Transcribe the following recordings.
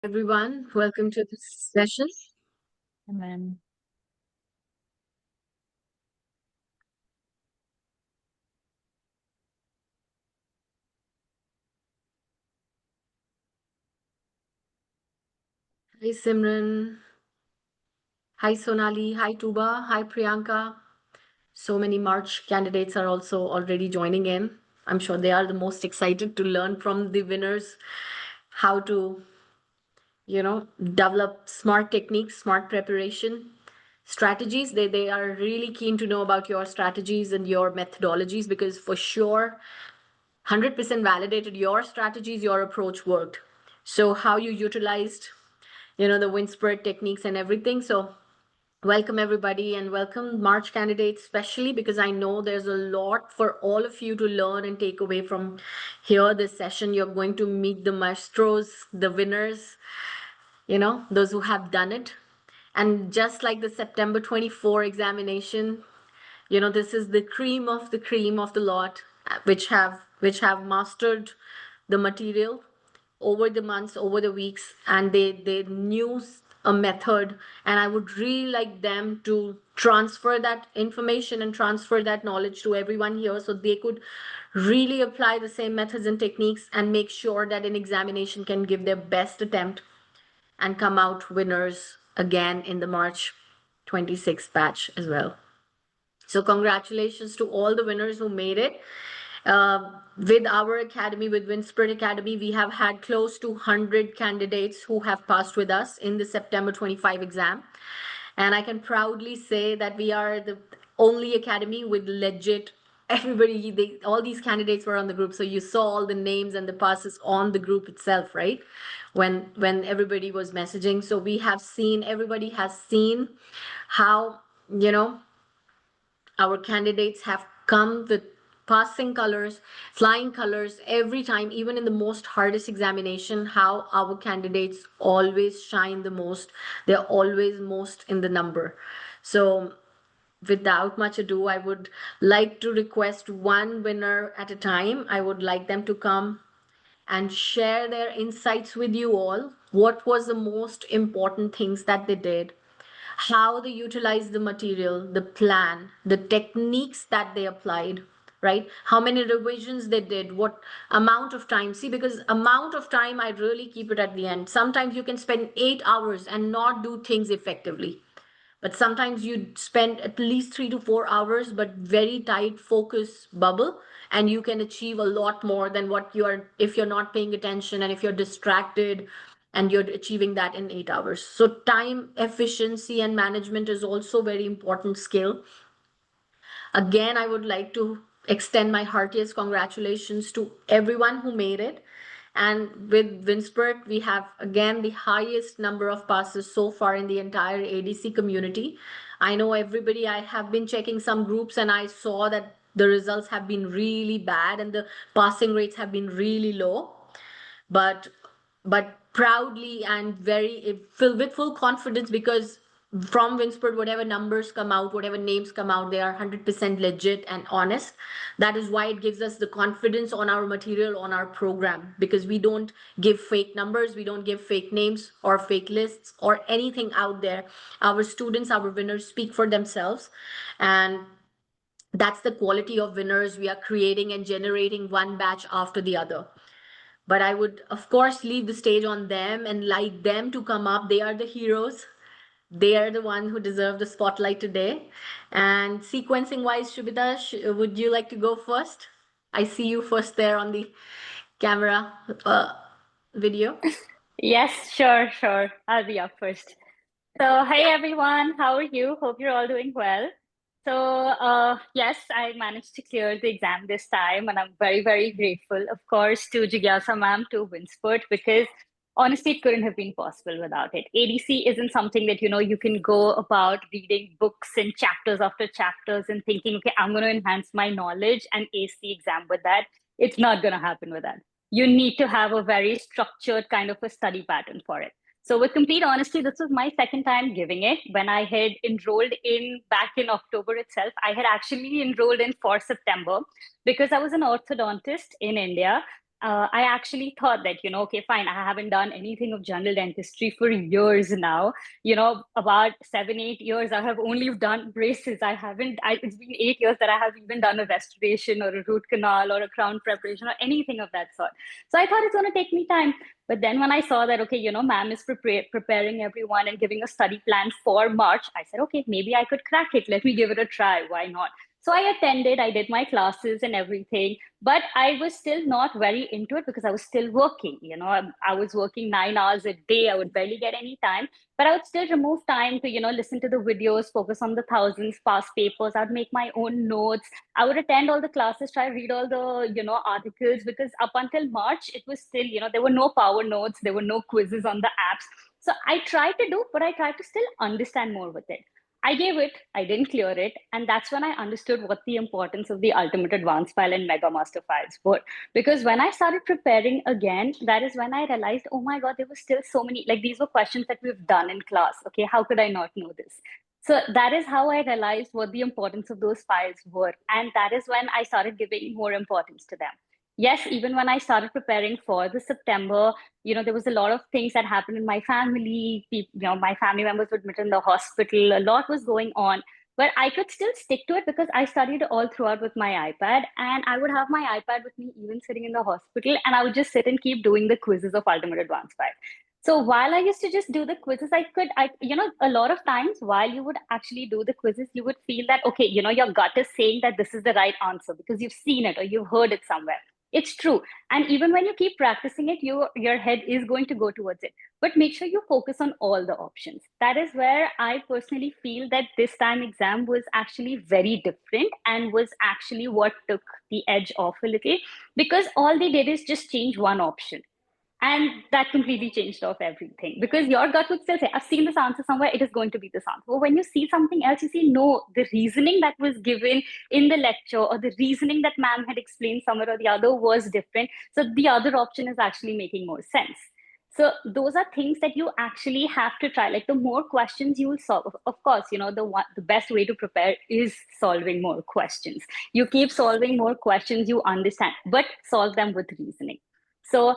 Everyone. Welcome to this session. Amen. Hi, Simran. Hi, Sonali. Hi, Tuba. Hi, Priyanka. So many March candidates are also already joining in. I'm sure they are the most excited to learn from the winners how to, develop smart techniques, smart preparation strategies. They are really keen to know about your strategies and your methodologies because for sure 100% validated your strategies, your approach worked. So how you utilized, the Winspert techniques and everything. So welcome everybody and welcome March candidates, especially because I know there's a lot for all of you to learn and take away from here. This session, you're going to meet the maestros, the winners, those who have done it. And just like the September 24 examination, this is the cream of the lot, which have mastered the material over the months, over the weeks, and they knew a method. And I would really like them to transfer that information and transfer that knowledge to everyone here so they could really apply the same methods and techniques and make sure that an examination can give their best attempt and come out winners again in the March 26th batch as well. So congratulations to all the winners who made it. With our academy, with Winspert Academy, we have had close to 100 candidates who have passed with us in the September 25 exam. And I can proudly say that we are the only academy with legit everybody. All these candidates were on the group, so you saw all the names and the passes on the group itself, right? When everybody was messaging, so we have seen, everybody has seen how our candidates have come with passing colors, flying colors every time, even in the most hardest examination, how our candidates always shine the most. They're always most in the number. So without much ado, I would like to request one winner at a time. I would like them to come and share their insights with you all. What was the most important things that they did? How they utilized the material, the plan, the techniques that they applied, right? How many revisions they did, what amount of time. See, because amount of time, I really keep it at the end. Sometimes you can spend 8 hours and not do things effectively. But sometimes you spend at least 3 to 4 hours, but very tight focus bubble, and you can achieve a lot more than what you are if you're not paying attention and if you're distracted and you're achieving that in 8 hours. So time efficiency and management is also very important skill. Again, I would like to extend my heartiest congratulations to everyone who made it. And with Winspert, we have again the highest number of passes so far in the entire ADC community. I know everybody, I have been checking some groups and I saw that the results have been really bad and the passing rates have been really low. But proudly and very filled with full confidence, because from Winspert, whatever numbers come out, whatever names come out, they are 100% legit and honest. That is why it gives us the confidence on our material, on our program, because we don't give fake numbers, we don't give fake names or fake lists or anything out there. Our students, our winners speak for themselves, and that's the quality of winners we are creating and generating one batch after the other. But I would, of course, leave the stage on them and like them to come up. They are the heroes. They are the one who deserve the spotlight today. And sequencing wise, Shubhita, would you like to go first? I see you first there on the camera video. Yes, sure. I'll be up first. So, hey everyone, how are you? Hope you're all doing well. So, yes, I managed to clear the exam this time, and I'm very grateful, of course, to Jigyasa ma'am, to Winspert, because honestly, it couldn't have been possible without it. ADC isn't something that, you can go about reading books and chapters after chapters and thinking, okay, I'm going to enhance my knowledge and ace the exam with that. It's not going to happen with that. You need to have a very structured kind of a study pattern for it. So with complete honesty, this was my second time giving it. When I had enrolled in back in October itself, I had actually enrolled in for September because I was an orthodontist in India. I actually thought that, okay, fine, I haven't done anything of general dentistry for years now. About 7, 8 years, I have only done braces. It's been 8 years that I have even done a restoration or a root canal or a crown preparation or anything of that sort. So I thought it's going to take me time. But then when I saw that, okay, ma'am is preparing everyone and giving a study plan for March, I said, okay, maybe I could crack it. Let me give it a try. Why not? So I attended, I did my classes and everything, but I was still not very into it because I was still working. I was working 9 hours a day. I would barely get any time, but I would still remove time to, listen to the videos, focus on the thousands, past papers. I'd make my own notes. I would attend all the classes, try read all the, articles, because up until March, it was still, there were no power notes, there were no quizzes on the apps. So I tried to do, but I tried to still understand more with it. I gave it, I didn't clear it. And that's when I understood what the importance of the Ultimate Advanced File and Mega Master Files were. Because when I started preparing again, that is when I realized, oh my God, there were still so many, like these were questions that we've done in class. Okay, how could I not know this? So that is how I realized what the importance of those files were. And that is when I started giving more importance to them. Yes, even when I started preparing for the September, there was a lot of things that happened in my family. My family members were admitted in the hospital. A lot was going on, but I could still stick to it because I studied all throughout with my iPad, and I would have my iPad with me even sitting in the hospital, and I would just sit and keep doing the quizzes of Ultimate Advanced File. So while I used to just do the quizzes, a lot of times while you would actually do the quizzes, you would feel that, okay, your gut is saying that this is the right answer because you've seen it or you've heard it somewhere. It's true. And even when you keep practicing it, your head is going to go towards it. But make sure you focus on all the options. That is where I personally feel that this time exam was actually very different and was actually what took the edge off a little, because all they did is just change one option. And that completely changed off everything, because your gut would still say, I've seen this answer somewhere, it is going to be this answer. But when you see something else, you see, no, the reasoning that was given in the lecture or the reasoning that ma'am had explained somewhere or the other was different. So the other option is actually making more sense. So those are things that you actually have to try. Like the more questions you will solve, of course, the best way to prepare is solving more questions. You keep solving more questions, you understand, but solve them with reasoning. So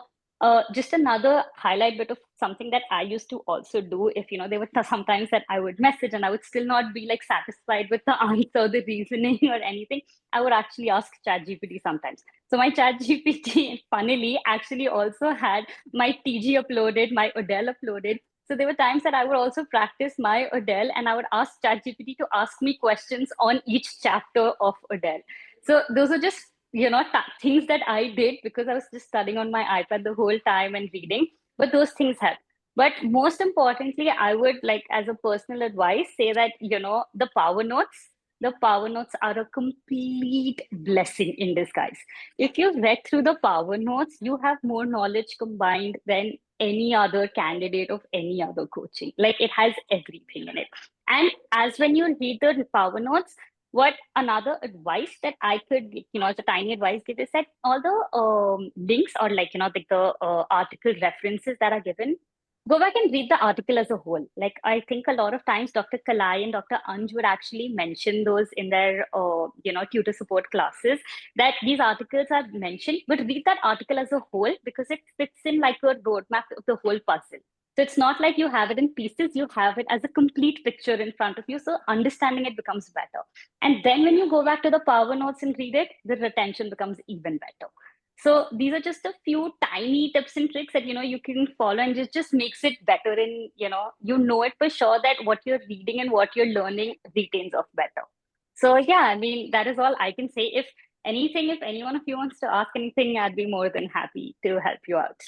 just another highlight bit of something that I used to also do, if there were sometimes that I would message and I would still not be like satisfied with the answer, the reasoning or anything, I would actually ask ChatGPT sometimes. So my ChatGPT, funnily, actually also had my TG uploaded, my Odell uploaded. So there were times that I would also practice my Odell and I would ask ChatGPT to ask me questions on each chapter of Odell. So those are just things that I did because I was just studying on my iPad the whole time and reading, but those things help. But most importantly, I would, like, as a personal advice, say that, the power notes are a complete blessing in disguise. If you've read through the power notes, you have more knowledge combined than any other candidate of any other coaching. Like, it has everything in it. And as when you read the power notes, what another advice that I could, as a tiny advice give is that all the links or the article references that are given, go back and read the article as a whole. Like, I think a lot of times Dr. Kalai and Dr. Anj would actually mention those in their, tutor support classes, that these articles are mentioned, but read that article as a whole because it fits in like a roadmap of the whole puzzle. So it's not like you have it in pieces, you have it as a complete picture in front of you. So understanding it becomes better. And then when you go back to the power notes and read it, the retention becomes even better. So these are just a few tiny tips and tricks that you can follow, and just makes it better. And it for sure that what you're reading and what you're learning retains of better. So yeah, I mean, that is all I can say. If anything, if any one of you wants to ask anything, I'd be more than happy to help you out.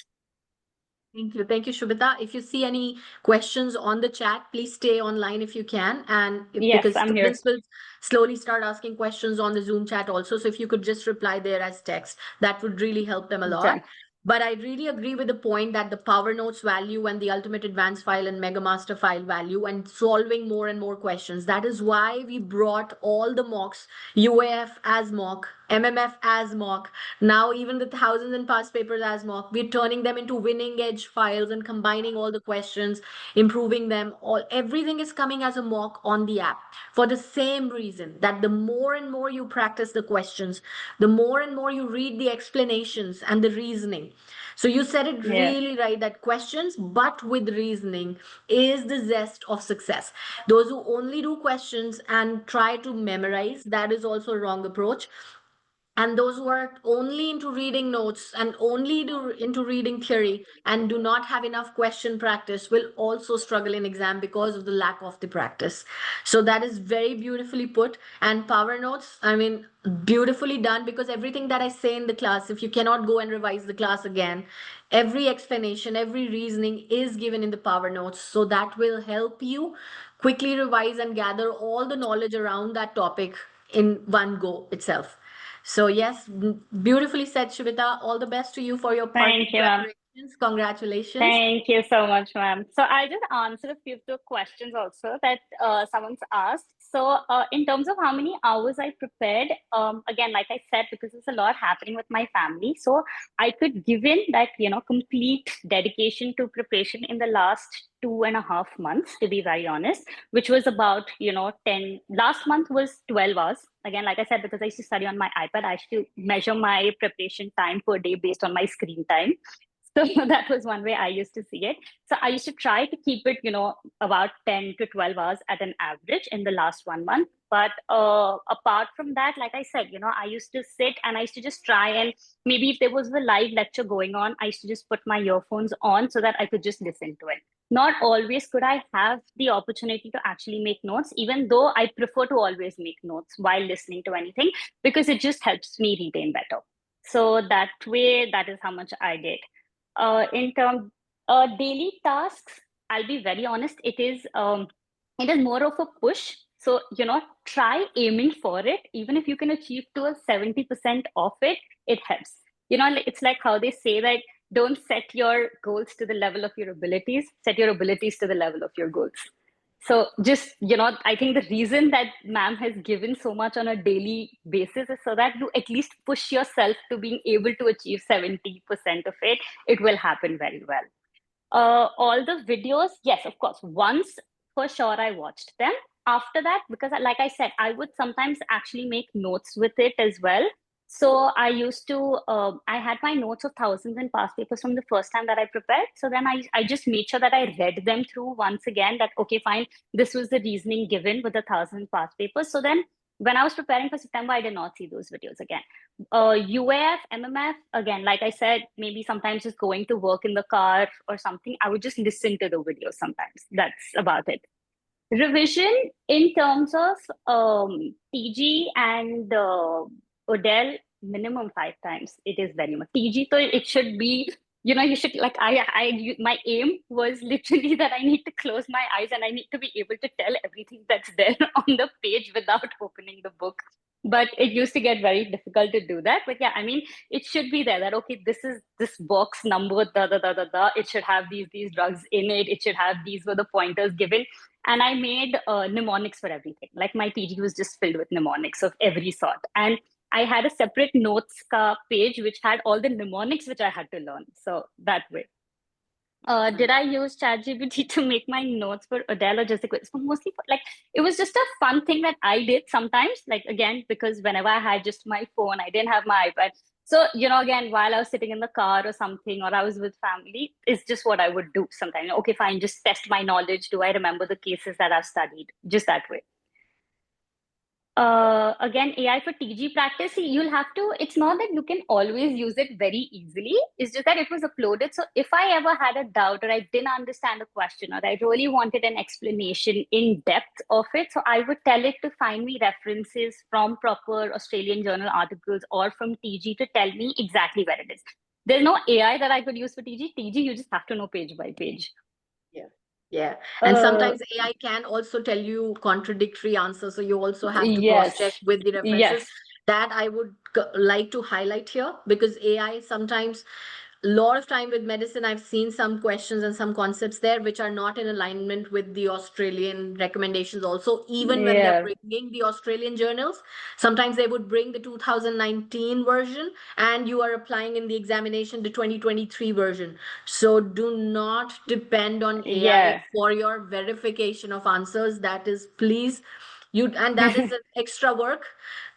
Thank you. Thank you, Shubhita. If you see any questions on the chat, please stay online if you can. And Yes, because I'm here. students will slowly start asking questions on the Zoom chat also. So if you could just reply there as text, that would really help them a lot. Done. But I really agree with the point that the Power Notes value and the Ultimate Advanced File and Mega Master File value and solving more and more questions. That is why we brought all the mocks, UAF as mock, MMF as mock. Now even the thousands and past papers as mock. We're turning them into winning edge files and combining all the questions, improving them. All everything is coming as a mock on the app for the same reason that the more and more you practice the questions, the more and more you read the explanations and the reasoning. So you said it Yeah. really right that questions, but with reasoning, is the zest of success. Those who only do questions and try to memorize, that is also a wrong approach. And those who are only into reading notes and only into reading theory and do not have enough question practice will also struggle in exam because of the lack of the practice. So that is very beautifully put. And power notes, I mean, beautifully done, because everything that I say in the class, if you cannot go and revise the class again, every explanation, every reasoning is given in the power notes. So that will help you quickly revise and gather all the knowledge around that topic in one go itself. So yes, beautifully said, Shivita. All the best to you for your part two Thank you, ma'am. preparations. Congratulations. Thank you so much, ma'am. So I'll just answer a few of the questions also that someone's asked. So in terms of how many hours I prepared, again, like I said, because there's a lot happening with my family, so I could give in that, complete dedication to preparation in the last 2.5 months, to be very honest, which was about, 10, last month was 12 hours. Again, like I said, because I used to study on my iPad, I used to measure my preparation time per day based on my screen time. So that was one way I used to see it. So I used to try to keep it, about 10 to 12 hours at an average in the last 1 month. But apart from that, like I said, I used to sit and I used to just try, and maybe if there was a live lecture going on, I used to just put my earphones on so that I could just listen to it. Not always could I have the opportunity to actually make notes, even though I prefer to always make notes while listening to anything, because it just helps me retain better. So that way, that is how much I did. In terms daily tasks, I'll be very honest, it is more of a push. So try aiming for it. Even if you can achieve to a 70% of it, it helps. It's like how they say that don't set your goals to the level of your abilities, set your abilities to the level of your goals. So just, I think the reason that ma'am has given so much on a daily basis is so that you at least push yourself to being able to achieve 70% of it. It will happen very well. All the videos, yes, of course, once for sure I watched them. After that, because like I said, I would sometimes actually make notes with it as well. So I used to, I had my notes of thousands and past papers from the first time that I prepared. So then I just made sure that I read them through once again, that, okay, fine, this was the reasoning given with the thousand past papers. So then when I was preparing for September, I did not see those videos again. UAF, MMF, again, like I said, maybe sometimes just going to work in the car or something, I would just listen to the video sometimes. That's about it. Revision in terms of TG and Odell, minimum 5 times. It is very much. TG, so it should be, you should, like, my aim was literally that I need to close my eyes and I need to be able to tell everything that's there on the page without opening the book. But it used to get very difficult to do that. But yeah, I mean, it should be there that, okay, this is this box number, it should have these drugs in it. It should have, these were the pointers given. And I made mnemonics for everything. Like my TG was just filled with mnemonics of every sort. And I had a separate notes page which had all the mnemonics which I had to learn. So that way. Did I use ChatGPT to make my notes for Adele or just the quiz? Mostly for, like, it was just a fun thing that I did sometimes. Like, again, because whenever I had just my phone, I didn't have my iPad. So, again, while I was sitting in the car or something, or I was with family, it's just what I would do sometimes. Okay, fine, just test my knowledge. Do I remember the cases that I've studied? Just that way. Again, AI for TG practice, you'll have to, it's not that you can always use it very easily. It's just that it was uploaded. So if I ever had a doubt or I didn't understand a question or I really wanted an explanation in depth of it, so I would tell it to find me references from proper Australian journal articles or from TG to tell me exactly where it is. There's no AI that I could use for TG. TG, you just have to know page by page. Yeah. Yeah. And sometimes AI can also tell you contradictory answers. So you also have to cross-check Yes, with the references. yes. That I would like to highlight here, because AI sometimes A lot of time with medicine, I've seen some questions and some concepts there which are not in alignment with the Australian recommendations also, even when they're Yeah. bringing the Australian journals. Sometimes they would bring the 2019 version and you are applying in the examination the 2023 version. So do not depend on AI Yeah. for your verification of answers. That is, please, you, and that is an extra work.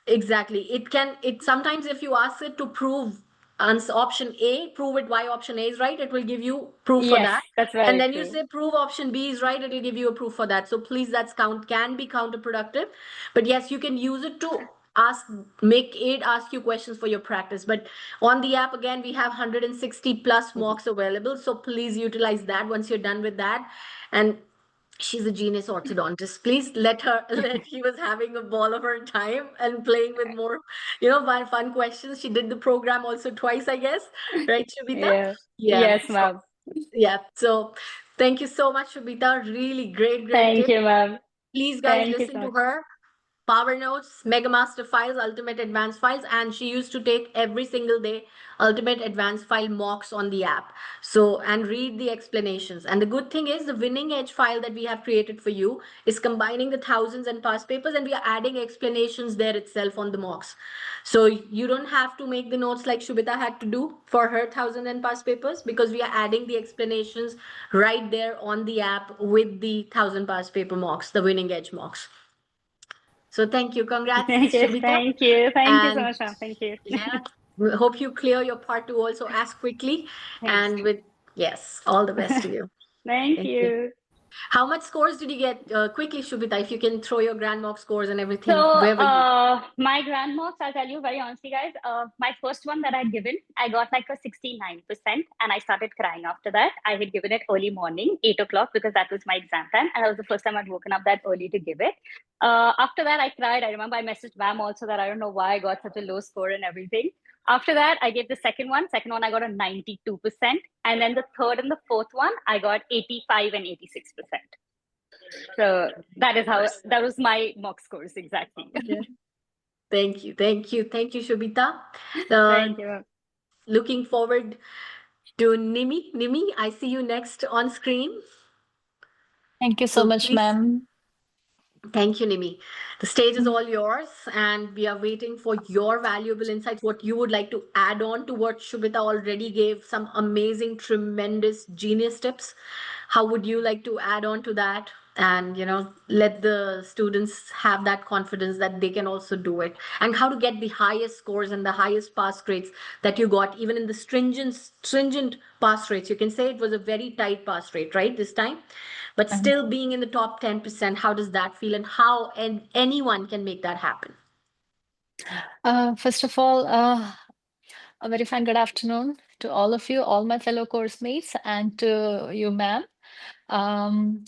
Exactly. It sometimes if you ask it to prove option A, prove it why option A is right, it will give you proof for Yes, that. that's And very then you true. say prove option B is right, it will give you a proof for that. So please, that's can be counterproductive. But yes, you can use it to ask, make it ask you questions for your practice. But on the app, again, we have 160 plus Mhm. mocks available. So please utilize that once you're done with that. And she's a genius orthodontist. Please let her let she was having a ball of her time and playing with more, fun questions. She did the program also twice, I guess. Right, Shubita? Yeah. Yeah. Yes, ma'am. Yeah. So thank you so much, Shubita. Really great, great Thank tip. you, ma'am. Please, guys, Thank you so listen to much. her. Power Notes, Mega Master Files, Ultimate Advanced Files, and she used to take every single day Ultimate Advanced File mocks on the app. So, and read the explanations. And the good thing is, the Winning Edge file that we have created for you is combining the thousands and past papers, and we are adding explanations there itself on the mocks. So, you don't have to make the notes like Shubita had to do for her thousand and past papers, because we are adding the explanations right there on the app with the thousand past paper mocks, the Winning Edge mocks. So thank you. Congrats, Thank you. Shubita. Thank you. Thank you so And much, ma'am. Thank you. yeah, we hope you clear your part two also as quickly. Thanks. And with, yes, all the best to you. Thank Thank you. you. How much scores did you get? Quickly, Shubita, if you can throw your grand mock scores and So, everything. Where were you? my grand mocks, I'll tell you very honestly, guys. My first one that I'd given, I got like a 69%, and I started crying after that. I had given it early morning, 8 o'clock, because that was my exam time, and that was the first time I'd woken up that early to give it. After that, I cried. I remember I messaged Bam also that I don't know why I got such a low score and everything. After that, I gave the second one. Second one, I got a 92%, and then the third and the fourth one, I got 85 and 86%. So that was my mock scores exactly. Yeah. Thank you. Thank you. Thank you, Shubita. Uh, Thank you. looking forward to Nimi. Nimi, I see you next on screen. Thank you so So much, please. ma'am. Thank you, Nimi. The stage is all yours, and we are waiting for your valuable insights, what you would like to add on to what Shubita already gave, some amazing, tremendous, genius tips. How would you like to add on to that? And, let the students have that confidence that they can also do it. And how to get the highest scores and the highest pass rates that you got, even in the stringent pass rates. You can say it was a very tight pass rate, right, this time? But Um, still being in the top 10%, how does that feel, and how anyone can make that happen? First of all, a very fine good afternoon to all of you, all my fellow course mates, and to you, ma'am. Um,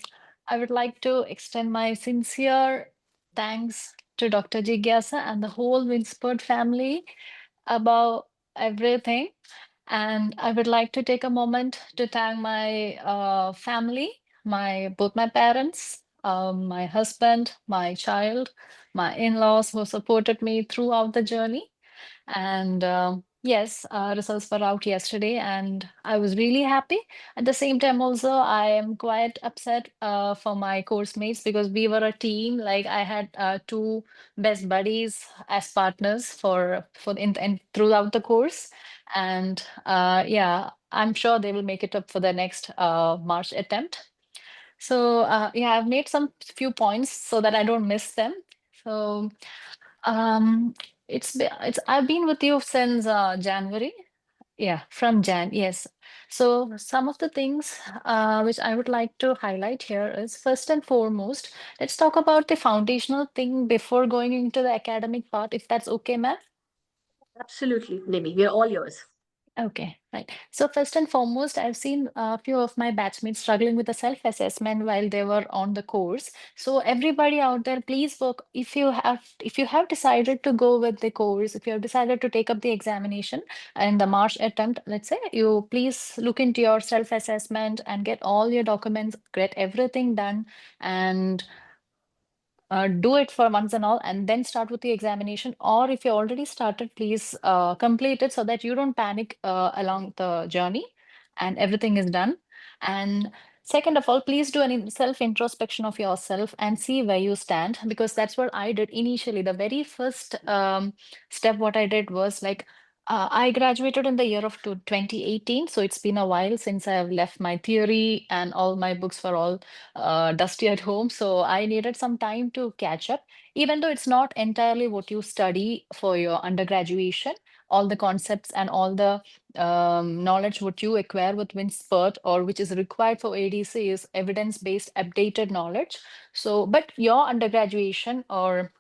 I would like to extend my sincere thanks to Dr. Jigyasa and the whole Winspert family about everything. And I would like to take a moment to thank my family, both my parents, my husband, my child, my in-laws who supported me throughout the journey. And yes, results were out yesterday, and I was really happy. At the same time, also, I am quite upset for my course mates because we were a team. Like I had two best buddies as partners in throughout the course, and yeah, I'm sure they will make it up for the next March attempt. So yeah, I've made some few points so that I don't miss them. So um, it's I've been with you since January. Yeah, from Jan, yes. So some of the things which I would like to highlight here is first and foremost, let's talk about the foundational thing before going into the academic part, if that's okay, ma'am. Absolutely, Nimi. We're all yours. Okay, right. So first and foremost, I've seen a few of my batchmates struggling with the self-assessment while they were on the course. So everybody out there, please work if you have decided to go with the course, if you have decided to take up the examination in the March attempt, let's say, you please look into your self-assessment and get all your documents, get everything done, and do it for once and all, and then start with the examination. Or if you already started, please complete it so that you don't panic along the journey and everything is done. And second of all, please do an self introspection of yourself and see where you stand, because that's what I did initially. The very first step, what I did was like, I graduated in the year of 2018. So it's been a while since I have left my theory, and all my books were all dusty at home. So I needed some time to catch up, even though it's not entirely what you study for your undergraduation. All the concepts and all the knowledge what you acquire with Winspert, or which is required for ADC, is evidence-based updated knowledge. So, but your undergraduation or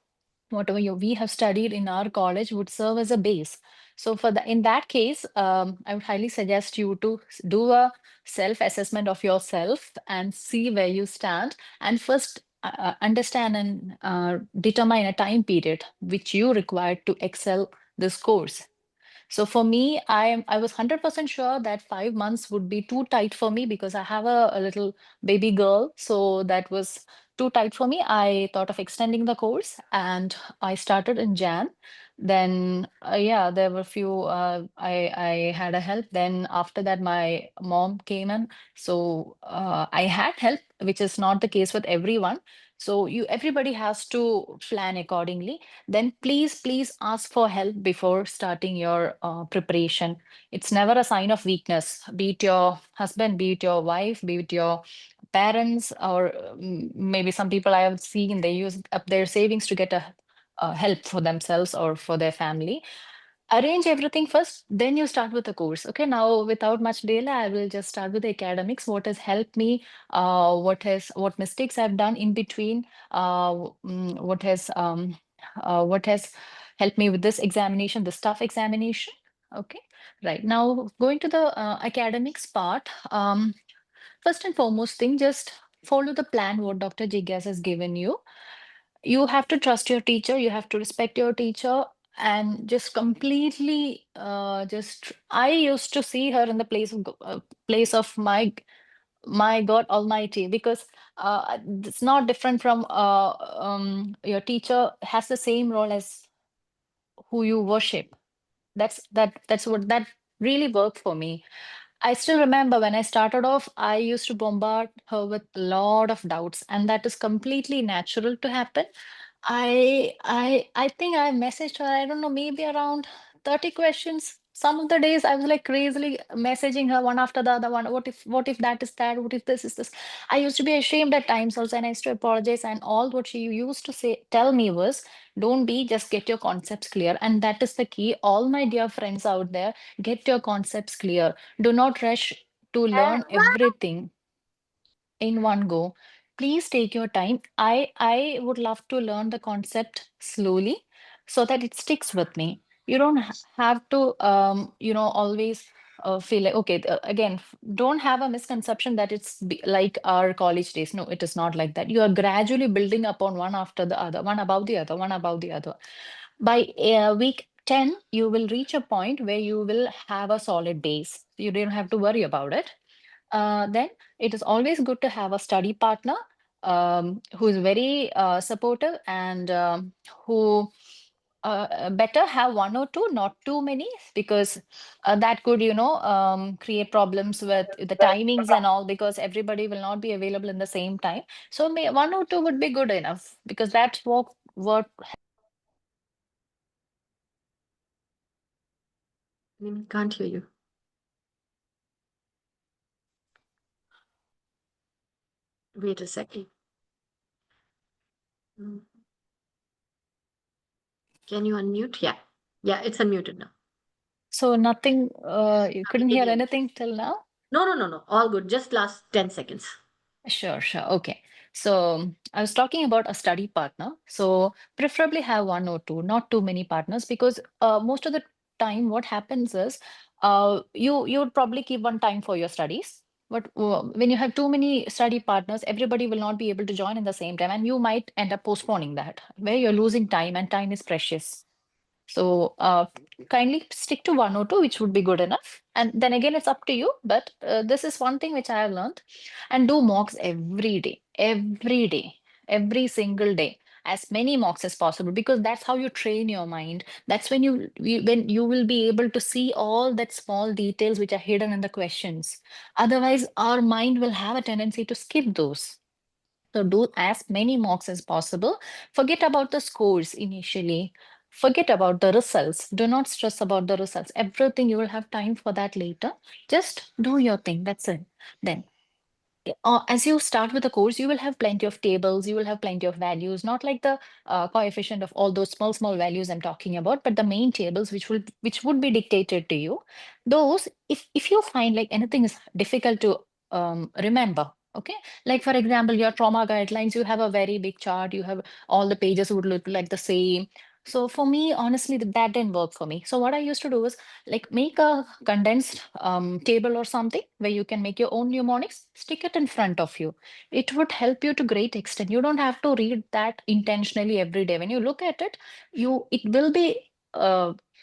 whatever we have studied in our college would serve as a base. So for in that case, I would highly suggest you to do a self-assessment of yourself and see where you stand, and first understand and determine a time period which you require to excel this course. So for me, I was 100% sure that 5 months would be too tight for me, because I have a little baby girl. So that was too tight for me. I thought of extending the course, and I started in Jan. Then yeah, there were a few I had a help. Then after that, my mom came in. So I had help, which is not the case with everyone. So everybody has to plan accordingly. Then please ask for help before starting your preparation. It's never a sign of weakness, be it your husband, be it your wife, be it your parents, or maybe some people I have seen, they use up their savings to get a help for themselves or for their family. Arrange everything first, then you start with the course. Okay, now without much delay, I will just start with the academics. What has helped me, what mistakes I've done in between, what has helped me with this examination, the staff examination. Okay, right. Now going to the academics part. First and foremost thing, just follow the plan what Dr. Jigyas has given you. You have to trust your teacher, you have to respect your teacher, and just completely just I used to see her in the place of my God Almighty, because it's not different from your teacher has the same role as who you worship. That's what that really worked for me. I still remember when I started off, I used to bombard her with a lot of doubts, and that is completely natural to happen. I think I messaged her, I don't know, maybe around 30 questions. Some of the days I was like crazily messaging her one after the other one. What if that is that? What if this is this? I used to be ashamed at times also, and I used to apologize. And all what she used to tell me was, don't be, just get your concepts clear. And that is the key. All my dear friends out there, get your concepts clear. Do not rush to learn everything in one go. Please take your time. I would love to learn the concept slowly so that it sticks with me. You don't have to always feel like, okay, again, don't have a misconception that it's like our college days. No, it is not like that. You are gradually building upon one after the other, one above the other, one above the other. By week 10, you will reach a point where you will have a solid base. You don't have to worry about it. Then it is always good to have a study partner who is very supportive, and who better have one or two, not too many, because that could, create problems with the timings and all, because everybody will not be available in the same time. So one or two would be good enough, because that's what Can't hear you. Wait a second. Mm. Can you unmute? Yeah. Yeah, it's unmuted now. So nothing, you Now we couldn't can hear hear you. anything till now? No. All good. Just last 10 seconds. Sure. Okay. So I was talking about a study partner. So preferably have one or two, not too many partners, because most of the time what happens is you would probably keep one time for your studies. But when you have too many study partners, everybody will not be able to join in the same time, and you might end up postponing that, where you're losing time, and time is precious. So kindly stick to one or two, which would be good enough. And then again, it's up to you. But this is one thing which I have learned. And do mocks every day, every single day. as many mocks as possible, because that's how you train your mind. That's when when you will be able to see all that small details which are hidden in the questions. Otherwise, our mind will have a tendency to skip those. So do as many mocks as possible. Forget about the scores initially. Forget about the results. Do not stress about the results. Everything, you will have time for that later. Just do your thing. That's it. Then as you start with the course, you will have plenty of tables, you will have plenty of values, not like the coefficient of all those small values I'm talking about, but the main tables which would be dictated to you. Those, if you find like anything is difficult to remember, okay, like for example, your trauma guidelines, you have a very big chart, you have all the pages would look like the same. So for me, honestly, that didn't work for me. So what I used to do was like make a condensed table or something where you can make your own mnemonics, stick it in front of you. It would help you to great extent. You don't have to read that intentionally every day. When you look at it, it will be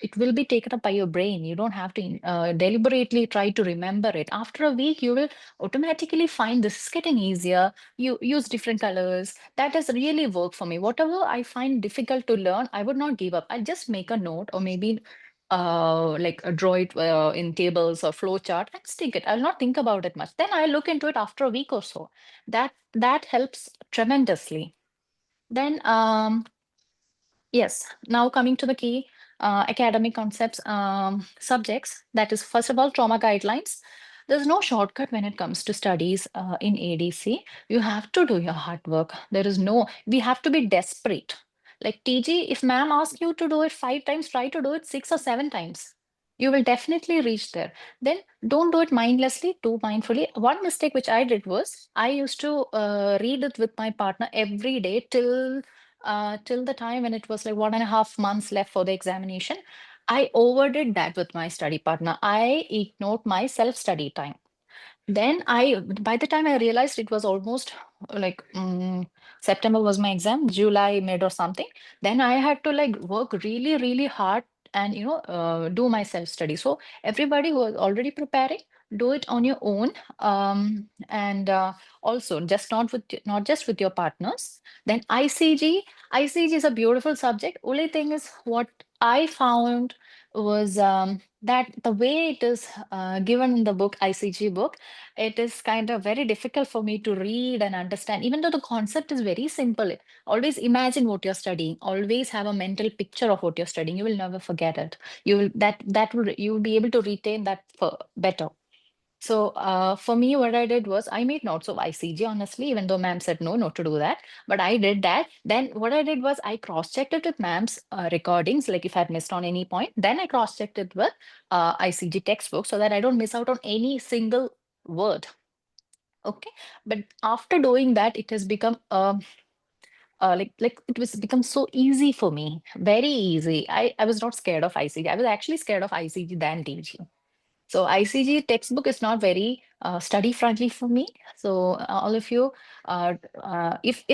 it will be taken up by your brain. You don't have to deliberately try to remember it. After a week, you will automatically find this is getting easier. You use different colors. That has really worked for me. Whatever I find difficult to learn, I would not give up. I just make a note, or maybe like draw it in tables or flow chart and stick it. I'll not think about it much. Then I look into it after a week or so. That helps tremendously. Then yes, now coming to the key academic concepts, subjects. That is, first of all, trauma guidelines. There's no shortcut when it comes to studies in ADC. You have to do your hard work. We have to be desperate. Like TG, if ma'am asks you to do it 5 times, try to do it 6 or 7 times. You will definitely reach there. Then don't do it mindlessly, do mindfully. One mistake which I did was I used to read it with my partner every day till the time when it was like 1.5 months left for the examination. I overdid that with my study partner. I ignored my self-study time. Then by the time I realized it was almost like September was my exam, July, mid or something. Then I had to like work really, really hard and do my self-study. So everybody who is already preparing, do it on your own. And also just not just with your partners. Then ICG is a beautiful subject. Only thing is what I found was that the way it is given in the book, ICG book, it is kind of very difficult for me to read and understand, even though the concept is very simple. Always imagine what you're studying, always have a mental picture of what you're studying. You will never forget it. You will be able to retain that for better. So for me, what I did was I made notes of ICG, honestly, even though ma'am said no, not to do that. But I did that. Then what I did was I cross-checked it with ma'am's recordings, like if I'd missed on any point. Then I cross-checked it with ICG textbook so that I don't miss out on any single word. Okay. But after doing that, it has become like it was become so easy for me, very easy. I was not scared of ICG. I was actually scared of ICG than DG. So ICG textbook is not very study friendly for me. So all of you, if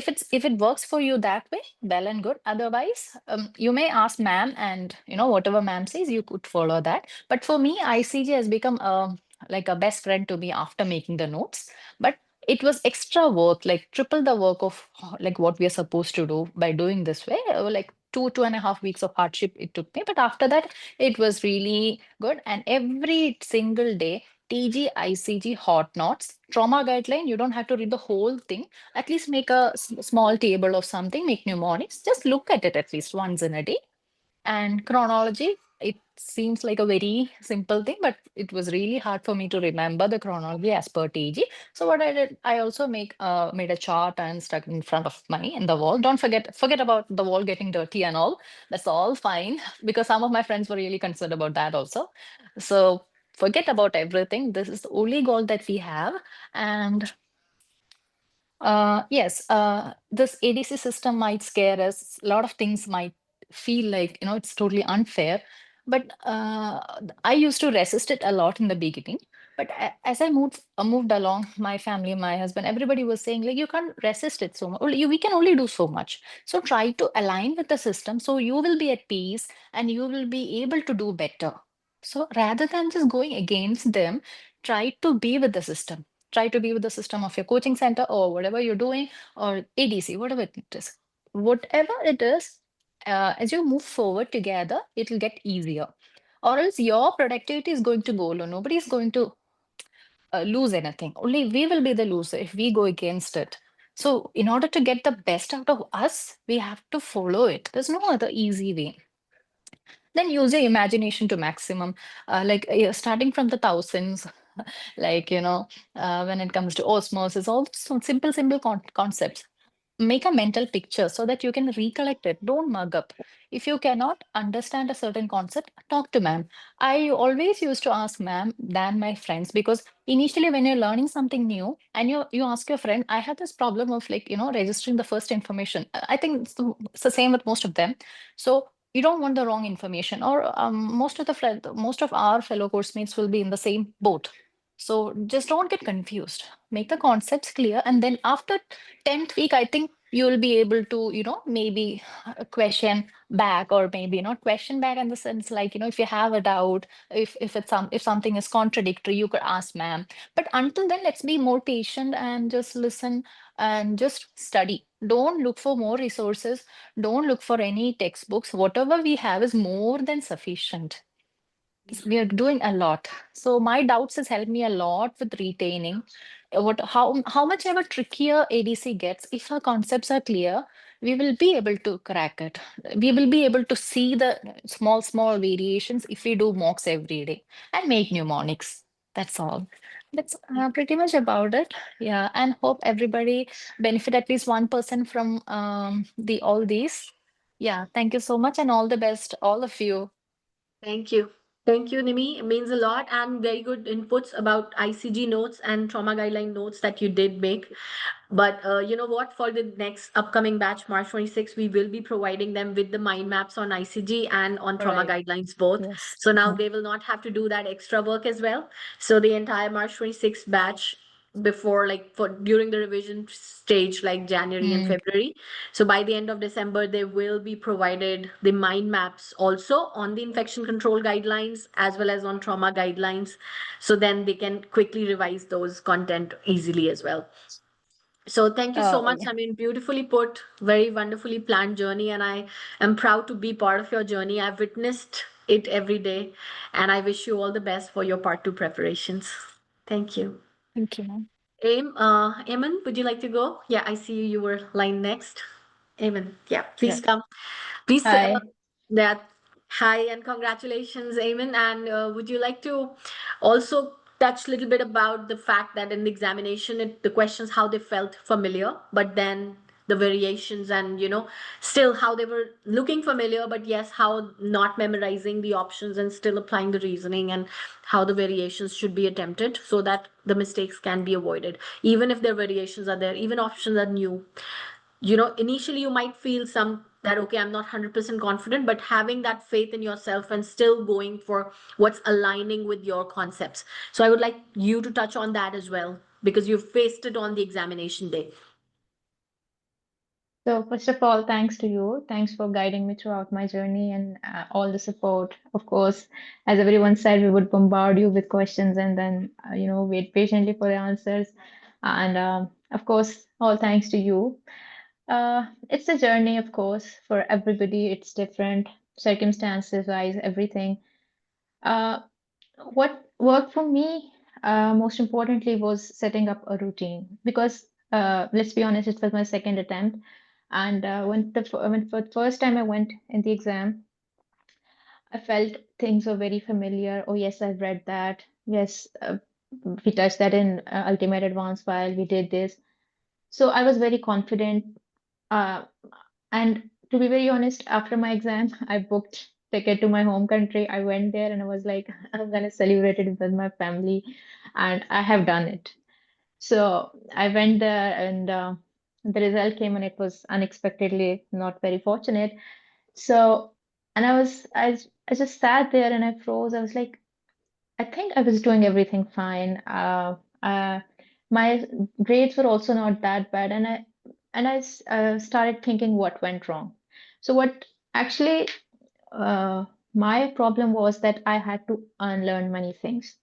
it works for you that way, well and good. Otherwise, you may ask ma'am, and whatever ma'am says, you could follow that. But for me, ICG has become like a best friend to me after making the notes. But it was extra work, like triple the work of like what we are supposed to do by doing this way. Like 2.5 weeks of hardship it took me. But after that, it was really good. And every single day, TG, ICG, hot notes, trauma guideline, you don't have to read the whole thing. At least make a small table of something, make mnemonics. Just look at it at least once in a day. And chronology, it seems like a very simple thing, but it was really hard for me to remember the chronology as per TG. So what I did, I also made a chart and stuck in front of in the wall. Don't forget about the wall getting dirty and all. That's all fine, because some of my friends were really concerned about that also. So forget about everything. This is the only goal that we have. And yes, this ADC system might scare us. A lot of things might feel like, it's totally unfair. But I used to resist it a lot in the beginning. But as I moved along, my family, my husband, everybody was saying, like, you can't resist it so much. We can only do so much. So try to align with the system so you will be at peace and you will be able to do better. So rather than just going against them, try to be with the system. Try to be with the system of your coaching center or whatever you're doing, or ADC, whatever it is. whatever it is, as you move forward together, it'll get easier. Or else your productivity is going to go low. Nobody is going to lose anything. Only we will be the loser if we go against it. So, in order to get the best out of us, we have to follow it. There's no other easy way. Then use your imagination to maximum. Starting from the thousands, when it comes to osmosis, all simple concepts. Make a mental picture so that you can recollect it. Don't mug up. If you cannot understand a certain concept, talk to ma'am. I always used to ask ma'am than my friends, because initially when you're learning something new and you ask your friend, I had this problem of registering the first information. I think it's the same with most of them. So you don't want the wrong information, or most of our fellow course mates will be in the same boat. So just don't get confused. Make the concepts clear, and then after 10th week, I think you'll be able to, maybe question back, or maybe not question back in the sense like, if you have a doubt, if something is contradictory, you could ask ma'am. But until then, let's be more patient and just listen and just study. Don't look for more resources. Don't look for any textbooks. Whatever we have is more than sufficient. We are doing a lot. So my doubts has helped me a lot with retaining. How much ever trickier ADC gets, if our concepts are clear, we will be able to crack it. We will be able to see the small variations if we do mocks every day and make mnemonics. That's all. That's pretty much about it. Yeah, and hope everybody benefit at least 1% from the all these. Yeah, thank you so much and all the best, all of you. Thank you. Thank you, Nimi. It means a lot, and very good inputs about ICG notes and trauma guideline notes that you did make. But you know what? For the next upcoming batch, March 26, we will be providing them with the mind maps on ICG and on All trauma right. guidelines both. Yes. So now they will not have to do that extra work as well. So the entire March 26 batch before, like for during the revision stage, like January and Mm. February. So by the end of December, they will be provided the mind maps also on the infection control guidelines as well as on trauma guidelines. So then they can quickly revise those content easily as well. So thank you so Oh, much. yeah. I mean, beautifully put, very wonderfully planned journey, and I am proud to be part of your journey. I've witnessed it every day, and I wish you all the best for your part two preparations. Thank you. Thank you, ma'am. Eamon, would you like to go? Yeah, I see you were line next. Eamon, yeah, Yeah. please come. Please, Hi. that hi and congratulations, Eamon. And would you like to also touch a little bit about the fact that in the examination, the questions how they felt familiar, but then the variations and still how they were looking familiar, but yes, how not memorizing the options and still applying the reasoning and how the variations should be attempted so that the mistakes can be avoided, even if their variations are there, even options are new. Initially you might feel some that, okay, I'm not 100% confident, but having that faith in yourself and still going for what's aligning with your concepts. So I would like you to touch on that as well, because you faced it on the examination day. So, first of all, thanks to you. Thanks for guiding me throughout my journey and all the support. Of course, as everyone said, we would bombard you with questions and then, wait patiently for the answers. And of course, all thanks to you. It's a journey, of course, for everybody. It's different, circumstances wise, everything. Uh, what worked for me, most importantly, was setting up a routine because let's be honest, it was my second attempt. And when for the first time I went in the exam, I felt things were very familiar. Oh, yes, I've read that. Yes, we touched that in Ultimate Advanced File. We did this. So I was very confident. Uh, and to be very honest, after my exam, I booked ticket to my home country. I went there and I was like, I'm gonna celebrate it with my family, and I have done it. So I went there, and the result came, and it was unexpectedly not very fortunate. So, and I just sat there and I froze. I was like, I think I was doing everything fine. My grades were also not that bad, and I started thinking what went wrong. So what actually my problem was that I had to unlearn many things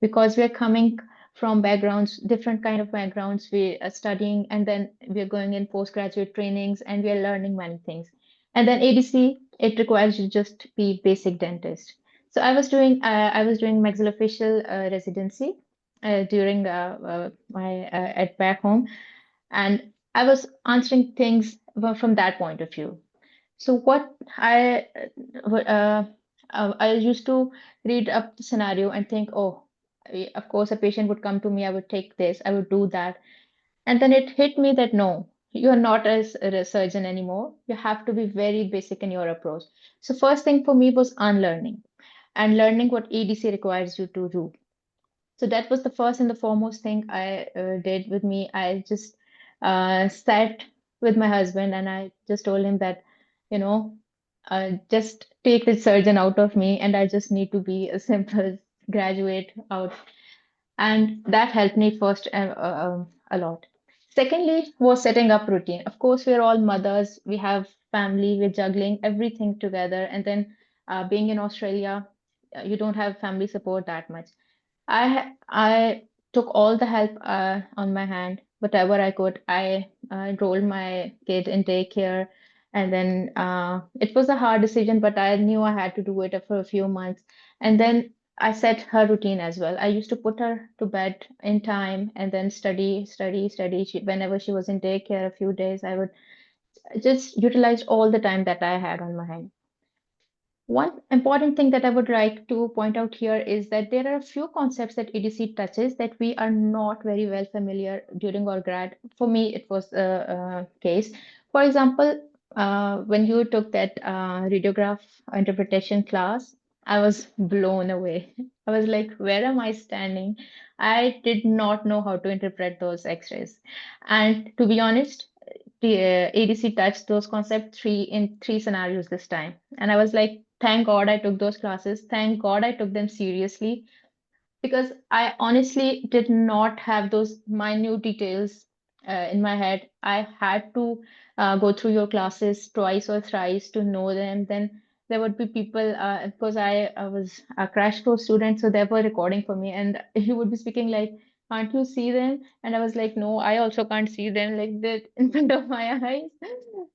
because we are coming from backgrounds, different kind of backgrounds. We are studying, and then we're going in postgraduate trainings, and we are learning many things. And then ADC, it requires you just be basic dentist. So I was doing maxillofacial residency during my at back home, and I was answering things from that point of view. So what I used to read up the scenario and think, oh, of course, a patient would come to me, I would take this, I would do that. And then it hit me that no, you're not as a surgeon anymore. You have to be very basic in your approach. So first thing for me was unlearning and learning what ADC requires you to do. So that was the first and the foremost thing I did with me. I just sat with my husband and I just told him that, you know, just take the surgeon out of me and I just need to be a simple graduate out. And that helped me first a lot. Secondly, was setting up routine. Of course, we're all mothers, we have family, we're juggling everything together. And then being in Australia, you don't have family support that much. I took all the help on my hand, whatever I could. I enrolled my kid in daycare, and then it was a hard decision, but I knew I had to do it for a few months. And then I set her routine as well. I used to put her to bed in time and then study, study, study. Whenever she was in daycare, a few days, I would just utilize all the time that I had on my hand. One important thing that I would like to point out here is that there are a few concepts that EDC touches that we are not very well familiar during our grad. For me, it was a case. For example, when you took that radiograph interpretation class, I was blown away. I was like, where am I standing? I did not know how to interpret those X-rays. And to be honest, the ADC touched those concepts in three scenarios this time. And I was like, thank God I took those classes. Thank God I took them seriously because I honestly did not have those minute details in my head. I had to go through your classes twice or thrice to know them. Then there would be people, because I was a crash course student, so they were recording for me, and he would be speaking like, "Can't you see them?" And I was like, "No, I also can't see them, like they're in front of my eyes."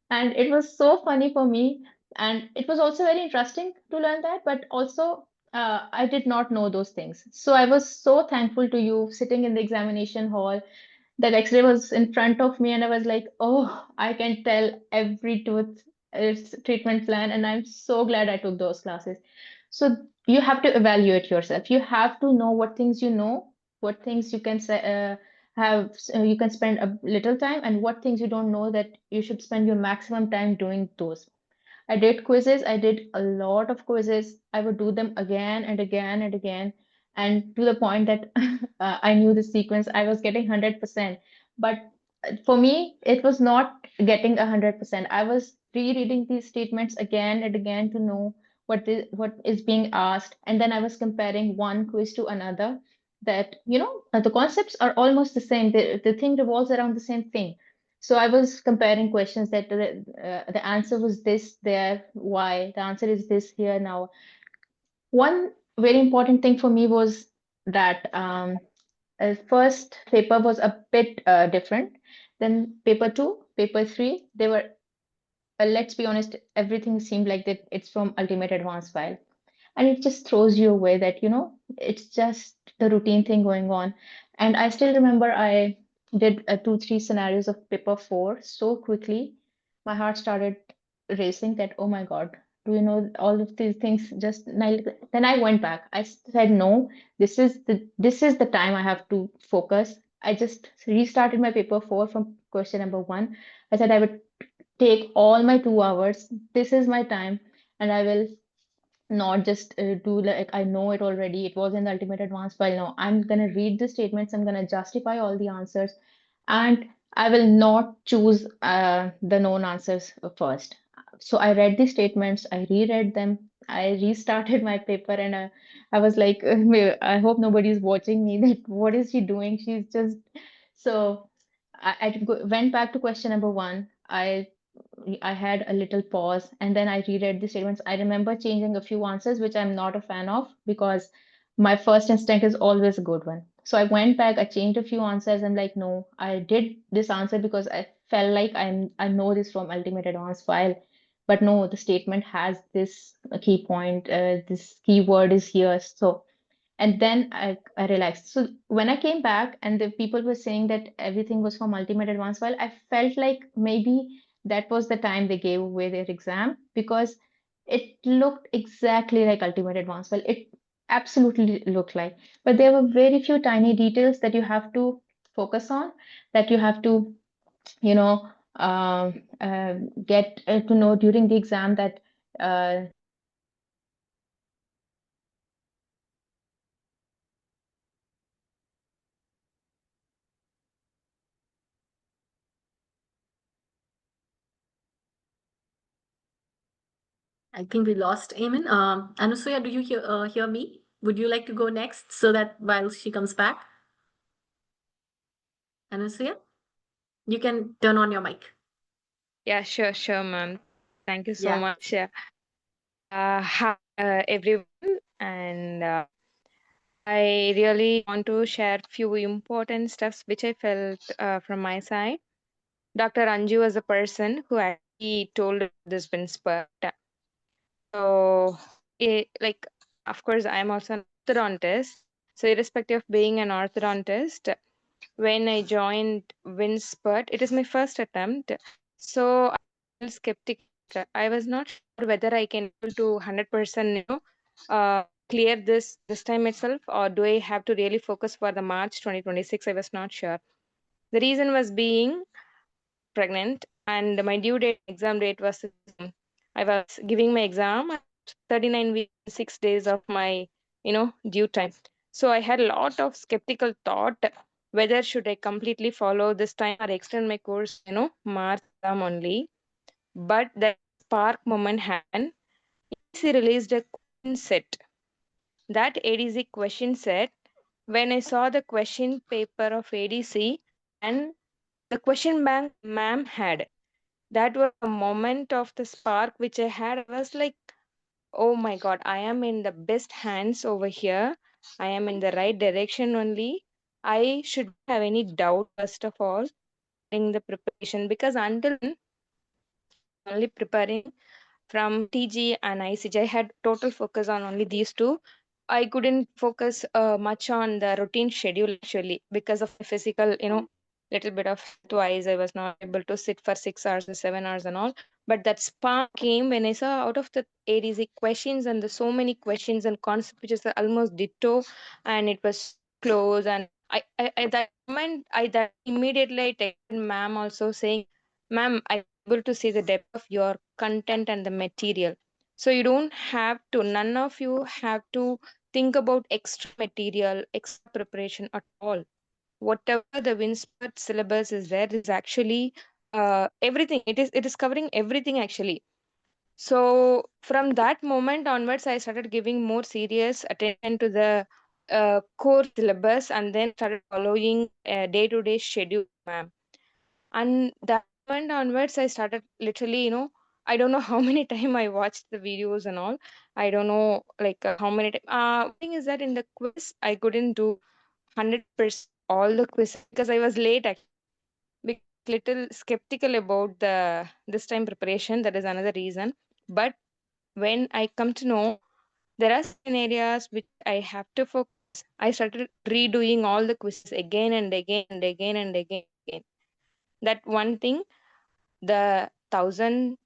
And it was so funny for me, and it was also very interesting to learn that, but also I did not know those things. So I was so thankful to you sitting in the examination hall. That X-ray was in front of me, and I was like, oh, I can tell every tooth its treatment plan, and I'm so glad I took those classes. So you have to evaluate yourself. You have to know what things you know, what things you can say, you can spend a little time, and what things you don't know that you should spend your maximum time doing those. I did quizzes. I did a lot of quizzes. I would do them again and again and again. And to the point that I knew the sequence, I was getting 100%. But for me, it was not getting 100%. I was rereading these statements again and again to know what is being asked. And then I was comparing one quiz to another that, the concepts are almost the same. The thing revolves around the same thing. So I was comparing questions that the answer was this there, why? The answer is this here now. One very important thing for me was that first paper was a bit different. Then paper two, paper three, they were, let's be honest, everything seemed like that it's from Ultimate Advanced File. And it just throws you away that, it's just the routine thing going on. And I still remember I did 2, 3 scenarios of paper four so quickly. My heart started racing that, oh my God, do you know all of these things just then I went back. I said, no, this is the time I have to focus. I just restarted my paper four from question number one. I said I would take all my 2 hours. This is my time, and I will not just do like I know it already. It was in the Ultimate Advanced File. No, I'm gonna read the statements. I'm gonna justify all the answers, and I will not choose the known answers first. So I read the statements. I reread them. I restarted my paper, and I was like, I hope nobody's watching me. That what is she doing? She's just so. I went back to question number one. I had a little pause and then I reread the statements. I remember changing a few answers, which I'm not a fan of because my first instinct is always a good one. So I went back, I changed a few answers. I'm like, no, I did this answer because I felt like I know this from Ultimate Advanced File, but no, the statement has this key point, this keyword is here. So and then I relaxed. So when I came back and the people were saying that everything was from Ultimate Advanced File, I felt like maybe that was the time they gave away their exam because it looked exactly like Ultimate Advanced File. It absolutely looked like, but there were very few tiny details that you have to focus on, that you have to, you know, get to know during the exam that I think we lost Eamon. Anusuya, do you hear me? Would you like to go next so that while she comes back? Anusuya, you can turn on your mic. Yeah, sure, ma'am. Thank you so Yeah. much. Hi, everyone, and I really want to share few important stuffs which I felt from my side. Dr. Anju was a person who actually told this Winspert. So, like, of course, I am also an orthodontist. So, irrespective of being an orthodontist, when I joined Winspert, it is my first attempt. So, I was skeptical. I was not sure whether I can able to 100%, clear this time itself, or do I have to really focus for the March 2026? I was not sure. The reason was being pregnant, and my due date, exam date was I was giving my exam at 39 weeks, 6 days of my due time. So I had a lot of skeptical thought whether should I completely follow this time or extend my course, March exam only. But that spark moment happened. ADC released a question set. That ADC question set, when I saw the question paper of ADC and the question bank ma'am had, that was a moment of the spark which I had. I was like, oh my god, I am in the best hands over here. I am in the right direction only. I should not have any doubt, first of all, in the preparation, because until then, only preparing from TG and ICG. I had total focus on only these two. I couldn't focus much on the routine schedule actually because of my physical, little bit of health wise. I was not able to sit for 6 hours or 7 hours and all. But that spark came when I saw out of the ADC questions and the so many questions and concepts which is almost ditto, and it was close. And I that moment, I that immediately I texted ma'am also saying, ma'am, I able to see the depth of your content and the material. So you don't have to, none of you have to think about extra material, extra preparation at all. Whatever the Winspert syllabus is there is actually everything. It is covering everything actually. So from that moment onwards, I started giving more serious attention to the core syllabus and then started following a day-to-day schedule, ma'am. And that point onwards, I started literally, I don't know how many time I watched the videos and all. I don't know like how many time. Thing is that in the quiz, I couldn't do 100% all the quiz because I was late actually. Because little skeptical about the this time preparation. That is another reason. But when I come to know there are certain areas which I have to focus, I started redoing all the quizzes again and again and again and again. That one thing, the 1,000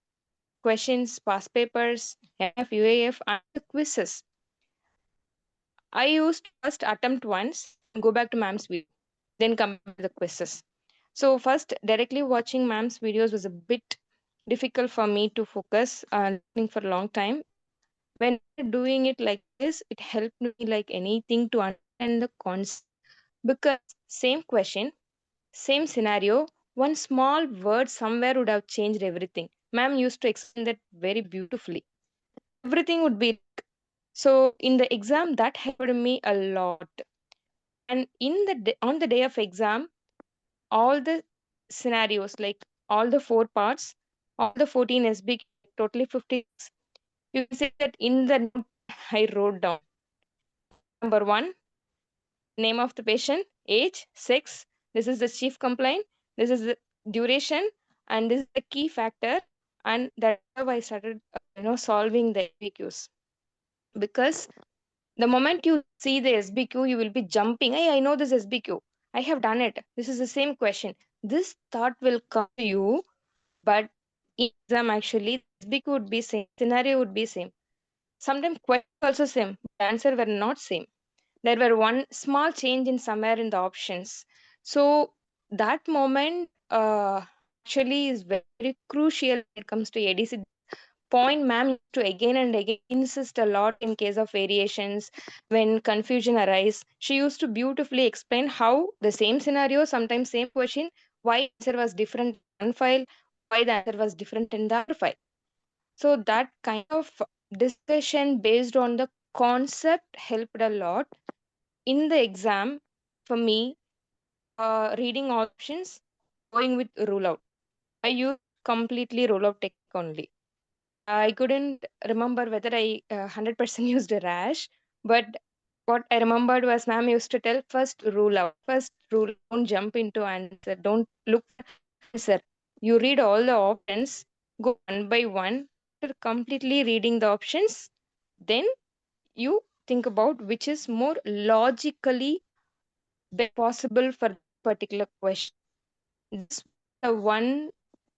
questions, past papers, NF, UAF, and the quizzes. I used to first attempt once, go back to ma'am's video, then come back to the quizzes. So first, directly watching ma'am's videos was a bit difficult for me to focus learning for a long time. When doing it like this, it helped me like anything to understand the concept, because same question, same scenario, one small word somewhere would have changed everything. Ma'am used to explain that very beautifully. Everything would be so in the exam that helped me a lot. And in on the day of exam, all the scenarios, like all the four parts, all the 14 SB, totally 56. You can say that in the note I wrote down. Number one, name of the patient, age, sex, this is the chief complaint, this is the duration, and this is the key factor. And that's how I started, solving the FAQs. Because the moment you see the SBQ, you will be jumping. Hey, I know this SBQ. I have done it. This is the same question. This thought will come to you, but in exam actually, the SBQ would be same, scenario would be same. Sometimes question also same, but answer were not same. There were one small change in somewhere in the options. So that moment actually is very, very crucial when it comes to ADC. Point ma'am used to again and again insist a lot in case of variations when confusion arise. She used to beautifully explain how the same scenario, sometimes same question, why answer was different in one file, why the answer was different in the other file. So that kind of discussion based on the concept helped a lot in the exam for me. Reading options, going with rule out. I used completely rule out technique only. I couldn't remember whether I 100% used a rash, but what I remembered was ma'am used to tell first rule out, first rule, don't jump into answer, don't look for answer. You read all the options, go one by one, after completely reading the options, then you think about which is more logically possible for particular question. This one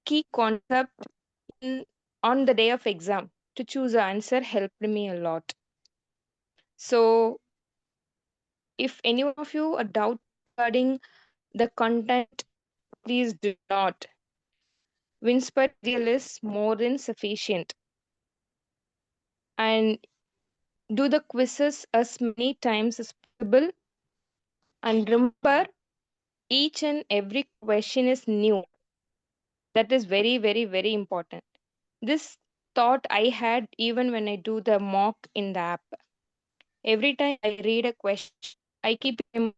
key concept in, on the day of exam to choose an answer helped me a lot. So if any one of you a doubt regarding the content, please do not. Winspert deal is more than sufficient. And do the quizzes as many times as possible. And remember, each and every question is new. That is very, very, very important. This thought I had even when I do the mock in the app. Every time I read a question, I keep it in mind,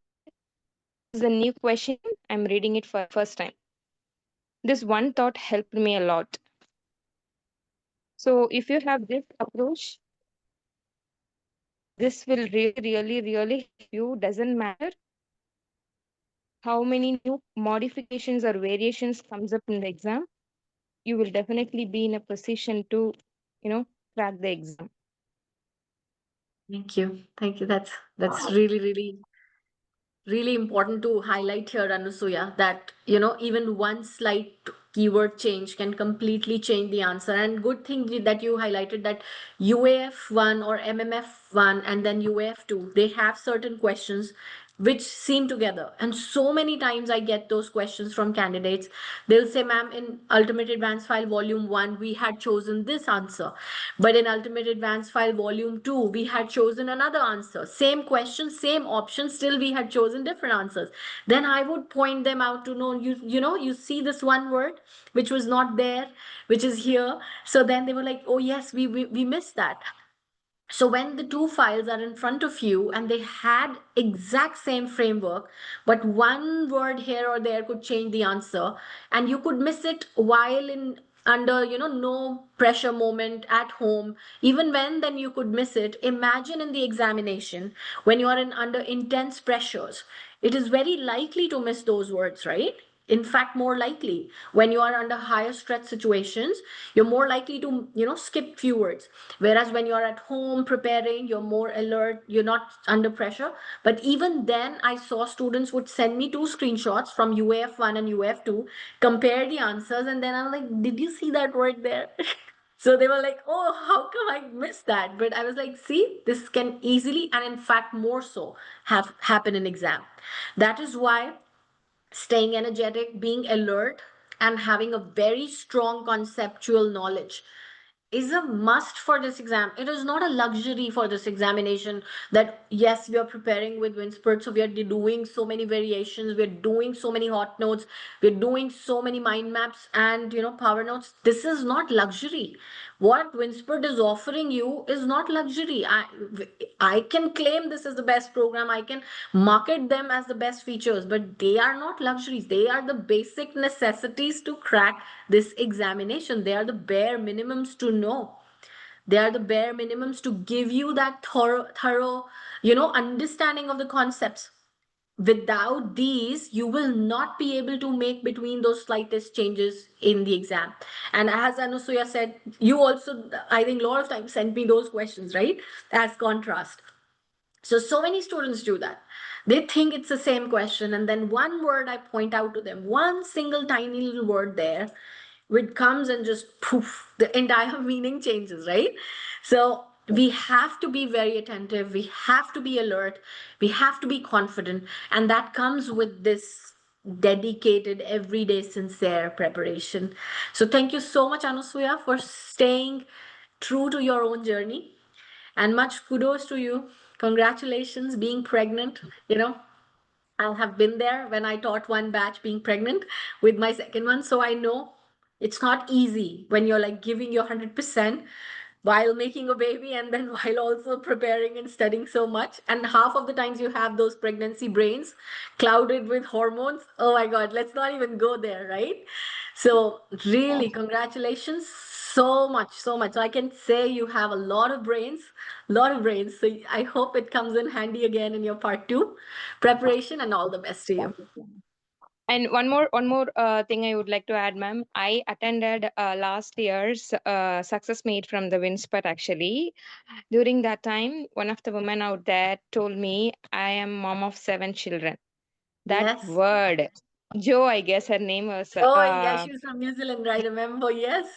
this is a new question, I'm reading it for first time. This one thought helped me a lot. So if you have this approach, this will really, really, really help you. Doesn't matter how many new modifications or variations comes up in the exam, you will definitely be in a position to, crack the exam. Thank you. Thank you. That's really, really important to highlight here, Anusuya, that even one slight keyword change can completely change the answer. And good thing that you highlighted that UAF1 or MMF1 and then UAF2, they have certain questions which seem together. And so many times I get those questions from candidates. They'll say, ma'am, in Ultimate Advanced File Volume 1, we had chosen this answer. But in Ultimate Advanced File Volume 2, we had chosen another answer. Same question, same option, still we had chosen different answers. Then I would point them out to know, you see this one word which was not there, which is here. So then they were like, oh yes, we missed that. So when the two files are in front of you and they had exact same framework, but one word here or there could change the answer, and you could miss it while in under no pressure moment at home, even when then you could miss it. Imagine in the examination when you are in under intense pressures, it is very likely to miss those words, right? In fact, more likely when you are under higher stress situations, you're more likely to skip few words, whereas when you're at home preparing, you're more alert, you're not under pressure. But even then I saw students would send me two screenshots from UAF1 and UAF2, compare the answers, and then I'm like, did you see that word there? So they were like, oh, how come I missed that? But I was like, see, this can easily and in fact more so have happen in exam. That is why staying energetic, being alert, and having a very strong conceptual knowledge is a must for this exam. It is not a luxury for this examination that, yes, we are preparing with Winspert, so we are doing so many variations, we're doing so many hot notes, we're doing so many mind maps and power notes. This is not luxury. What Winspert is offering you is not luxury. I can claim this is the best program, I can market them as the best features, but they are not luxuries. They are the basic necessities to crack this examination. They are the bare minimums to know. They are the bare minimums to give you that thorough understanding of the concepts. without these, you will not be able to make between those slightest changes in the exam. And as Anusuya said, you also, I think, a lot of times sent me those questions, right? As contrast. So many students do that. They think it's the same question, and then one word I point out to them, one single tiny little word there, which comes and just poof, the entire meaning changes, right? So we have to be very attentive, we have to be alert, we have to be confident, and that comes with this dedicated, everyday, sincere preparation. So thank you so much, Anusuya, for staying true to your own journey, and much kudos to you. Congratulations being pregnant. I have been there when I taught one batch being pregnant with my second one. So I know it's not easy when you're like giving your 100% while making a baby and then while also preparing and studying so much. And half of the times you have those pregnancy brains clouded with hormones. Oh my God, let's not even go there, right? So really, congratulations so much, so much. So I can say you have a lot of brains, lot of brains. So I hope it comes in handy again in your part two preparation, and all the best to you. And one more thing I would like to add, ma'am. I attended last year's success meet from the Winspert actually. During that time, one of the women out there told me, I am mom of 7 children. That Yes. word, Joe, I guess her name was. Oh, yeah, she's from New Zealand, I remember. Yes.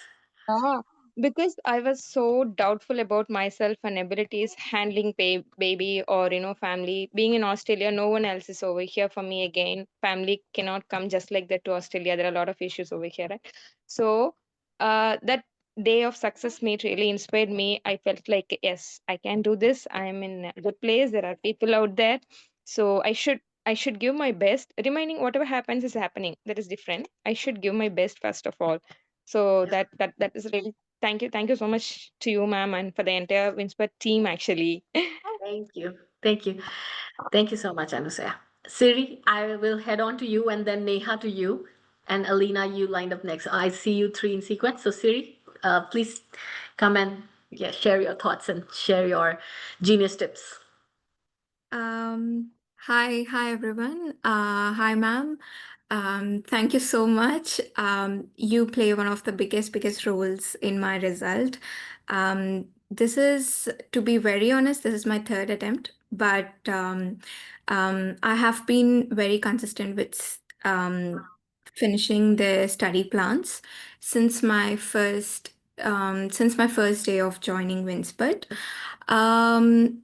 Yeah, because I was so doubtful about myself and abilities handling baby or family. Being in Australia, no one else is over here for me again. Family cannot come just like that to Australia. There are a lot of issues over here, right? So, that day of success meet really inspired me. I felt like yes, I can do this. I am in a good place. There are people out there, so I should give my best. Reminding whatever happens is happening. That is different. I should give my best first of all, so Yeah. that is really, thank you so much to you, ma'am, and for the entire Winspert team actually. Thank you. Thank you. Thank you so much, Anushya. Siri, I will head on to you and then Neha to you. And Alina, you lined up next. I see you three in sequence. So Siri, please come and share your thoughts and share your genius tips. Hi everyone. Hi, ma'am. Thank you so much. You play one of the biggest roles in my result. This is, to be very honest, this is my third attempt, but I have been very consistent with finishing the study plans since my first day of joining Winspert. Um,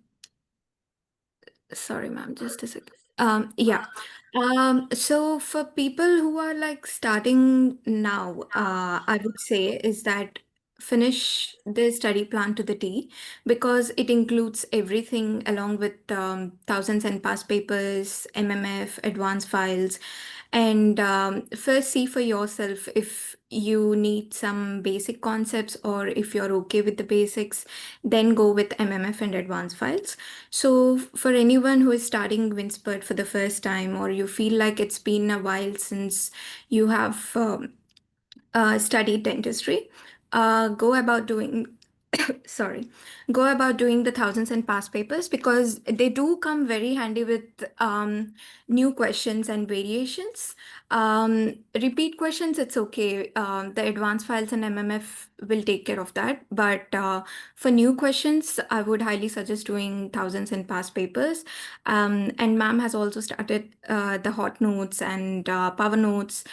Sorry, ma'am, just a second. Yeah. So for people who are like starting now, I would say is that finish the study plan to the T, because it includes everything along with thousands and past papers, MMF, advanced files, and first see for yourself if you need some basic concepts or if you're okay with the basics, then go with MMF and advanced files. So, for anyone who is starting Winspert for the first time, or you feel like it's been a while since you have studied dentistry, go about doing sorry, go about doing the thousands and past papers, because they do come very handy with new questions and variations. Repeat questions, it's okay. The advanced files and MMF will take care of that. But for new questions, I would highly suggest doing thousands and past papers. And ma'am has also started the hot notes and power notes.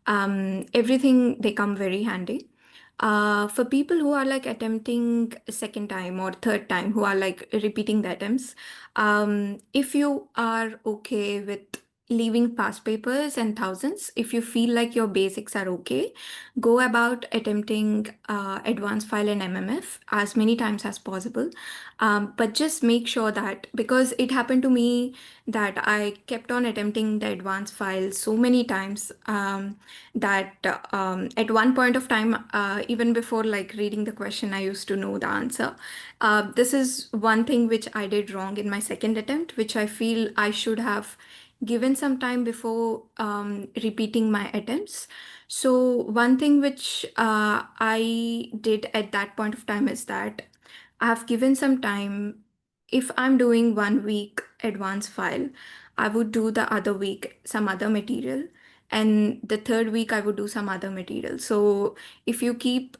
Everything, they come very handy. For people who are like attempting a second time or third time, who are like repeating the attempts, if you are okay with leaving past papers and thousands, if you feel like your basics are okay, go about attempting advanced file and MMF as many times as possible. But just make sure that, because it happened to me that I kept on attempting the advanced file so many times, that at one point of time, even before like reading the question, I used to know the answer. This is one thing which I did wrong in my second attempt, which I feel I should have given some time before repeating my attempts. So one thing which I did at that point of time is that I have given some time. If I'm doing 1 week advance file, I would do the other week some other material, and the third week I would do some other material. So if you keep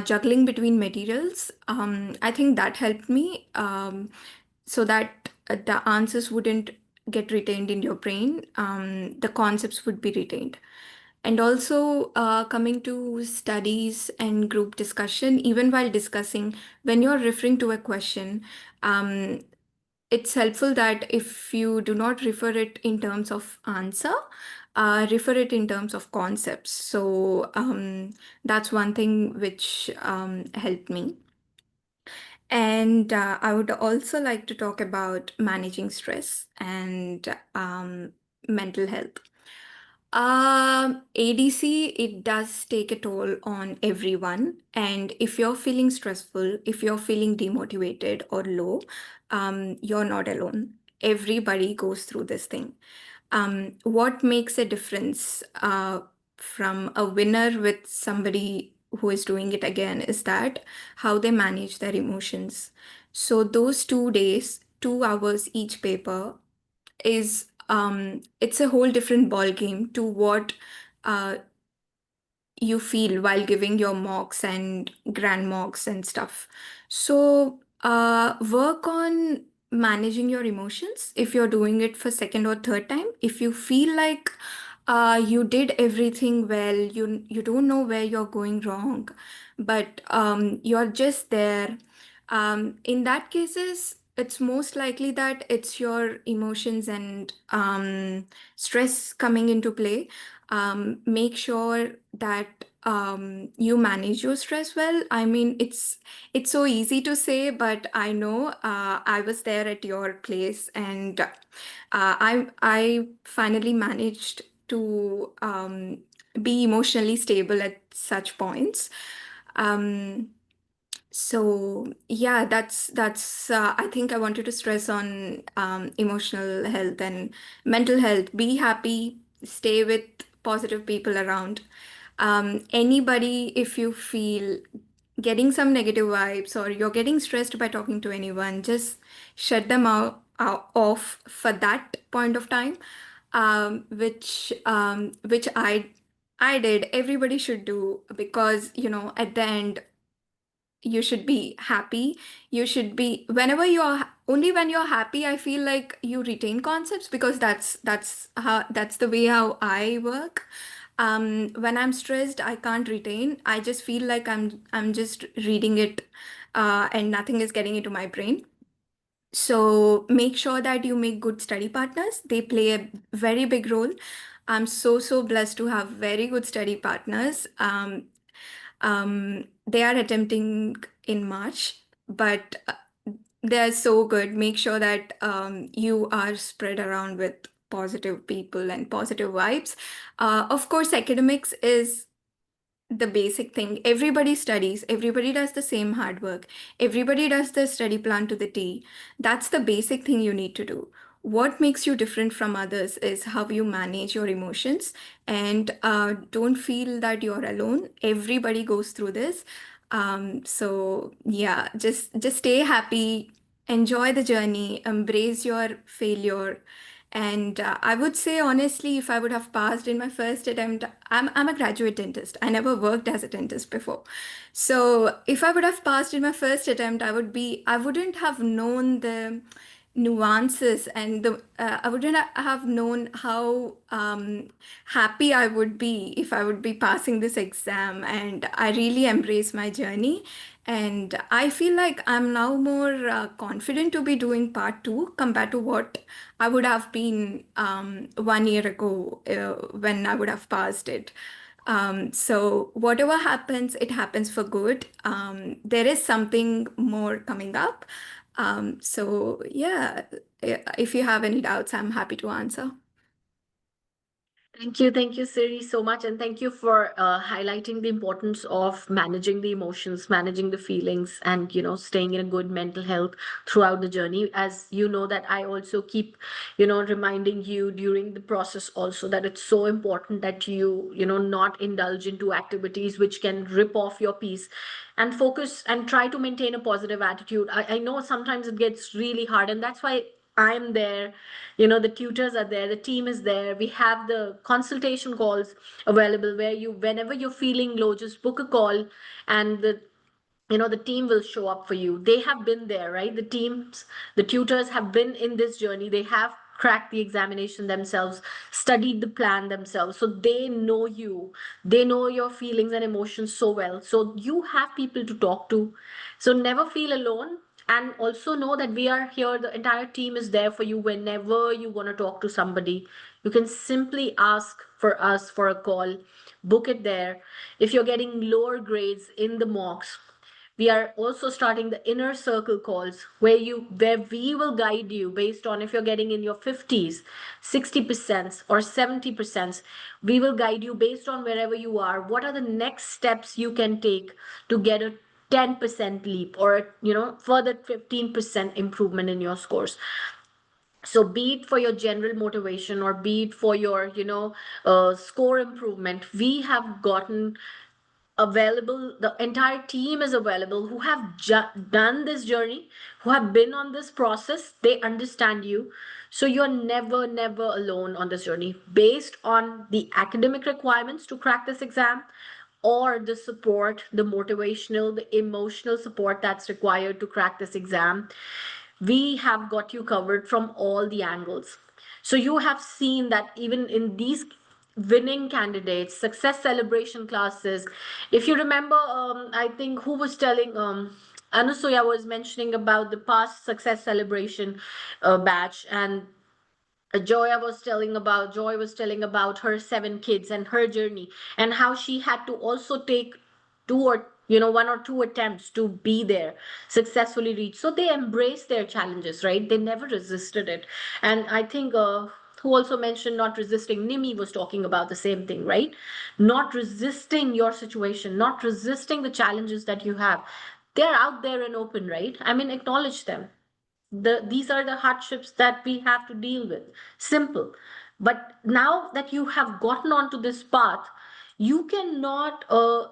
juggling between materials, I think that helped me, so that the answers wouldn't get retained in your brain. The concepts would be retained. And also, coming to studies and group discussion, even while discussing, when you're referring to a question, um, it's helpful that if you do not refer it in terms of answer, refer it in terms of concepts. So that's one thing which helped me. And I would also like to talk about managing stress and mental health. ADC, it does take a toll on everyone. And if you're feeling stressful, if you're feeling demotivated or low, you're not alone. Everybody goes through this thing. What makes a difference from a winner with somebody who is doing it again is that how they manage their emotions. So those 2 days, 2 hours each paper is it's a whole different ball game to what uh, you feel while giving your mocks and grand mocks and stuff. So work on managing your emotions if you're doing it for second or third time. If you feel like you did everything well, you don't know where you're going wrong, but you're just there. In that cases, it's most likely that it's your emotions and stress coming into play. Make sure that you manage your stress well. I mean, it's so easy to say, but I know I was there at your place, and I finally managed to be emotionally stable at such points. Um, so yeah, that's I think I wanted to stress on emotional health and mental health. Be happy, stay with positive people around. Anybody, if you feel getting some negative vibes or you're getting stressed by talking to anyone, just shut them off for that point of time, which I did. Everybody should do, because at the end you should be happy. You should be, whenever you're only when you're happy, I feel like you retain concepts, because that's the way how I work. When I'm stressed, I can't retain. I just feel like I'm just reading it, and nothing is getting into my brain. So make sure that you make good study partners. They play a very big role. I'm so blessed to have very good study partners. They are attempting in March, but they're so good. Make sure that you are spread around with positive people and positive vibes. Of course, academics is the basic thing. Everybody studies, everybody does the same hard work, everybody does the study plan to the T. That's the basic thing you need to do. What makes you different from others is how you manage your emotions, and don't feel that you're alone. Everybody goes through this. So yeah, just stay happy, enjoy the journey, embrace your failure. And I would say honestly, if I would have passed in my first attempt, I'm a graduate dentist. I never worked as a dentist before. So if I would have passed in my first attempt, I wouldn't have known the nuances, and I wouldn't have known how happy I would be if I would be passing this exam. And I really embrace my journey. And I feel like I'm now more confident to be doing part two compared to what I would have been 1 year ago when I would have passed it. So whatever happens, it happens for good. There is something more coming up. So yeah, if you have any doubts, I'm happy to answer. Thank you, Siri, so much, and thank you for highlighting the importance of managing the emotions, managing the feelings, and staying in a good mental health throughout the journey. As you know, that I also keep reminding you during the process also, that it's so important that you not indulge into activities which can rip off your peace, and focus and try to maintain a positive attitude. I know sometimes it gets really hard, and that's why I'm there, the tutors are there, the team is there. We have the consultation calls available where whenever you're feeling low, just book a call, and the team will show up for you. They have been there, right? The tutors have been in this journey. They have cracked the examination themselves, studied the plan themselves. So they know you. They know your feelings and emotions so well. So you have people to talk to. So never feel alone. And also know that we are here. The entire team is there for you whenever you want to talk to somebody. You can simply ask for us for a call, book it there. If you're getting lower grades in the mocks, we are also starting the inner circle calls where we will guide you based on if you're getting in your 50s, 60% or 70%. We will guide you based on wherever you are. What are the next steps you can take to get a 10% leap, or further 15% improvement in your scores? So be it for your general motivation or be it for your score improvement, we have gotten available. The entire team is available who have done this journey, who have been on this process. They understand you. So you're never alone on this journey based on the academic requirements to crack this exam, or the support, the motivational, the emotional support that's required to crack this exam. We have got you covered from all the angles. So you have seen that even in these winning candidates, success celebration classes, if you remember, I think who was telling, Anusuya was mentioning about the past success celebration batch, and Joy was telling about her 7 kids and her journey, and how she had to also take two or one or two attempts to be there, successfully reach. So they embraced their challenges, right? They never resisted it. And I think who also mentioned not resisting, Nimi was talking about the same thing, right? Not resisting your situation, not resisting the challenges that you have. They're out there and open, right? I mean, acknowledge them. These are the hardships that we have to deal with. Simple. But now that you have gotten onto this path, you cannot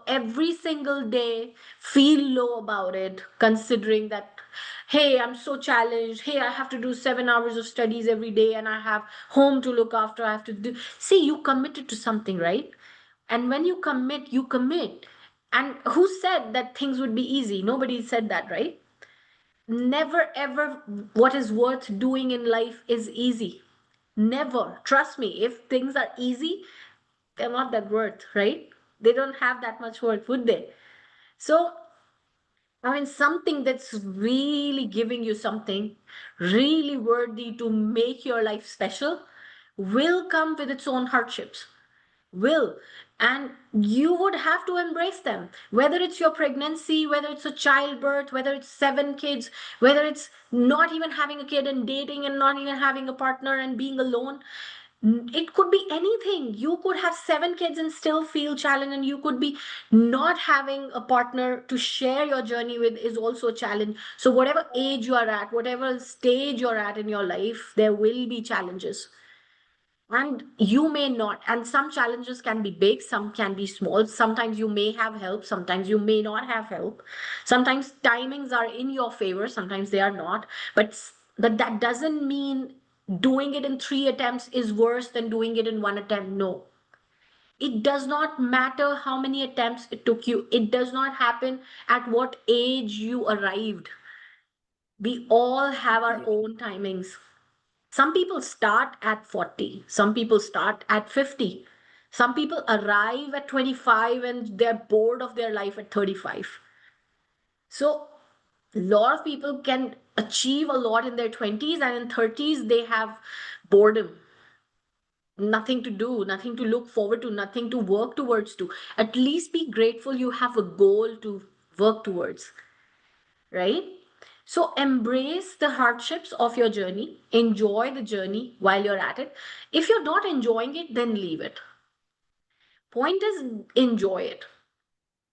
every single day feel low about it, considering that, hey, I'm so challenged, hey, I have to do 7 hours of studies every day, and I have home to look after, I have to do. See, you committed to something, right? And when you commit, you commit. And who said that things would be easy? Nobody said that, right? Never ever what is worth doing in life is easy. Never. Trust me, if things are easy, they're not that worth, right? They don't have that much worth, would they? So, I mean, something that's really giving you something really worthy to make your life special will come with its own hardships, will. And you would have to embrace them, whether it's your pregnancy, whether it's a childbirth, whether it's 7 kids, whether it's not even having a kid and dating and not even having a partner and being alone. It could be anything. You could have 7 kids and still feel challenged, and you could be not having a partner to share your journey with is also a challenge. So whatever age you are at, whatever stage you're at in your life, there will be challenges, and you may not. And some challenges can be big, some can be small. Sometimes you may have help, sometimes you may not have help. Sometimes timings are in your favor, sometimes they are not. But that doesn't mean doing it in 3 attempts is worse than doing it in 1 attempt. No, it does not matter how many attempts it took you. It does not happen at what age you arrived. We all have our own timings. Some people start at 40, some people start at 50, some people arrive at 25 and they're bored of their life at 35. So, a lot of people can achieve a lot in their 20s, and in 30s, they have boredom, nothing to do, nothing to look forward to, nothing to work towards to. At least be grateful you have a goal to work towards, right? So embrace the hardships of your journey, enjoy the journey while you're at it. If you're not enjoying it, then leave it. Point is, enjoy it.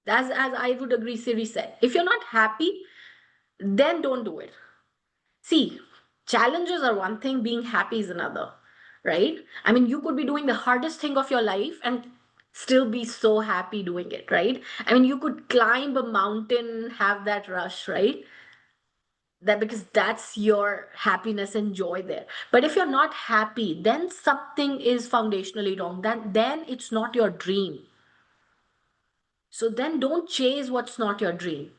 As I would agree, Siri said. If you're not happy, then don't do it. See, challenges are one thing, being happy is another, right? I mean, you could be doing the hardest thing of your life and still be so happy doing it, right? I mean, you could climb a mountain, have that rush, right? that because that's your happiness and joy there. But if you're not happy, then something is foundationally wrong. Then it's not your dream. So then don't chase what's not your dream.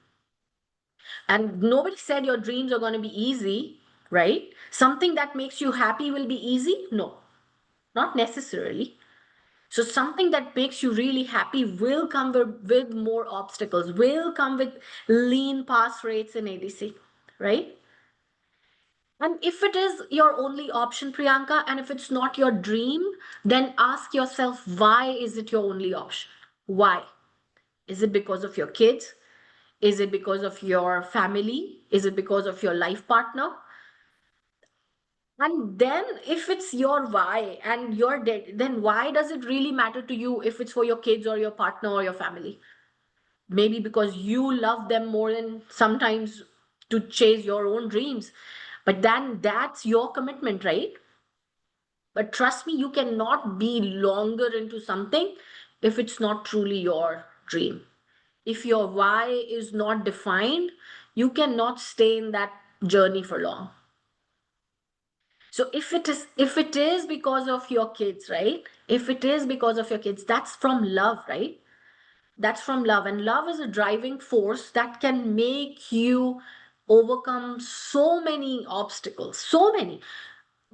And nobody said your dreams are going to be easy, right? Something that makes you happy will be easy? No, not necessarily. So something that makes you really happy will come with more obstacles, will come with lean pass rates in ADC, right? And if it is your only option, Priyanka, and if it's not your dream, then ask yourself, why is it your only option? Why? Is it because of your kids? Is it because of your family? Is it because of your life partner? And then if it's your why and you're dead, then why does it really matter to you if it's for your kids or your partner or your family? Maybe because you love them more than sometimes to chase your own dreams. But then that's your commitment, right? But trust me, you cannot be longer into something if it's not truly your dream. If your why is not defined, you cannot stay in that journey for long. So if it is because of your kids, right? If it is because of your kids, that's from love, right? That's from love. And love is a driving force that can make you overcome so many obstacles, so many.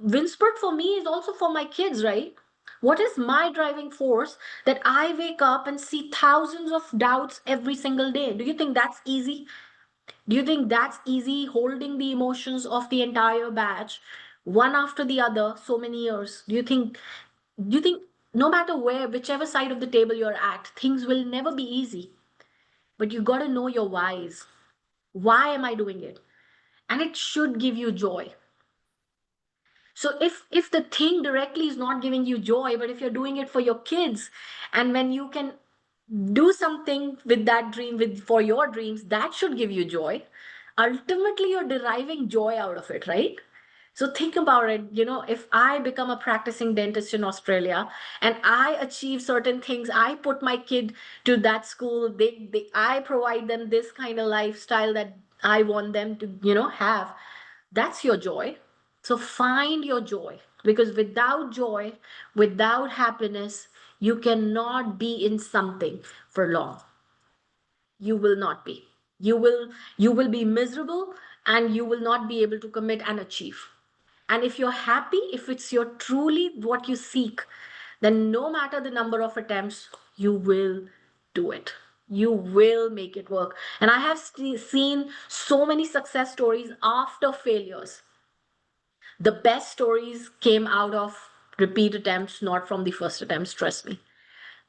Winspert for me is also for my kids, right? What is my driving force that I wake up and see thousands of doubts every single day? Do you think that's easy? Do you think that's easy holding the emotions of the entire batch one after the other so many years? Do you think no matter where, whichever side of the table you're at, things will never be easy? But you got to know your whys. Why am I doing it? And it should give you joy. So if the thing directly is not giving you joy, but if you're doing it for your kids, and when you can do something with that dream with for your dreams, that should give you joy. Ultimately, you're deriving joy out of it, right? So think about it, if I become a practicing dentist in Australia and I achieve certain things, I put my kid to that school, I provide them this kind of lifestyle that I want them to, have. That's your joy. So find your joy, because without joy, without happiness, you cannot be in something for long. You will not be. You will be miserable, and you will not be able to commit and achieve. And if you're happy, if it's your truly what you seek, then no matter the number of attempts, you will do it. You will make it work. And I have seen so many success stories after failures. The best stories came out of repeat attempts, not from the first attempts, trust me.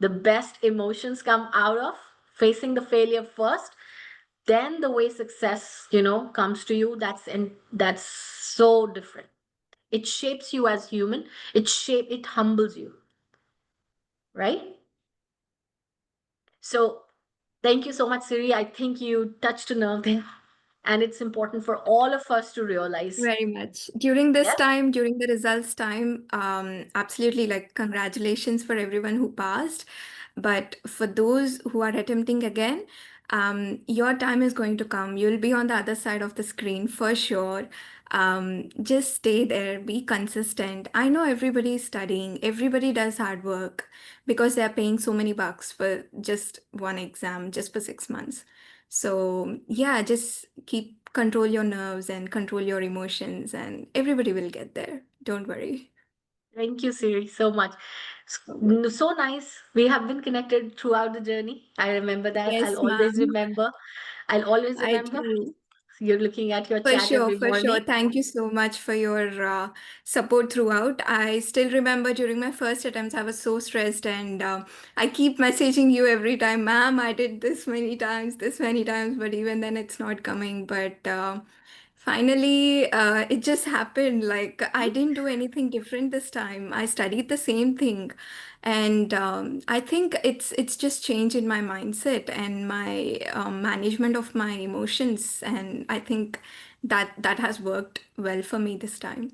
The best emotions come out of facing the failure first, then the way success, comes to you. That's so different. It shapes you as human. It humbles you, right? So thank you so much, Siri. I think you touched a nerve there, and it's important for all of us to realize. Very much. During this Yeah. time, during the results time, absolutely, like, congratulations for everyone who passed. But for those who are attempting again, your time is going to come. You'll be on the other side of the screen for sure. Just stay there, be consistent. I know everybody is studying, everybody does hard work because they're paying so many bucks for just one exam, just for 6 months. So, yeah, just keep control your nerves and control your emotions, and everybody will get there. Don't worry. Thank you, Siri, so much. Okay. So nice. We have been connected throughout the journey. I remember that. I'll Yes, always ma'am. remember. I'll always I remember. too. You're looking at your For chat sure, every for sure. morning. Thank you so much for your support throughout. I still remember during my first attempts, I was so stressed, and I keep messaging you every time, ma'am, I did this many times, but even then it's not coming. But finally, it just happened. Like, I didn't do anything different this time. I studied the same thing. And I think it's just change in my mindset and my management of my emotions. And I think that has worked well for me this time.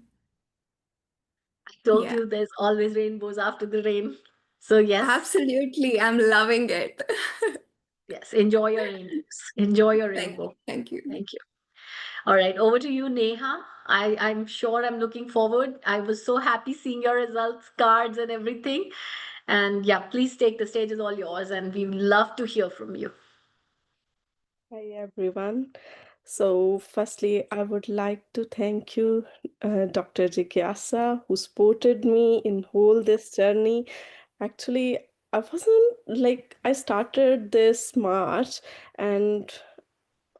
I told Yeah, you there's always rainbows after the rain. So yes, absolutely. I'm loving it. yes, enjoy your rainbows. Enjoy your rainbow. Thank you. Thank you. All right, over to you, Neha. I'm sure I'm looking forward. I was so happy seeing your results, cards, and everything. And yeah, please take the stage is all yours, and we love to hear from you. Hi everyone. So, firstly, I would like to thank you, Dr. Jigyasa, who supported me in whole this journey. Actually, I wasn't like I started this March, and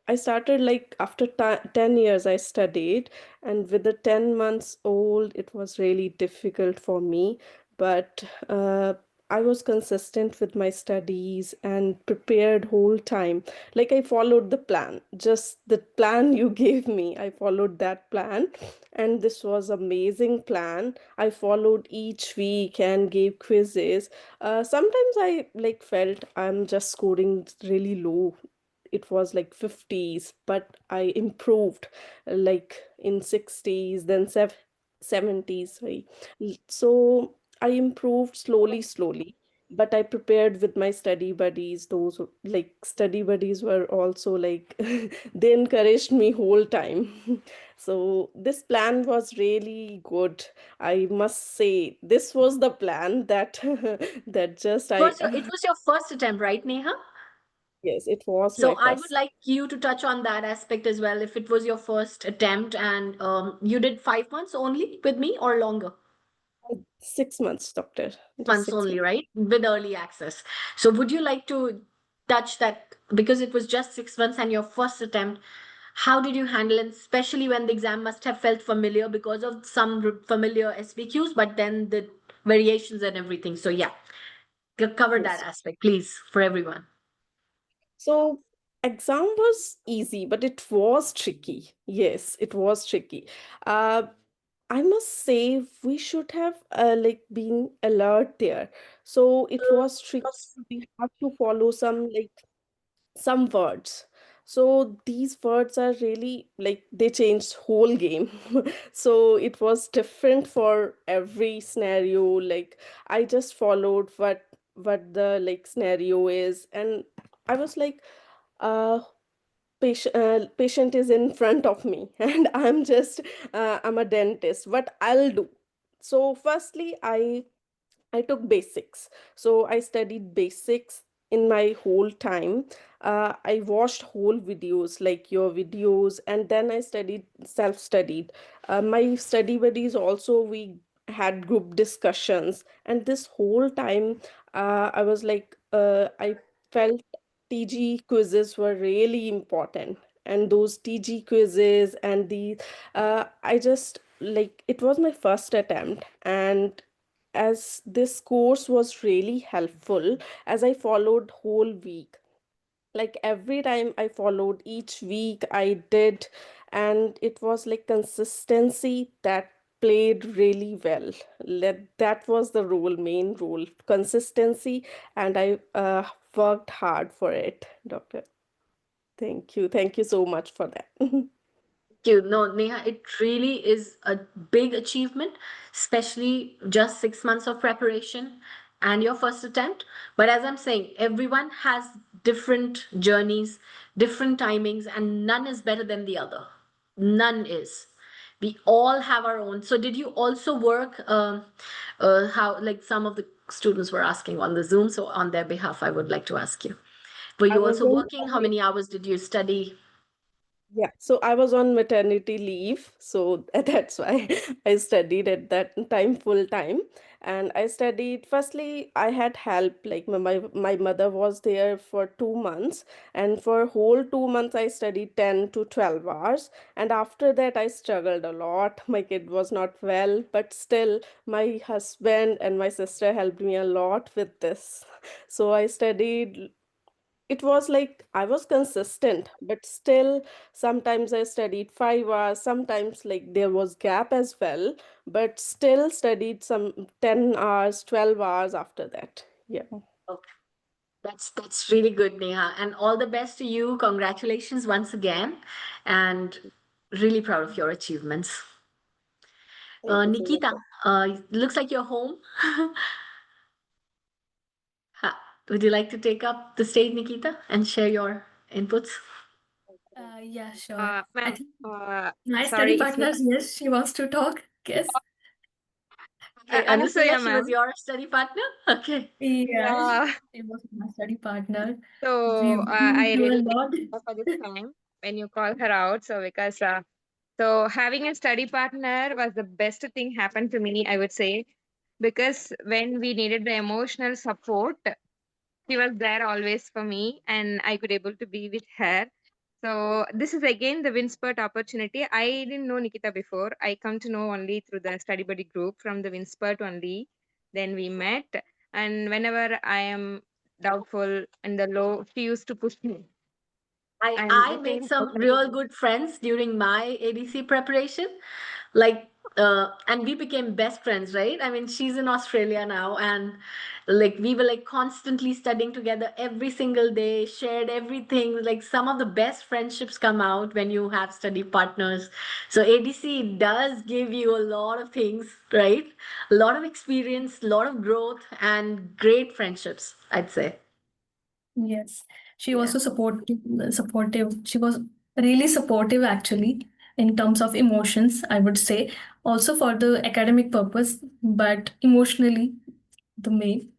I started like after 10 years I studied, and with the 10 months old, it was really difficult for me. But I was consistent with my studies and prepared whole time. Like I followed the plan, just the plan you gave me. I followed that plan, and this was amazing plan. I followed each week and gave quizzes. Sometimes I like felt I'm just scoring really low. It was like 50s, but I improved like in 60s, then 70s, sorry. So I improved slowly, but I prepared with my study buddies. Those like study buddies were also like they encouraged me whole time. So this plan was really good. I must say this was the plan that that just I It was your first attempt, right, Neha? yes, it was my So I would first. like you to touch on that aspect as well. If it was your first attempt and you did 5 months only with me or longer? 6 months, doctor. Just Months six only, months. right? With early access. So would you like to touch that because it was just 6 months and your first attempt? How did you handle it, especially when the exam must have felt familiar because of some familiar SPQs, but then the variations and everything. So yeah, cover that Yes. aspect, please, for everyone. So exam was easy, but it was tricky. Yes, it was tricky. Uh, I must say we should have like been alert there. So it was tricky. We have to follow some words. So these words are really like they changed whole game. So it was different for every scenario. Like I just followed what the like scenario is, and I was like, uh patient is in front of me and I'm a dentist. What I'll do? So firstly, I took basics. So I studied basics in my whole time. I watched whole videos like your videos, and then I studied self-studied. My study buddies also, we had group discussions, and this whole time I was like, I felt TG quizzes were really important. And those TG quizzes and I just like it was my first attempt, and as this course was really helpful as I followed whole week. Like every time I followed each week I did, and it was like consistency that played really well. That was the role, main role, consistency, and I worked hard for it, doctor. Thank you so much for that. You know, Neha, it really is a big achievement, especially just 6 months of preparation and your first attempt. But as I'm saying, everyone has different journeys, different timings, and none is better than the other. None is. We all have our own. So, did you also work? How, like some of the students were asking on the Zoom. So, on their behalf, I would like to ask you. Were I you was also on working? How many hours did you study? Yeah, so I was on maternity leave, so that's why I studied at that time full time. And I studied, firstly, I had help, like my mother was there for 2 months, and for whole 2 months I studied 10 to 12 hours. And after that, I struggled a lot. My kid was not well, but still, my husband and my sister helped me a lot with this. So I studied, it was like I was consistent, but still sometimes I studied 5 hours, sometimes like there was gap as well, but still studied some 10 hours, 12 hours after that. Yeah. That's really good, Neha. And all the best to you. Congratulations once again. And really proud of your achievements. Thank you so much. Nikita, looks like you're home. Would you like to take up the stage, Nikita, and share your inputs? Yeah, sure. I Ma'am, think my study sorry if you. partner, yes, she wants to talk. Yes. Okay, Anasuya, Anusuya, she was ma'am. your study partner? Okay. Yeah, Yeah. she was my study partner. So We've been I through a really thank lot. her for this time when you call her out. So because so having a study partner was the best thing happened to me, I would say, because when we needed the emotional support, she was there always for me, and I could able to be with her. So this is again the Winspert opportunity. I didn't know Nikita before. I come to know only through the study buddy group from the Winspert only. Then we met, and whenever I am doubtful and the low, she used to push me. And I I made think some real good friends during my ADC preparation. Like, and we became best friends, right? I mean, she's in Australia now, and like we were like constantly studying together every single day, shared everything. Like, some of the best friendships come out when you have study partners. So ADC does give you a lot of things, right? A lot of experience, a lot of growth, and great friendships, I'd say. Yes, she Yeah. also supportive. She was really supportive actually in terms of emotions, I would say. Also for the academic purpose, but emotionally the main.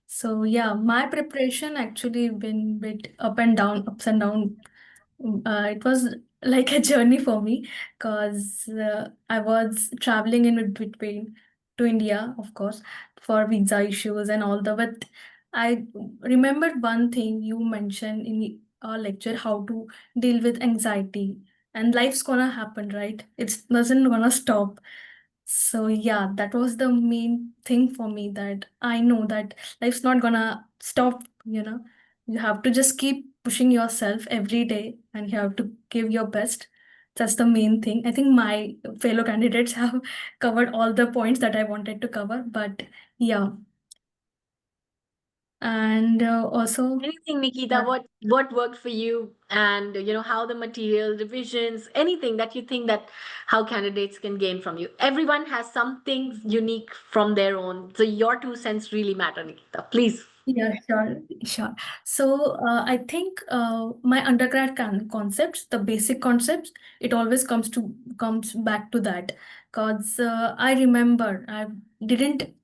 So yeah, my preparation actually been bit up and down, ups and down. It was like a journey for me because I was traveling in between to India, of course, for visa issues and all the. But I remembered one thing you mentioned in our lecture, how to deal with anxiety. And life's gonna happen, right? It doesn't gonna stop. So yeah, that was the main thing for me, that I know that life's not gonna stop. You have to just keep pushing yourself every day and you have to give your best. That's the main thing. I think my fellow candidates have covered all the points that I wanted to cover, but yeah. And also, Anything, Nikita, yeah, what worked for you, and how the material revisions, anything that you think that how candidates can gain from you. Everyone has something unique from their own, so your 2 cents really matter, Nikita. Please. yeah, sure, sure. So I think my undergrad concepts, the basic concepts, it always comes back to that, because I remember I didn't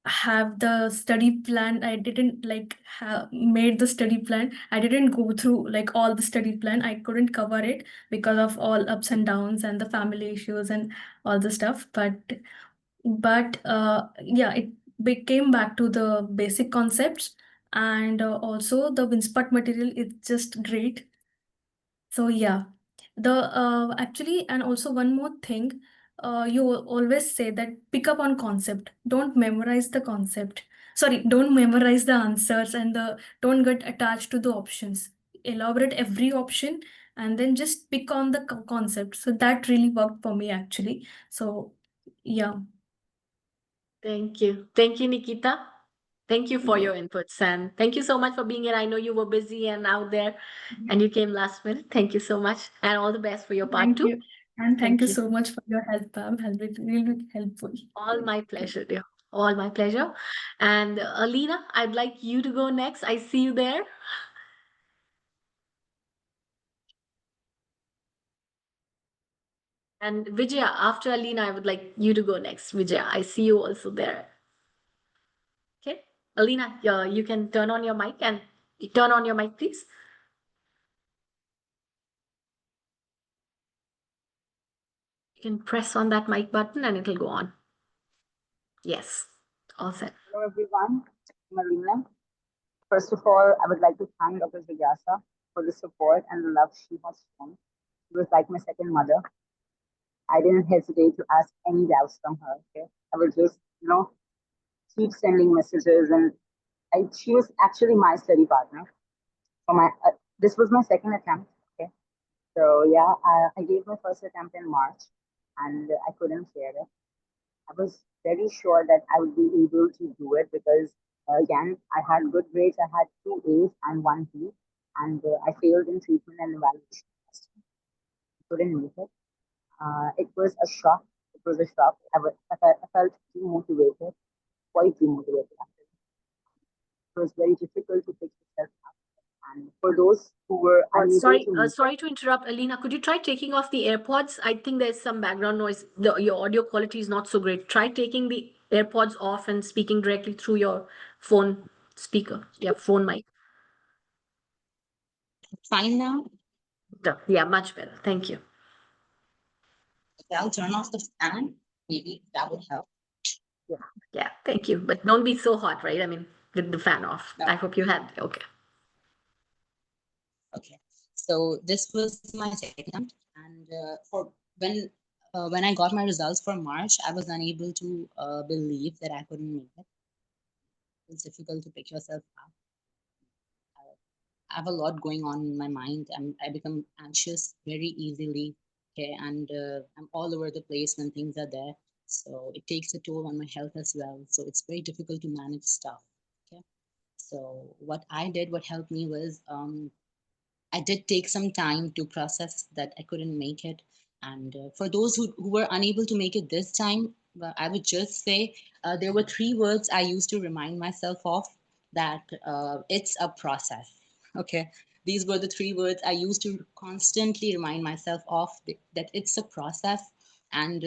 have the study plan. I didn't like have made the study plan. I didn't go through like all the study plan. I couldn't cover it because of all ups and downs and the family issues and all the stuff. But yeah, it came back to the basic concepts, and also the Winspert material is just great. So yeah, the actually, and also one more thing, you always say that pick up on concept. Don't memorize the concept. Sorry, don't memorize the answers, and don't get attached to the options. Elaborate every option and then just pick on the concept. So that really worked for me actually. So yeah. Thank you, Nikita. Thank you for Yeah. your inputs, and thank you so much for being here. I know you were busy and out there, and you came last minute. Thank you so much, and all the best for your part Thank two. you. And thank Thank you you. so much for your help, Pam. Has been really helpful. All my Thank pleasure, dear. All my pleasure. And Alina, I'd like you to go next. I see you there. And Vijaya, after Alina, I would like you to go next. Vijaya, I see you also there. Okay. Alina, you can turn on your mic, and turn on your mic, please. You can press on that mic button and it'll go on. Yes. All set. Hello everyone, Marina. First of all, I would like to thank Dr. Jigyasa for the support and the love she has shown. She was like my second mother. I didn't hesitate to ask any doubts from her. Okay, I would just, keep sending messages, and she was actually my study partner. For my, this was my second attempt. Okay, so yeah, I gave my first attempt in March, and I couldn't clear it. I was very sure that I would be able to do it because, again, I had good grades. I had two A's and one B, and I failed in treatment and evaluation testing. I couldn't make it. It was a shock. It was a shock. I felt demotivated, quite demotivated. Actually. It was very difficult to pick yourself up. And for those who were unable Sorry, to make sorry to interrupt, Alina. Could you try taking off the AirPods? I think there's some background noise. Your audio quality is not so great. Try taking the AirPods off and speaking directly through your phone speaker. Yeah, phone mic. Fine now? Yeah, much better. Thank you. Okay, I'll turn off the fan. Maybe that would help. Yeah, thank you. But don't be so hot, right? I mean, with the fan off. No. I hope you had. Okay. Okay. So this was my second attempt, and for when I got my results for March, I was unable to believe that I couldn't make it. It's difficult to pick yourself up. I have a lot going on in my mind. I become anxious very easily. Okay, and I'm all over the place when things are there. So it takes a toll on my health as well. So it's very difficult to manage stuff. Okay. So what I did, what helped me was I did take some time to process that I couldn't make it. And for those who were unable to make it this time, I would just say there were three words I used to remind myself of, that it's a process. Okay. These were the three words I used to constantly remind myself of, that it's a process. And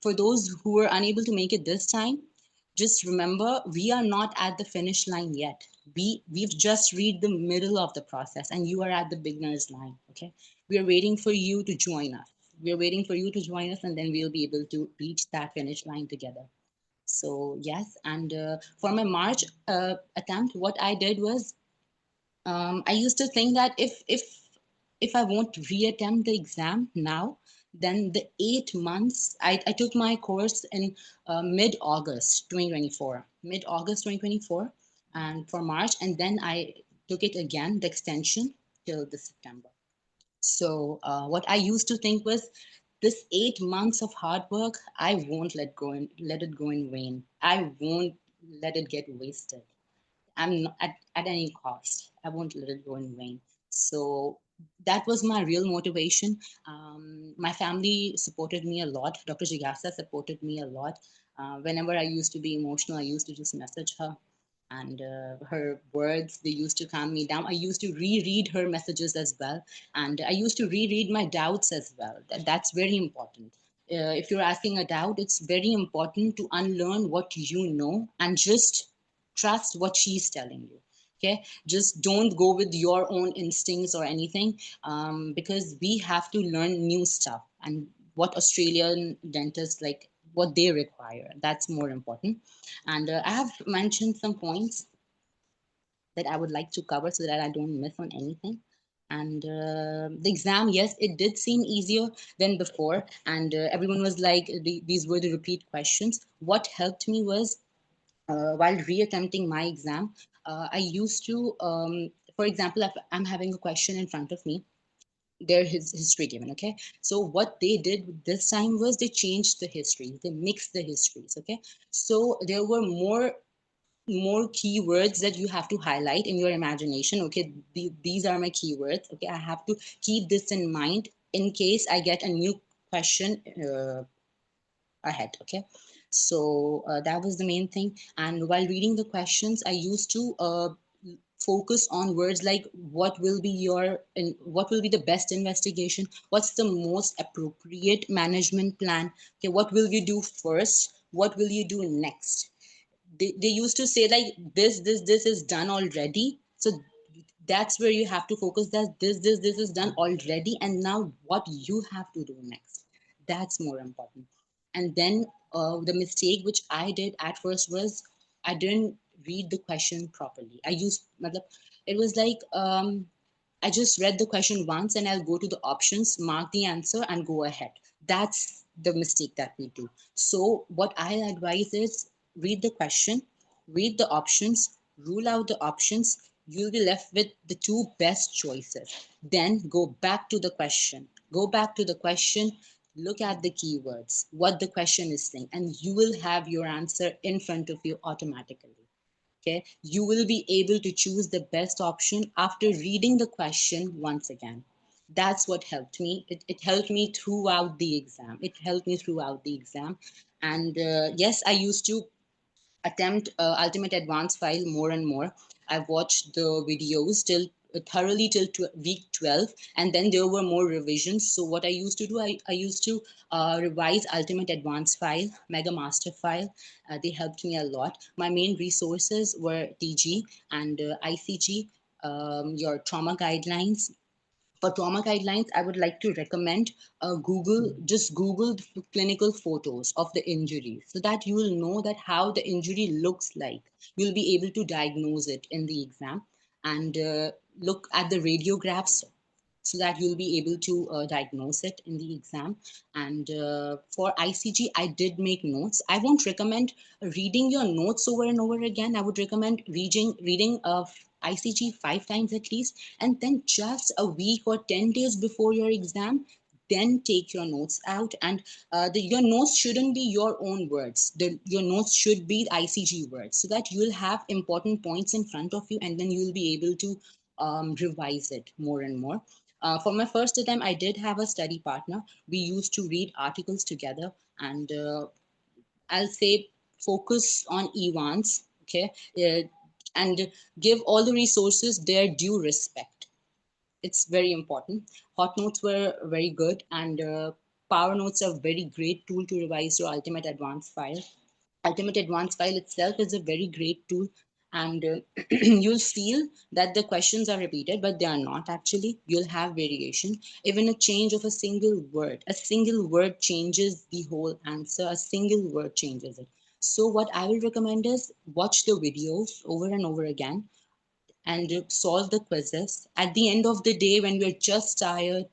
for those who were unable to make it this time, just remember, we are not at the finish line yet. We've just reached the middle of the process, and you are at the beginner's line. Okay, we are waiting for you to join us. We're waiting for you to join us, and then we'll be able to reach that finish line together. So yes, and for my March attempt, what I did was I used to think that if I won't reattempt the exam now, then the 8 months, I took my course in mid-August 2024, mid-August 2024, and for March, and then I took it again, the extension, till the September. So what I used to think was, this 8 months of hard work, I won't let it go in vain. I won't let it get wasted. I'm not at any cost. I won't let it go in vain. So that was my real motivation. My family supported me a lot. Dr. Jigasa supported me a lot. Whenever I used to be emotional, I used to just message her, and her words, they used to calm me down. I used to reread her messages as well, and I used to reread my doubts as well. That's very important. If you're asking a doubt, it's very important to unlearn what you know and just trust what she's telling you. Okay, just don't go with your own instincts or anything, because we have to learn new stuff, and what Australian dentists, like, what they require, that's more important. And I have mentioned some points that I would like to cover so that I don't miss on anything. And the exam, yes, it did seem easier than before, and everyone was like, these were the repeat questions. What helped me was, while reattempting my exam, I used to, for example, if I'm having a question in front of me, there is history given. Okay, so what they did this time was, they changed the history, they mixed the histories. Okay, so there were more keywords that you have to highlight in your imagination. Okay, these are my keywords. Okay, I have to keep this in mind in case I get a new question ahead. Okay, so that was the main thing. And while reading the questions, I used to focus on words like, what will be the best investigation, what's the most appropriate management plan, okay, what will you do first, what will you do next. They used to say like, this is done already, so that's where you have to focus, that this is done already, and now what you have to do next, that's more important. And then the mistake which I did at first was, I didn't read the question properly. It was like, I just read the question once and I'll go to the options, mark the answer, and go ahead. That's the mistake that we do. So, what I advise is, read the question, read the options, rule out the options. You'll be left with the two best choices. Then go back to the question. Go back to the question, look at the keywords, what the question is saying, and you will have your answer in front of you automatically. Okay, you will be able to choose the best option after reading the question once again. That's what helped me. It helped me throughout the exam. It helped me throughout the exam. And yes, I used to attempt ultimate advanced file more and more. I've watched the videos till thoroughly till week 12, and then there were more revisions. So what I used to do, I used to revise Ultimate Advanced File, Mega Master File. They helped me a lot. My main resources were TG and ICG, your trauma guidelines. For trauma guidelines, I would like to recommend Google the clinical photos of the injury, so that you will know that how the injury looks like. You'll be able to diagnose it in the exam, and look at the radiographs, so that you'll be able to diagnose it in the exam. And for ICG, I did make notes. I won't recommend reading your notes over and over again. I would recommend reading ICG 5 times at least, and then just a week or 10 days before your exam, then take your notes out. And your notes shouldn't be your own words. Your notes should be ICG words, so that you'll have important points in front of you, and then you'll be able to revise it more and more. For my first attempt, I did have a study partner. We used to read articles together, and I'll say focus on E1s, okay, and give all the resources their due respect. It's very important. Hot notes were very good, and power notes are a very great tool to revise your Ultimate Advanced File. Ultimate Advanced File itself is a very great tool, and you'll feel that the questions are repeated, but they are not actually. You'll have variation. Even a change of a single word changes the whole answer. A single word changes it. So what I will recommend is watch the videos over and over again, and solve the quizzes. At the end of the day, when we're just tired,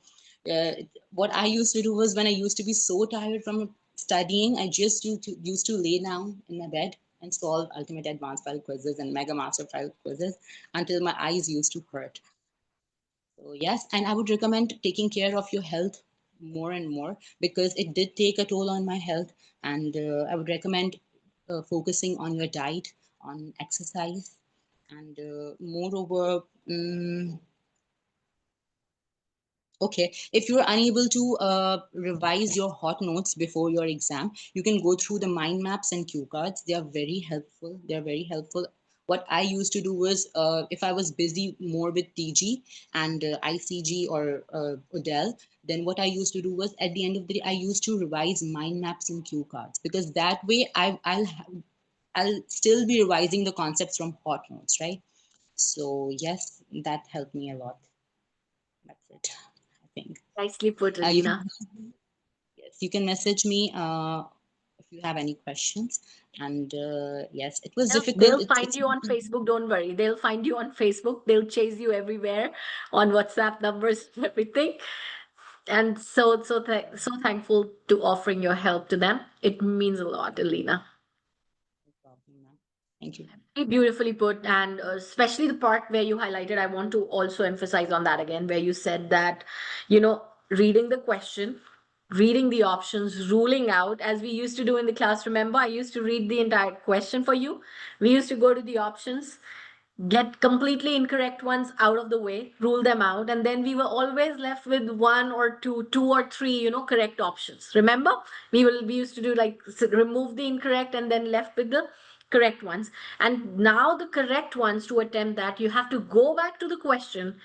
uh, what I used to do was, when I used to be so tired from studying, I just used to lay down in my bed and solve Ultimate Advanced File quizzes and Mega Master File quizzes until my eyes used to hurt. So yes, and I would recommend taking care of your health more and more, because it did take a toll on my health. And I would recommend focusing on your diet, on exercise, and moreover, okay, if you're unable to revise your hot notes before your exam, you can go through the mind maps and cue cards. They are very helpful. They're very helpful. What I used to do was, if I was busy more with TG and ICG or Odell, then what I used to do was, at the end of the day, I used to revise mind maps and cue cards, because that way I'll still be revising the concepts from hot notes, right? So yes, that helped me a lot. That's it, I think. Nicely put, You can, Alina. yes, you can message me if you have any questions. And yes, it was difficult. They'll find you on Facebook. Don't worry. They'll find you on Facebook. They'll chase you everywhere on WhatsApp numbers and everything. And so thankful to offering your help to them. It means a lot, Alina. No problem, ma'am. Thank you. Very beautifully put, and especially the part where you highlighted. I want to also emphasize on that again, where you said that, reading the question, reading the options, ruling out, as we used to do in the class. Remember, I used to read the entire question for you. We used to go to the options, get completely incorrect ones out of the way, rule them out, and then we were always left with one or two or three, correct options. Remember, we used to do like remove the incorrect and then left with the correct ones. And now the correct ones, to attempt that, you have to go back to the question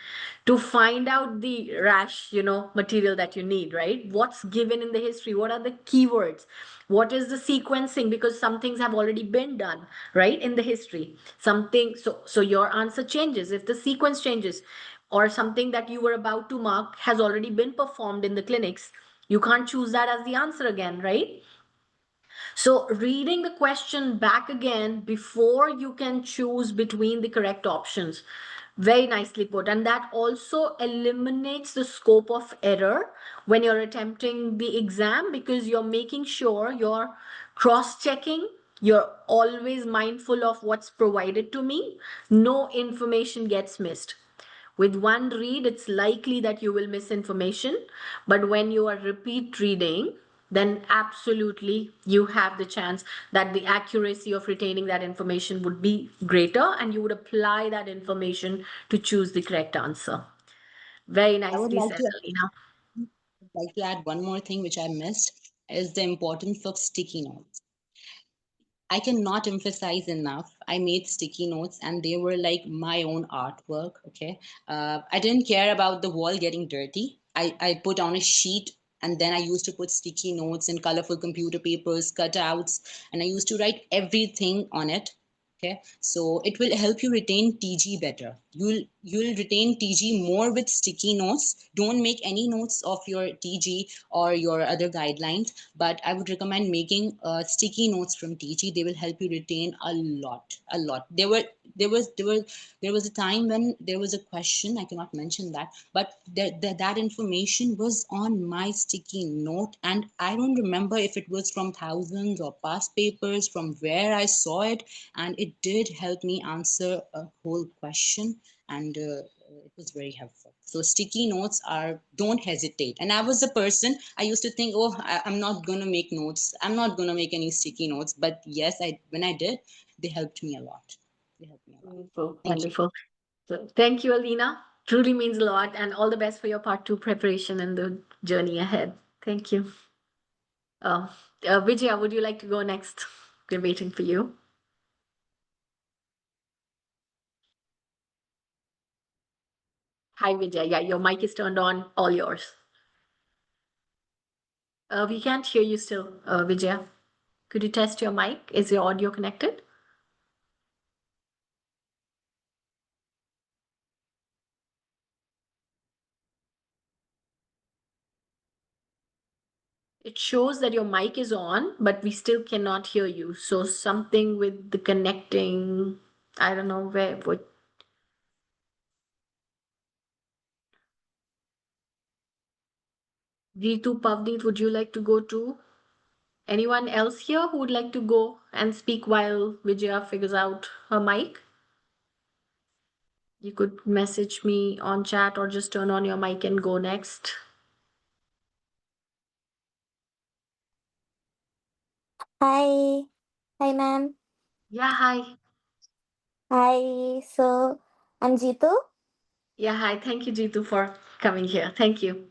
to find out the rash, material that you need, right? What's given in the history? What are the keywords? What is the sequencing? Because some things have already been done, right, in the history. Something, so your answer changes if the sequence changes, or something that you were about to mark has already been performed in the clinics. You can't choose that as the answer again, right? So reading the question back again before you can choose between the correct options. Very nicely put. And that also eliminates the scope of error when you're attempting the exam, because you're making sure you're cross-checking. You're always mindful of what's provided to me. No information gets missed. With one read, it's likely that you will miss information, but when you are repeat reading, then absolutely you have the chance that the accuracy of retaining that information would be greater, and you would apply that information to choose the correct answer. Very I would nicely like said, to Alina. add one more thing which I missed, is the importance of sticky notes. I cannot emphasize enough. I made sticky notes and they were like my own artwork. Okay. I didn't care about the wall getting dirty. I put on a sheet and then I used to put sticky notes and colorful computer papers, cutouts, and I used to write everything on it. Okay, so it will help you retain TG better. You'll retain TG more with sticky notes. Don't make any notes of your TG or your other guidelines, but I would recommend making sticky notes from TG. They will help you retain a lot, a lot. There was a time when there was a question. I cannot mention that, but that information was on my sticky note, and I don't remember if it was from thousands or past papers from where I saw it, and it did help me answer a whole question, and it was very helpful. So sticky notes are, don't hesitate. And I was a person, I used to think, oh, I'm not gonna make notes, I'm not gonna make any sticky notes, but yes, when I did, they helped me a lot. They helped me a lot. Wonderful, Thank you. wonderful. So thank you, Alina. Truly means a lot, and all the best for your part two preparation and the journey ahead. Thank you. Vijaya, would you like to go next? We're waiting for you. Hi, Vijaya. Yeah, your mic is turned on. All yours. We can't hear you still, Vijaya. Could you test your mic? Is your audio connected? It shows that your mic is on, but we still cannot hear you. So something with the connecting, I don't know where, what. Ritu, Pavneet, would you like to go too? Anyone else here who would like to go and speak while Vijaya figures out her mic? You could message me on chat or just turn on your mic and go next. Hi. Hi, ma'am. Yeah, hi. Hi. So, I'm Jitu. Yeah, hi. Thank you, Jitu, for coming here. Thank you.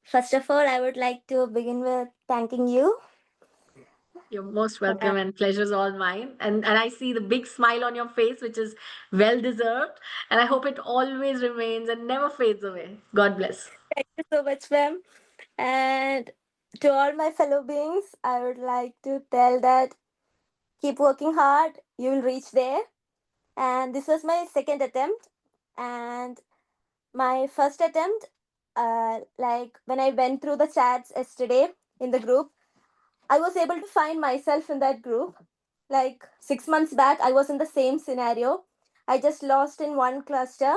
First of all, I would like to begin with thanking you. You're most welcome, and pleasure's all mine. And I see the big smile on your face, which is well deserved. And I hope it always remains and never fades away. God bless. Thank you so much, ma'am. And to all my fellow beings, I would like to tell that keep working hard, you will reach there. And this was my second attempt. And my first attempt, like when I went through the chats yesterday in the group, I was able to find myself in that group. Like 6 months back, I was in the same scenario. I just lost in one cluster.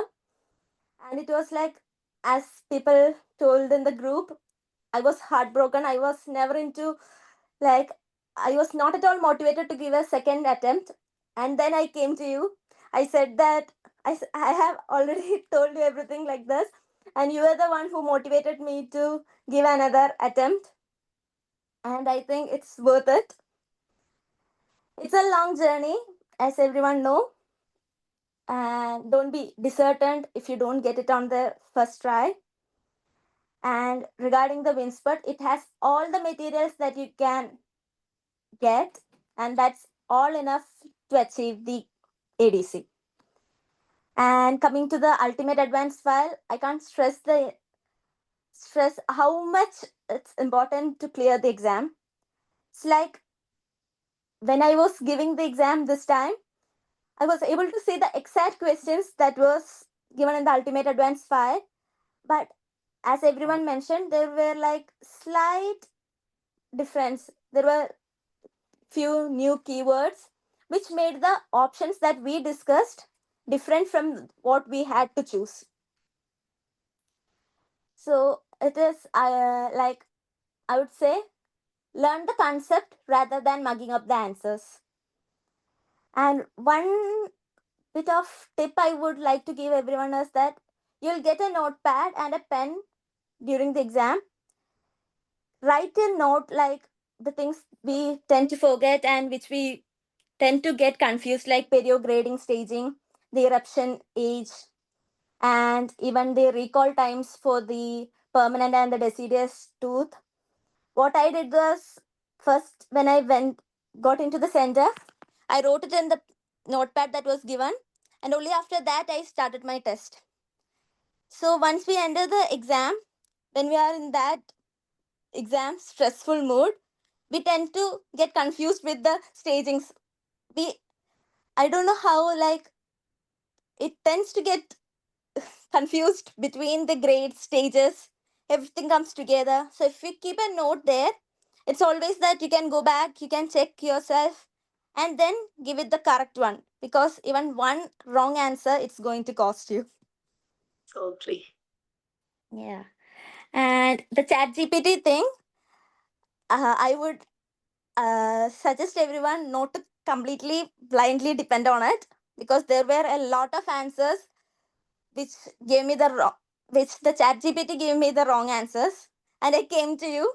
And it was like, as people told in the group, I was heartbroken. I was never into, like, I was not at all motivated to give a second attempt. And then I came to you. I said that I have already told you everything like this. And you were the one who motivated me to give another attempt. And I think it's worth it. It's a long journey, as everyone know, and don't be disheartened if you don't get it on the first try. And regarding the Winspert, it has all the materials that you can get, and that's all enough to achieve the ADC. And coming to the ultimate advanced file, I can't stress how much it's important to clear the exam. It's like when I was giving the exam this time, I was able to see the exact questions that was given in the ultimate advanced file. But as everyone mentioned, there were like slight difference. There were few new keywords which made the options that we discussed different from what we had to choose. So it is like I would say, learn the concept rather than mugging up the answers. And one bit of tip I would like to give everyone is that you'll get a notepad and a pen during the exam. Write a note like the things we tend to forget and which we tend to get confused, like perio grading staging, the eruption age, and even the recall times for the permanent and the deciduous tooth. What I did was, first when I went got into the center. I wrote it in the notepad that was given, and only after that I started my test. So once we enter the exam, when we are in that exam stressful mood, we tend to get confused with the stagings. We I don't know how, like, it tends to get confused between the grade stages. Everything comes together. So if you keep a note there, it's always that you can go back, you can check yourself, and then give it the correct one. Because even one wrong answer, it's going to cost you. Totally. Yeah. And the chat GPT thing, I would suggest everyone not to completely blindly depend on it, because there were a lot of answers which gave me the wrong, which the chat GPT gave me the wrong answers, and I came to you,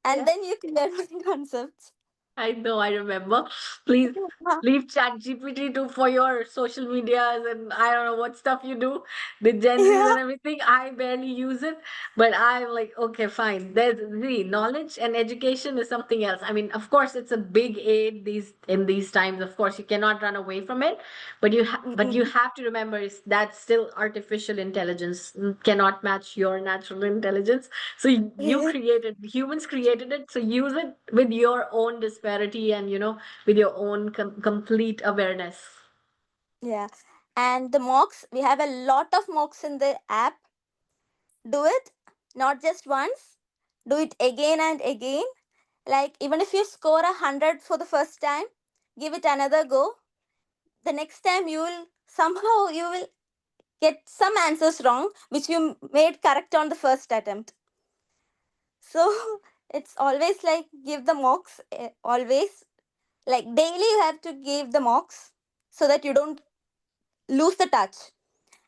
and Yeah. then you cleared my concepts. I know, I remember. Please leave ChatGPT to for your social medias and I don't know what stuff you do with Gen Zs Yeah. and everything. I barely use it, but I'm like, okay, fine. There's the knowledge and education is something else. I mean, of course, it's a big aid these times. Of course, you cannot run away from it, but you Mhm. have to remember is that still artificial intelligence cannot match your natural intelligence. So you created, humans created it. So use it with your own disparity and, with your own complete awareness. Yeah. And the mocks, we have a lot of mocks in the app. Do it not just once, do it again and again. Like, even if you score 100 for the first time, give it another go. The next time you will somehow you will get some answers wrong which you made correct on the first attempt. So it's always like give the mocks, always, like daily you have to give the mocks so that you don't lose the touch.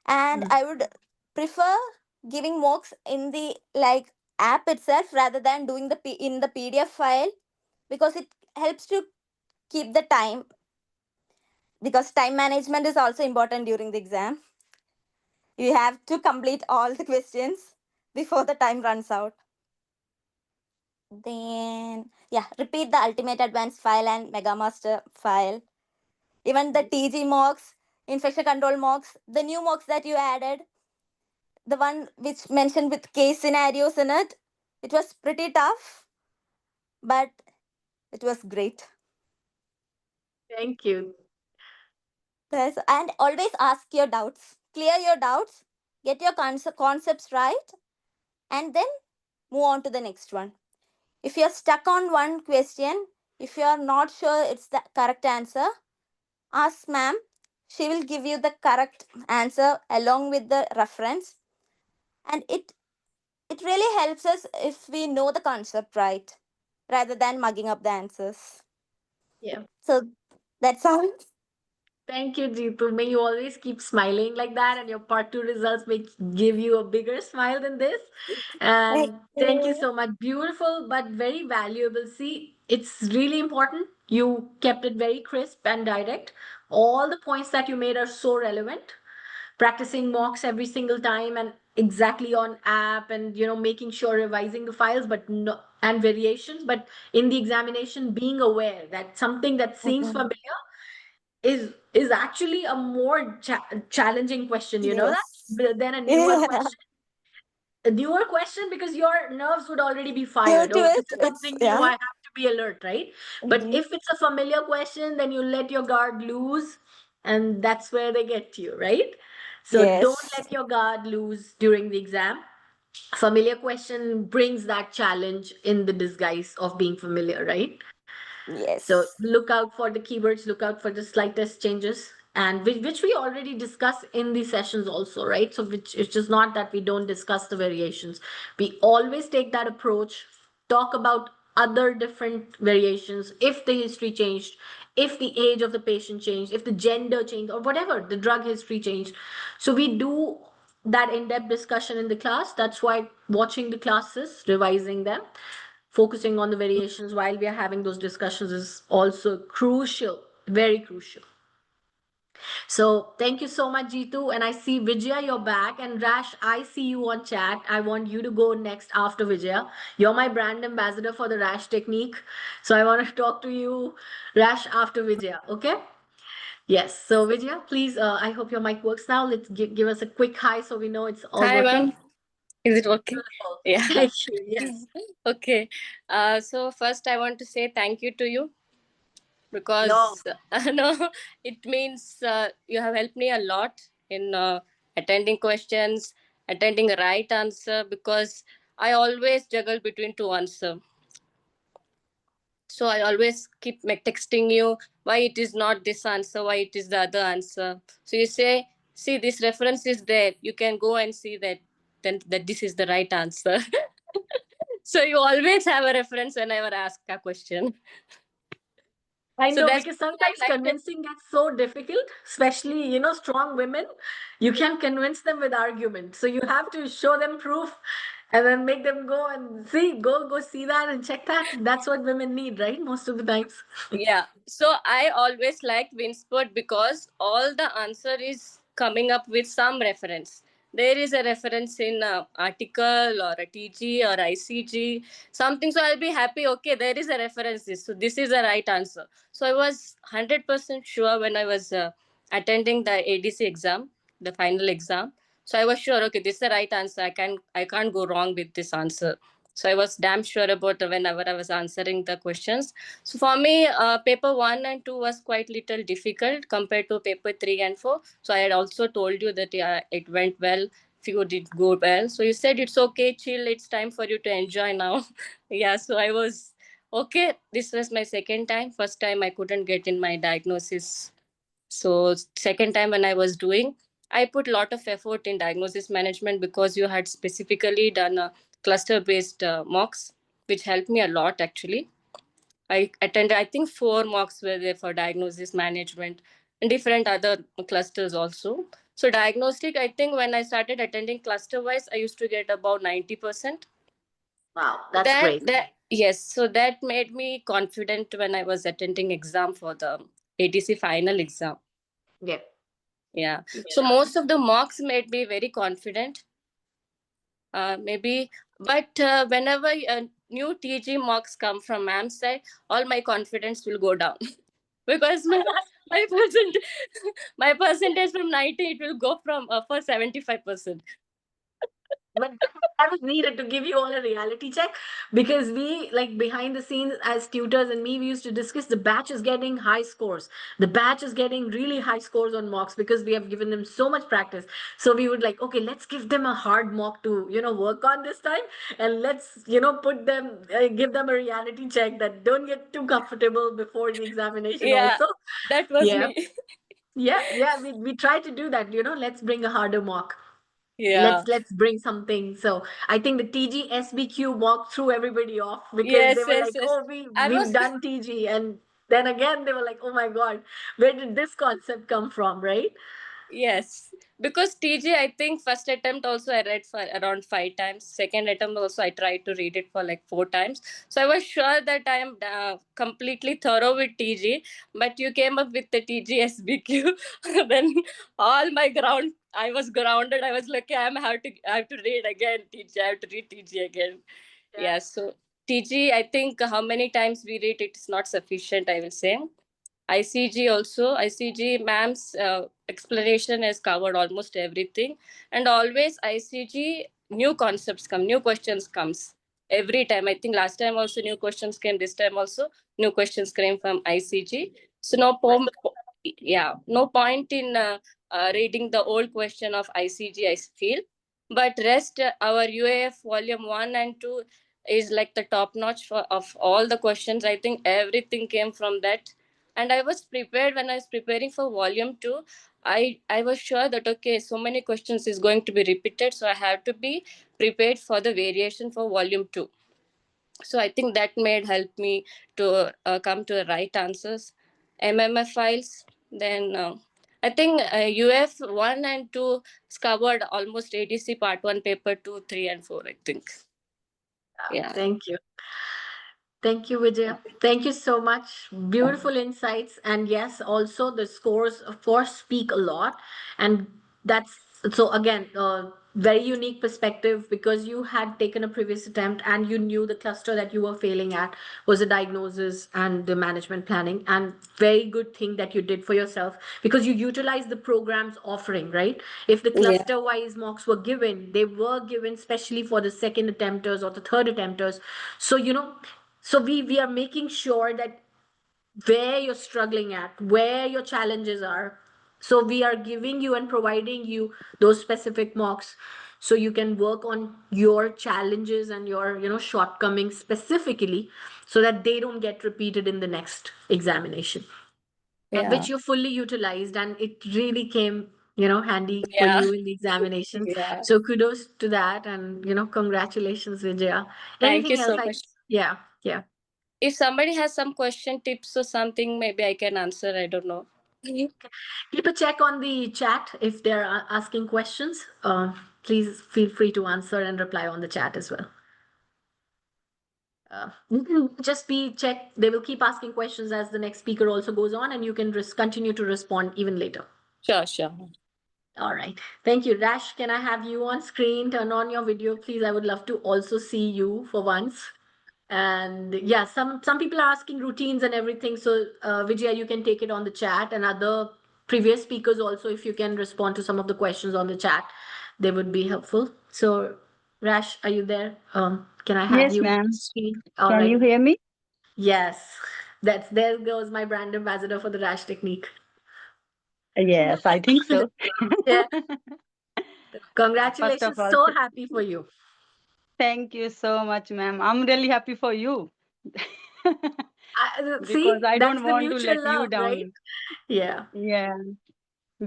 And Mm. I would prefer giving mocks in the, like, app itself rather than doing the in the PDF file, because it helps to keep the time, because time management is also important during the exam. You have to complete all the questions before the time runs out. Then, yeah, repeat the ultimate advanced file and mega master file. Even the TG mocks, infection control mocks, the new mocks that you added, the one which mentioned with case scenarios in it, it was pretty tough, but it was great. Thank you. And always ask your doubts, clear your doubts, get your concepts right, and then move on to the next one. If you're stuck on one question, if you're not sure it's the correct answer, ask ma'am. She will give you the correct answer along with the reference. And it really helps us if we know the concept right, rather than mugging up the answers. Yeah. So that's all. Thank you, Jeetu. May you always keep smiling like that, and your part two results may give you a bigger smile than this. Thank And thank you you. so much. Beautiful, but very valuable. See, it's really important. You kept it very crisp and direct. All the points that you made are so relevant. Practicing mocks every single time and exactly on app and making sure revising the files but no and variations, but in the examination being aware that something that seems Mhm. familiar is actually a more challenging question, Yes. that than Yeah. a newer question, because your nerves would already be Due fired. to Oh, this it, is it's, something new, yeah. I have to be alert, right? But Mhm. if it's a familiar question, then you let your guard loose, and that's where they get to you, right? So don't Yes. let your guard loose during the exam. Familiar question brings that challenge in the disguise of being familiar, right? So Yes. look out for the keywords, look out for the slightest changes, and which we already discuss in the sessions also, right? So which it's just not that we don't discuss the variations. We always take that approach, talk about other different variations, if the history changed, if the age of the patient changed, if the gender changed, or whatever, the drug history changed. So we do that in-depth discussion in the class. That's why watching the classes, revising them, focusing on the variations while we are having those discussions is also crucial, very crucial. So thank you so much, Jitu. And I see Vijaya, you're back. And Rash, I see you on chat. I want you to go next after Vijaya. You're my brand ambassador for the Rash technique. So I want to talk to you, Rash, after Vijaya. Okay? Yes. So Vijaya, please, I hope your mic works now. Let's give us a quick hi so we know it's all Hi, working. ma'am. Is it working? Beautiful. Yeah. Thank you. Yes. Okay. So first I want to say thank you to you No. because no, it means you have helped me a lot in attending questions, attending the right answer because I always juggle between two answers. So I always keep texting you why it is not this answer, why it is the other answer. So you say, see, this reference is there. You can go and see that then that this is the right answer. So you always have a reference whenever I ask a question. I So know, that's because what sometimes I like to. convincing gets so difficult, especially, strong women. You can't convince them with argument. So you have to show them proof and then make them go and see, go see that and check that. That's what women need, right? Most of the times. Yeah. So I always like Winspert because all the answer is coming up with some reference. There is a reference in article or a TG or ICG, something. So I'll be happy. Okay, there is a reference. So this is the right answer. So I was 100% sure when I was attending the ADC exam, the final exam. So I was sure, okay, this is the right answer. I can't go wrong with this answer. So I was damn sure about whenever I was answering the questions. So for me, paper 1 and 2 was quite little difficult compared to paper 3 and 4. So I had also told you that yeah, it went well. Few did go well. So you said it's okay, chill. It's time for you to enjoy now. Yeah. So I was okay. This was my second time. First time I couldn't get in my diagnosis. So second time when I was doing, I put a lot of effort in diagnosis management because you had specifically done a cluster-based mocks, which helped me a lot actually. I attended, I think, 4 mocks were there for diagnosis management and different other clusters also. So diagnostic, I think when I started attending cluster wise, I used to get about 90%. Wow, that's great. That yes, so that made me confident when I was attending exam for the ADC final exam. Yeah. Yeah. So most of the mocks made me very confident. Maybe, but whenever new TG mocks come from ma'am's side, all my confidence will go down because my percent my percentage from 90 it will go from for 75%. But that was needed to give you all a reality check, because we, like, behind the scenes as tutors and me, we used to discuss the batch is getting high scores. The batch is getting really high scores on mocks because we have given them so much practice. So we would like, okay, let's give them a hard mock to, work on this time. And let's, put them, give them a reality check that don't get too comfortable before the examination Yeah, also. that was Yeah. me. Yeah. We try to do that, let's bring a harder mock. Yeah. Let's bring something. So I think the TG SBQ walked through everybody off because they Yes, were yes, like, yes. oh, I we've was done TG. And then again they were like, oh my God, where did this concept come from, right? Yes, because TG, I think first attempt also I read for around 5 times. Second attempt also I tried to read it for like 4 times. So I was sure that I am completely thorough with TG. But you came up with the TG SBQ. Then all my ground, I was grounded. I was like, okay, I have to read again TG. I have to read TG again. Yeah. So TG, I think how many times we read it is not sufficient. I will say. ICG also, ICG ma'am's explanation has covered almost everything. And always ICG, new concepts come, new questions comes every time. I think last time also new questions came, this time also new questions came from ICG. So yeah, no point in reading the old question of ICG, I feel. But rest, our UAF volume 1 and 2 is like the top notch of all the questions. I think everything came from that, and I was prepared when I was preparing for volume 2. I was sure that okay, so many questions is going to be repeated, so I have to be prepared for the variation for volume 2. So I think that made help me to come to the right answers. MMF files, then I think UF 1 and 2 covered almost ADC part 1 paper 2 3 and 4, I think. Yeah. Thank you. Thank you, Vijaya. Thank you so much. Beautiful insights. And yes, also the scores, of course, speak a lot. And that's so, again, very unique perspective because you had taken a previous attempt and you knew the cluster that you were failing at was the diagnosis and the management planning. And very good thing that you did for yourself because you utilized the program's offering, right? If the Yeah. cluster wise mocks were given, they were given especially for the second attempters or the third attempters. So, so we are making sure that where you're struggling at, where your challenges are. So we are giving you and providing you those specific mocks so you can work on your challenges and your shortcomings specifically so that they don't get repeated in the next examination, Yeah. which you fully utilized and it really came handy for Yeah. you in the examinations. Yeah. So kudos to that and congratulations, Vijaya. Thank you Anything else? so much. Yeah, yeah. If somebody has some question, tips, or something, maybe I can answer. I don't know. Keep a check on the chat if they're asking questions. Please feel free to answer and reply on the chat as well. You can just be check. They will keep asking questions as the next speaker also goes on, and you can continue to respond even later. Sure, sure. All right. Thank you. Rash, can I have you on screen? Turn on your video, please. I would love to also see you for once. And yeah, some people are asking routines and everything. So Vijaya, you can take it on the chat, and other previous speakers also, if you can respond to some of the questions on the chat, they would be helpful. So Rash, are you there? Can I have Yes, you on ma'am. screen? All Can you right. hear me? Yes. There goes my brand ambassador for the Rash technique. Yes, I think so. Yeah. First of Congratulations. all, So happy for you. thank you so much, ma'am. I'm really happy for you because See, I that's don't the want to let mutual you love, right? down. Yeah. Yeah.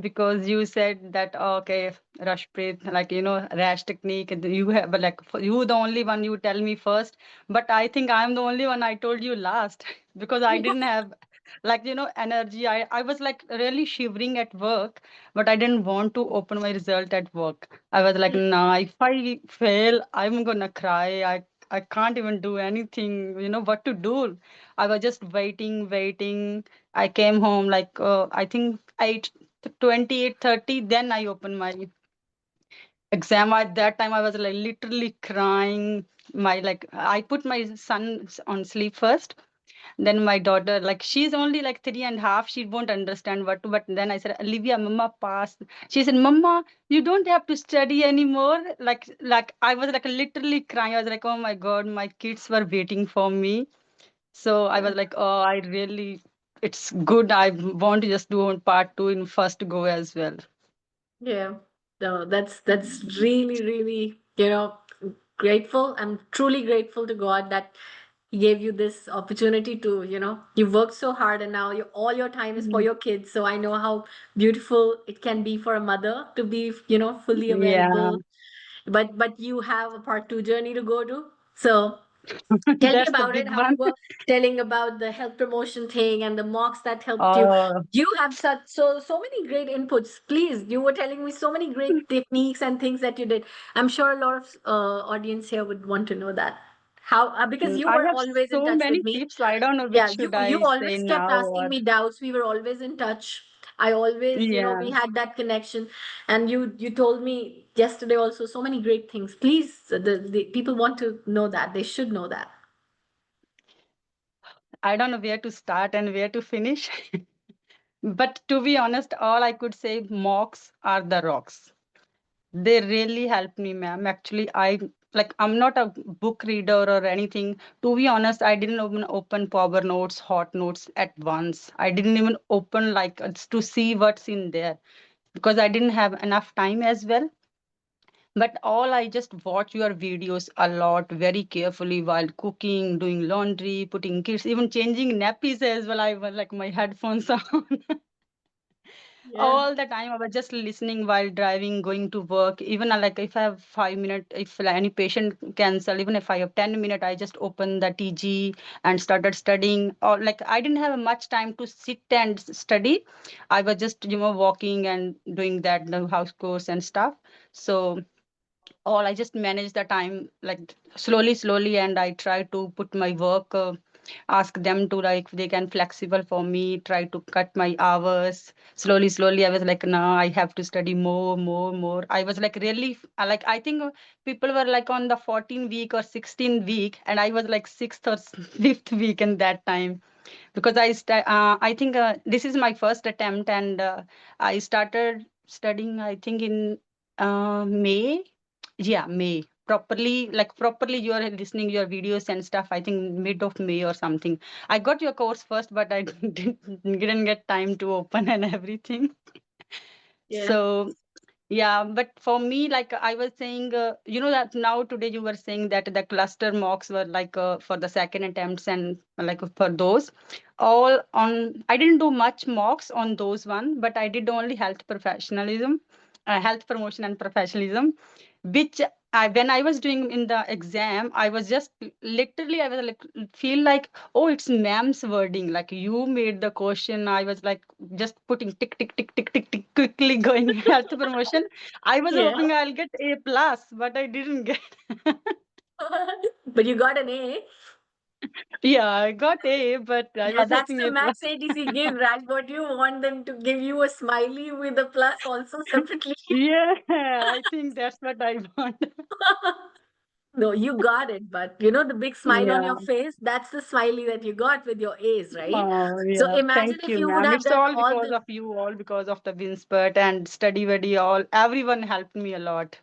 Because you said that okay, Rashpreet, like rash technique, and you have but like you the only one you tell me first, but I think I'm the only one I told you last because I didn't have like energy. I was like really shivering at work, but I didn't want to open my result at work. I was like, nah, if I fail, I'm gonna cry. I can't even do anything. What to do? I was just waiting. I came home like I think 28:30, then I opened my exam. At that time I was like literally crying. My like I put my son on sleep first, then my daughter, like she's only like 3.5, she won't understand what to, but then I said, Olivia, mama passed. She said, mama, you don't have to study anymore. Like I was like literally crying. I was like, oh my god, my kids were waiting for me. So I was like, oh, I really, it's good. I want to just do on part two in first go as well. Yeah, no, that's really, really, grateful. I'm truly grateful to God that He gave you this opportunity to, you worked so hard and now all your time is for Mm. your kids. So I know how beautiful it can be for a mother to be, fully Yeah, available. But you have a part two journey to go to. So tell me that's the about it, big how you one. were telling about the health promotion thing and the mocks that helped you. Oh, You have such so many great inputs. Please, you were telling me so many great techniques and things that you did. I'm sure a lot of audience here would want to know that. How because you I were have always in so touch with many me. tips. I don't know Yeah, which you should you I say always kept now asking or me doubts. We were always in touch. I always, yeah. we had that connection. And you told me yesterday also so many great things. Please, the people want to know that. They should know that. I don't know where to start and where to finish. But to be honest, all I could say mocks are the rocks. They really helped me, ma'am. Actually, I'm not a book reader or anything. To be honest, I didn't even open Power Notes, Hot Notes at once. I didn't even open like to see what's in there because I didn't have enough time as well. But all I just watch your videos a lot very carefully while cooking, doing laundry, putting kids, even changing nappies as well. I was like my headphones on. Yeah. All the time I was just listening while driving, going to work. Even like if I have 5 minutes, if like, any patient cancel, even if I have 10 minutes, I just open the TG and started studying. Or like I didn't have much time to sit and study. I was just walking and doing that the house course and stuff. So all I just manage the time like slowly, and I try to put my work, ask them to like if they can flexible for me, try to cut my hours slowly. I was like, no, I have to study more. I was like really like I think people were like on the 14 week or 16 week, and I was like sixth or fifth week in that time, because I think this is my first attempt, and I started studying I think in May. Yeah, May. Properly you are listening your videos and stuff, I think mid of May or something. I got your course first, but I didn't get time to open and everything. Yeah. So yeah, but for me, like I was saying, that now today you were saying that the cluster mocks were like for the second attempts, and like for those, all on. I didn't do much mocks on those one, but I did only health promotion and professionalism, which when I was doing in the exam, I was just literally I was like feel like, oh, it's ma'am's wording. Like you made the question. I was like just putting tick quickly going health promotion. I was Yeah. hoping I'll get A plus, but I didn't get. But you got an A. Yeah, I got A, but I Yeah, was that's hoping the A plus. max ADC give, Raj. What you want them to give you a smiley with a plus also separately? Yeah, I think that's what I want. No, you got it, but the big smile on Yeah. your face, that's the smiley that you got with your A's, right? Oh, So yeah. imagine Thank if you, you would ma'am. have It's done all all because the of you, all because of the Winspert and study buddy, all. Everyone helped me a lot.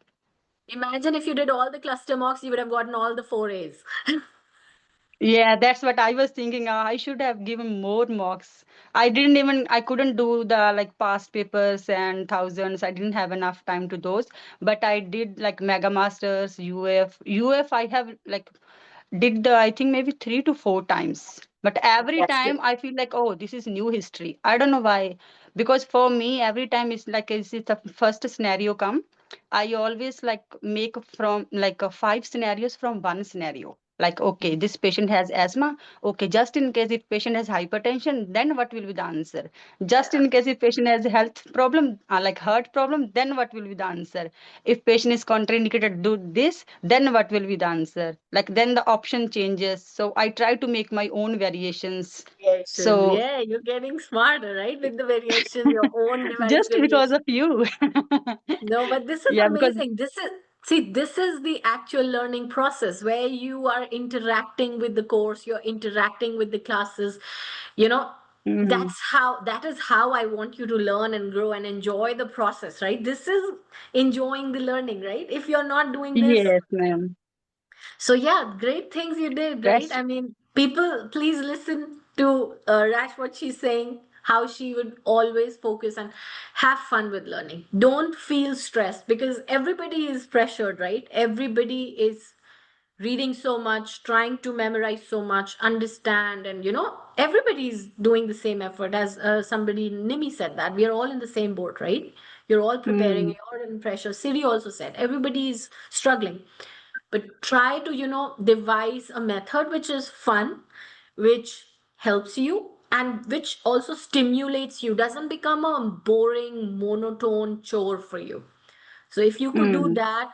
imagine if you did all the cluster mocks, you would have gotten all the four A's. Yeah, that's what I was thinking. I should have given more mocks. I couldn't do the like past papers and thousands. I didn't have enough time to those. But I did like Mega Masters, UF I have like did the I think maybe 3 to 4 times. But every That's good. time I feel like, oh, this is new history. I don't know why. Because for me, every time it's like is it the first scenario come, I always like make from like 5 scenarios from one scenario. Like, okay, this patient has asthma. Okay, just in case if patient has hypertension, then what will be the answer? Just in case if patient has a health problem, like heart problem, then what will be the answer? If patient is contraindicated, do this, then what will be the answer? Like then the option changes. So I try to make my own variations. Variations. So Yeah, you're getting smarter, right? With the variations, your own device just because variation. of you. No, but this is Yeah, because amazing. This is the actual learning process where you are interacting with the course, you're interacting with the classes. You know, Mhm. that is how I want you to learn and grow and enjoy the process, right? This is enjoying the learning, right? If you're not doing this, Yes, ma'am. so yeah, great things you did, right? That's I mean, people, please listen to Rash what she's saying, how she would always focus and have fun with learning. Don't feel stressed because everybody is pressured, right? Everybody is reading so much, trying to memorize so much, understand, and everybody's doing the same effort. As somebody, Nimi said that we are all in the same boat, right? You're all preparing, mm, you're in pressure. Siri also said everybody is struggling, but try to devise a method which is fun, which helps you and which also stimulates you, doesn't become a boring monotone chore for you. So if you could do mm. that,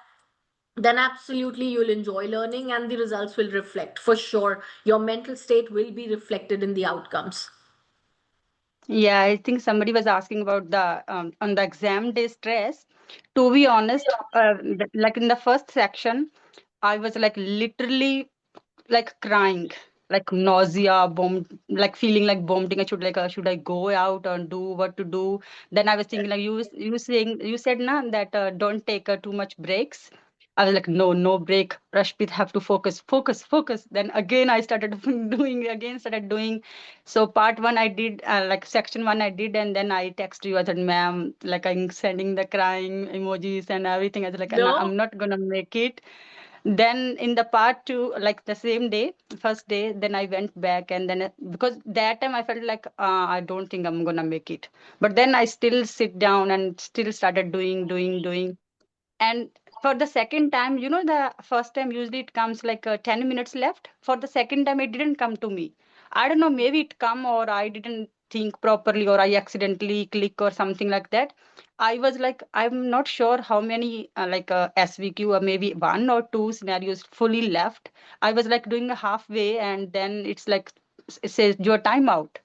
then absolutely you'll enjoy learning and the results will reflect for sure. Your mental state will be reflected in the outcomes. Yeah, I think somebody was asking about the on the exam day stress. To be honest, like in the first section, I was like literally like crying, like nausea, like feeling like vomiting. I should like, should I go out and do what to do? Then I was thinking like you said na that don't take too much breaks. I was like, no break. Rashpit have to focus. Then again I started started doing. So part one I did, like section one I did, and then I text you. I said, ma'am, like I'm sending the crying emojis and everything. I was like, No, I'm not gonna make it. Then in the part two, like the same day, first day, then I went back, and then because that time I felt like I don't think I'm gonna make it. But then I still sit down and still started doing. And for the second time, the first time usually it comes like 10 minutes left. For the second time, it didn't come to me. I don't know, maybe it come or I didn't think properly or I accidentally click or something like that. I was like, I'm not sure how many SVQ or maybe one or two scenarios fully left. I was like doing a halfway and then it's like it says your timeout.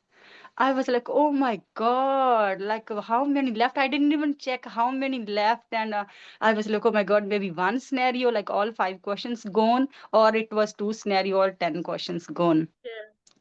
I was like, oh my God, like how many left? I didn't even check how many left. And I was like, oh my God, maybe one scenario, like all 5 questions gone, or it was two scenario or 10 questions gone.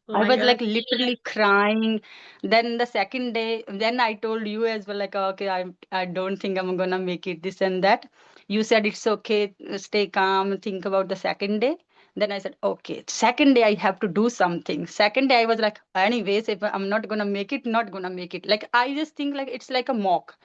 Oh I my was God. like literally crying. Then the second day, then I told you as well, like, okay, I don't think I'm gonna make it, this and that. You said it's okay, stay calm, think about the second day. Then I said, okay, second day I have to do something. Second day I was like, anyways, if I'm not gonna make it, not gonna make it. Like I just think like it's like a mock.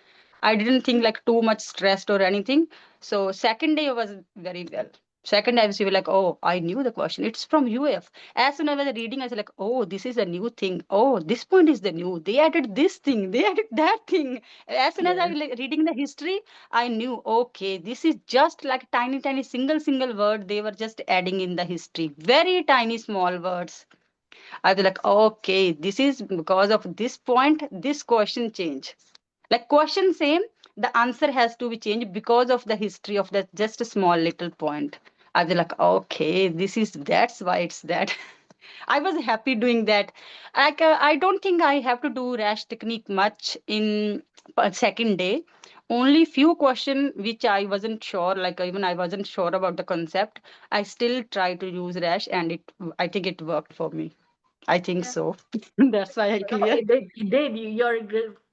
I didn't think like too much stressed or anything. So second day was very well. Second I was like, oh, I knew the question. It's from UF. As soon as I was reading, I was like, oh, this is a new thing. Oh, this point is the new. They added this thing. They added that thing. As soon as I Yeah. was like, reading the history, I knew, okay, this is just like tiny, tiny, single word. They were just adding in the history. Very tiny, small words. I was like, okay, this is because of this point, this question change. Like question same, the answer has to be changed because of the history of that just a small little point. I was like, okay, this is that's why it's that. I was happy doing that. Like I don't think I have to do rash technique much in second day. Only few question which I wasn't sure, like even I wasn't sure about the concept. I still try to use rash, and I think it worked for me. I think Yeah. so. That's why I No, clear. it did. It did. Your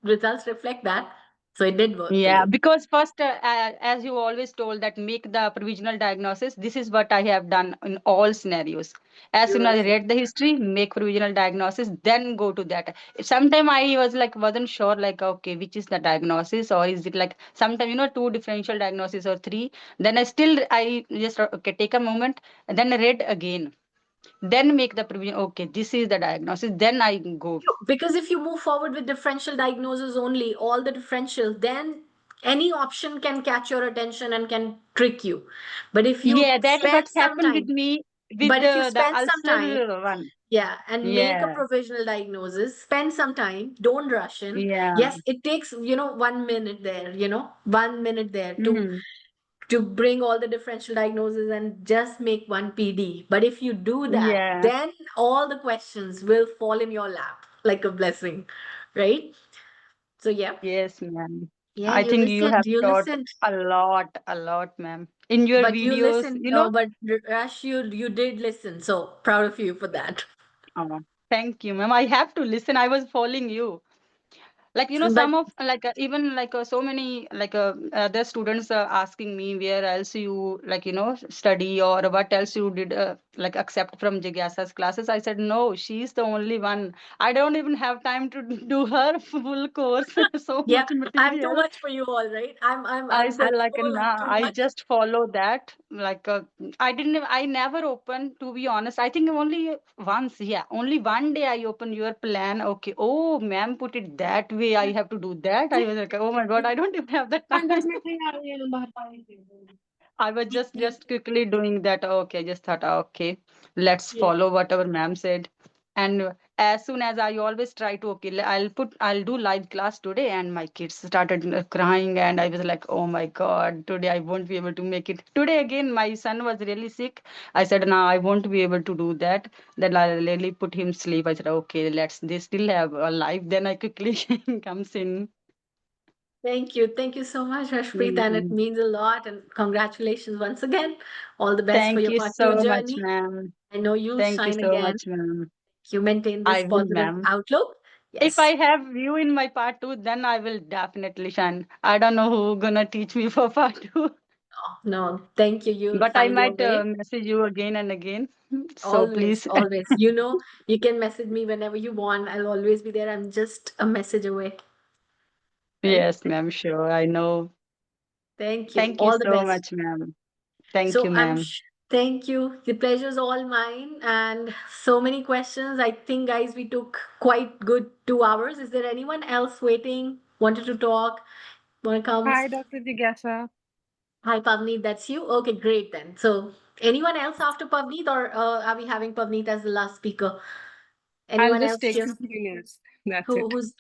results reflect that. So it did work for Yeah, you. because first, as you always told, that make the provisional diagnosis. This is what I have done in all scenarios. As soon as I Beautiful. read the history, make provisional diagnosis, then go to that. Sometime I was like, wasn't sure, like, okay, which is the diagnosis, or is it like sometime, two differential diagnosis or three. Then I just, okay, take a moment, and then I read again. Then make the provision, okay, this is the diagnosis. Then I go. Because if you move forward with differential diagnosis only, all the differential, then any option can catch your attention and can trick you. But if you Yeah, that spend what some happened with time, me with but if you the spend some time, ulcer one. yeah, and make a Yeah. provisional diagnosis, spend some time, don't rush in. Yeah. Yes, it takes, 1 minute there, 1 minute there Mhm. to bring all the differential diagnoses and just make one PD. But if you do that, Yeah. then all the questions will fall in your lap like a blessing, right? So yeah, Yes, ma'am. yeah, I you think you listened, have you taught listened, a lot, ma'am. In your but you videos, listened. No, but Rash, you did listen. So proud of you for that. Oh, thank you, ma'am. I have to listen. I was following you. Like But some of like even like so many like other students are asking me where else you like study or what else you did like accept from Jigyasa's classes. I said no, she's the only one. I don't even have time to do her full course. So yeah, much I'm too material. much for you all, right? I I'm said like full of nah, too I much. just follow that. I never opened, to be honest. I think only once, yeah, only one day I opened your plan. Okay, oh ma'am put it that way. I have to do that. I was like, oh my God, I don't even have the time. I was just quickly doing that. Okay, just thought, okay, let's Yeah. follow whatever ma'am said. And as soon as I always try to, okay, I'll do live class today, and my kids started crying, and I was like, oh my God, today I won't be able to make it. Today again, my son was really sick. I said, no, I won't be able to do that. Then I really put him sleep. I said, okay, they still have a life. Then I quickly comes in. Thank you so much, Rashpreet, and it Mhm. means a lot. And congratulations once again. All the best for Thank your you part two so much, journey. ma'am. I know you'll Thank you shine so again. much, ma'am. You maintain I this will, positive ma'am. outlook. If I Yes. have you in my part two, then I will definitely shine. I don't know who gonna teach me for part two, No, thank you. You'll but I find your might way. message you again and again. So Always, please, always. You can message me whenever you want. I'll always be there. I'm just a message away, right? yes, ma'am. Sure, I know. Thank you. Thank you All the so best. much, ma'am. Thank you, So ma'am. thank you. The pleasure's all mine. And so many questions. I think, guys, we took quite good 2 hours. Is there anyone else waiting? Wanted to talk? Want to come? Hi, Dr. Jigasa. Hi, Pavneet. That's you. Okay, great then. So, anyone else after Pavneet, or are we having Pavneet as the last speaker? I'll Anyone just else take here? 2 3 minutes. That's it. Who's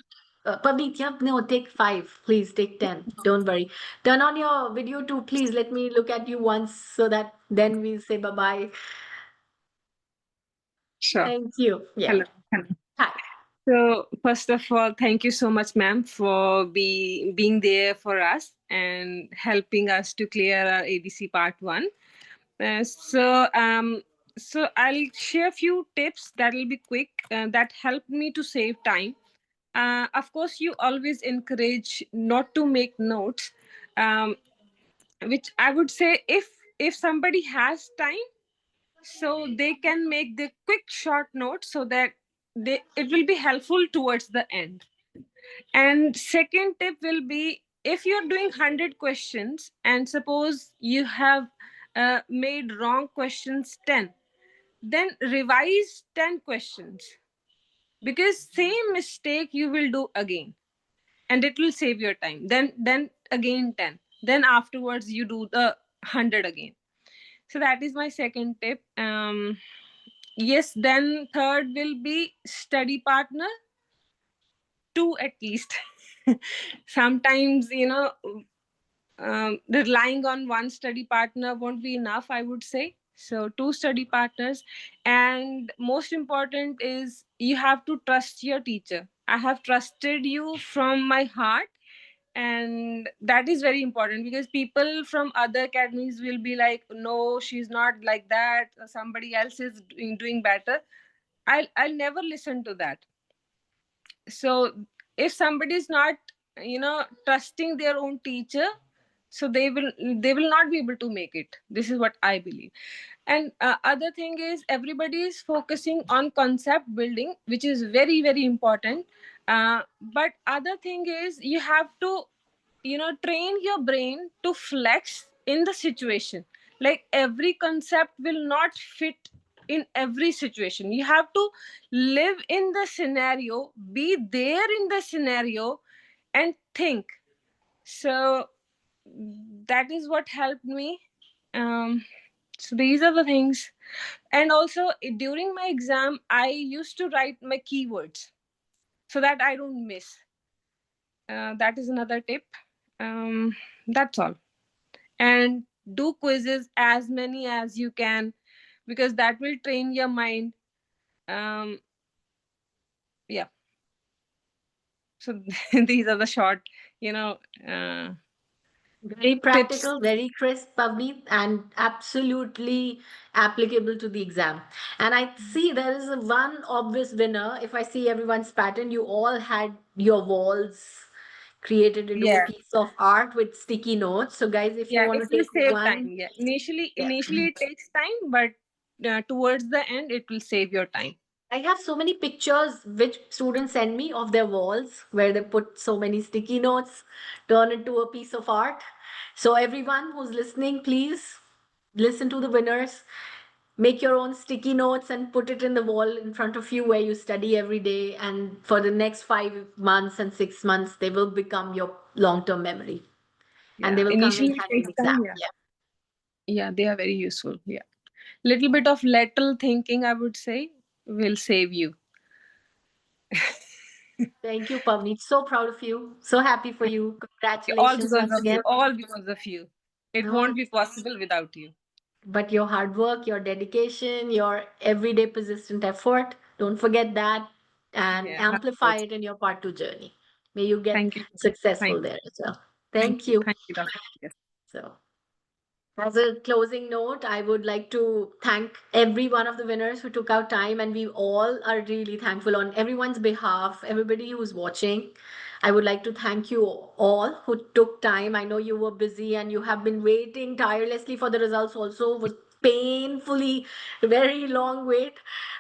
Pavneet? Yep, no, take 5. Please take 10. Don't worry. Turn on your video too, please. Let me look at you once so that then we'll say bye-bye. Sure. Thank you. Yeah. Hello. Hello. Hi. So first of all, thank you so much, ma'am, for being there for us and helping us to clear our ADC part 1. Uh, so um so I'll share a few tips that will be quick that help me to save time. Of course, you always encourage not to make notes, which I would say if somebody has time, so they can make the quick short notes so that it will be helpful towards the end. And second tip will be, if you're doing 100 questions and suppose you have made wrong questions 10, then revise 10 questions, because same mistake you will do again and it will save your time. Then again 10, then afterwards you do the 100 again. So that is my second tip. Yes, then third will be study partner, 2 at least. Sometimes, relying on one study partner won't be enough, I would say. So 2 study partners. And most important is you have to trust your teacher. I have trusted you from my heart, and that is very important, because people from other academies will be like, no, she's not like that, somebody else is doing better. I'll never listen to that. So if somebody is not trusting their own teacher, so they will not be able to make it. This is what I believe. And other thing is, everybody is focusing on concept building, which is very very important. But other thing is, you have to train your brain to flex in the situation. Like, every concept will not fit in every situation. You have to live in the scenario, be there in the scenario, and think. So that is what helped me. So these are the things. And also, during my exam, I used to write my keywords so that I don't miss. That is another tip. That's all. And do quizzes as many as you can, because that will train your mind. um yeah. So these are the short, you know uh, Very tips. practical, very crisp, Pavneet, and absolutely applicable to the exam. And I see there is one obvious winner. If I see everyone's pattern, you all had your walls created into a Yeah, piece of art with sticky notes. So, guys, if you yeah, want it to will take save time. one, Yeah, initially yeah. initially it takes time, but towards the end it will save your time. I have so many pictures which students send me of their walls where they put so many sticky notes, turn into a piece of art. So, everyone who's listening, please listen to the winners. Make your own sticky notes and put it in the wall in front of you where you study every day. And for the next 5 months and 6 months, they will become your long term memory and they Yeah, will come in initially it handy in takes time. exam. Yeah, yeah, they are very useful. Yeah, little bit of lateral thinking, I would say, will save you. Thank you, Pavneet. So proud of you. So happy for you. All Congratulations because once of you. again. All because of you. It No, won't be possible without you. but your hard work, your dedication, your everyday persistent effort, don't forget that and Yeah, amplify 100%. it in your part 2 journey. May you get Thank you. successful Thank there as well. thank Thank you. you. Thank you, Doctor. Yes. So, as a closing note, I would like to thank every one of the winners who took out time, and we all are really thankful on everyone's behalf, everybody who's watching. I would like to thank you all who took time. I know you were busy and you have been waiting tirelessly for the results also. It was painfully very long wait,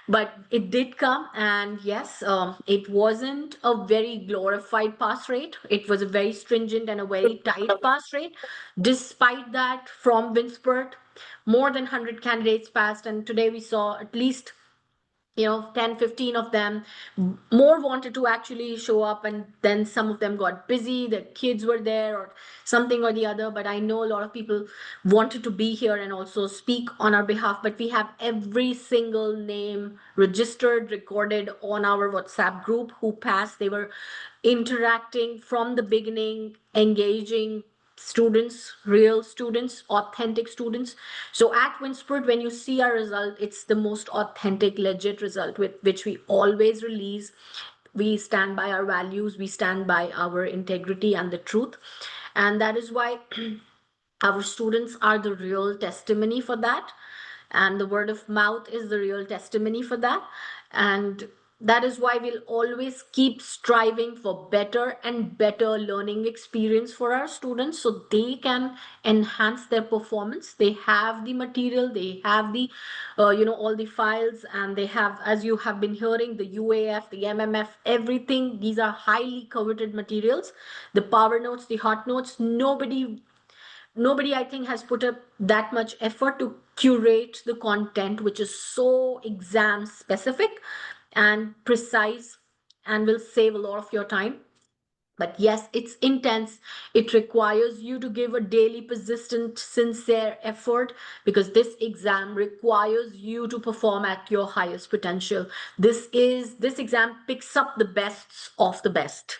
but it did come. And yes, it wasn't a very glorified pass rate. It was a very stringent and a very tight pass rate. Despite that, from Winspert, more than 100 candidates passed, and today we saw at least 10, 15 of them. More wanted to actually show up, and then some of them got busy, the kids were there or something or the other. But I know a lot of people wanted to be here and also speak on our behalf. But we have every single name registered, recorded on our WhatsApp group who passed. They were interacting from the beginning, engaging students, real students, authentic students. So at Winspert, when you see our result, it's the most authentic, legit result with which we always release. We stand by our values, we stand by our integrity and the truth. And that is why our students are the real testimony for that. And the word of mouth is the real testimony for that. And that is why we'll always keep striving for better and better learning experience for our students so they can enhance their performance. They have the material, they have the all the files, and they have, as you have been hearing, the UAF, the MMF, everything. These are highly coveted materials. The power notes, the hot notes, nobody I think has put up that much effort to curate the content, which is so exam specific and precise and will save a lot of your time. But yes, it's intense. It requires you to give a daily, persistent, sincere effort, because this exam requires you to perform at your highest potential. This exam picks up the bests of the best.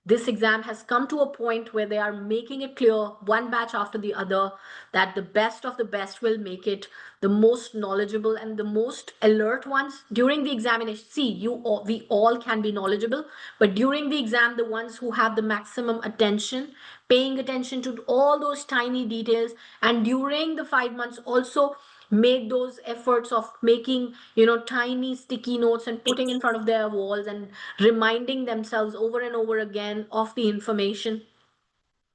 This exam has come to a point where they are making it clear, one batch after the other, that the best of the best will make it, the most knowledgeable and the most alert ones during the examination. See, we all can be knowledgeable, but during the exam, the ones who have the maximum attention, paying attention to all those tiny details, and during the 5 months also make those efforts of making tiny sticky notes and putting in front of their walls and reminding themselves over and over again of the information.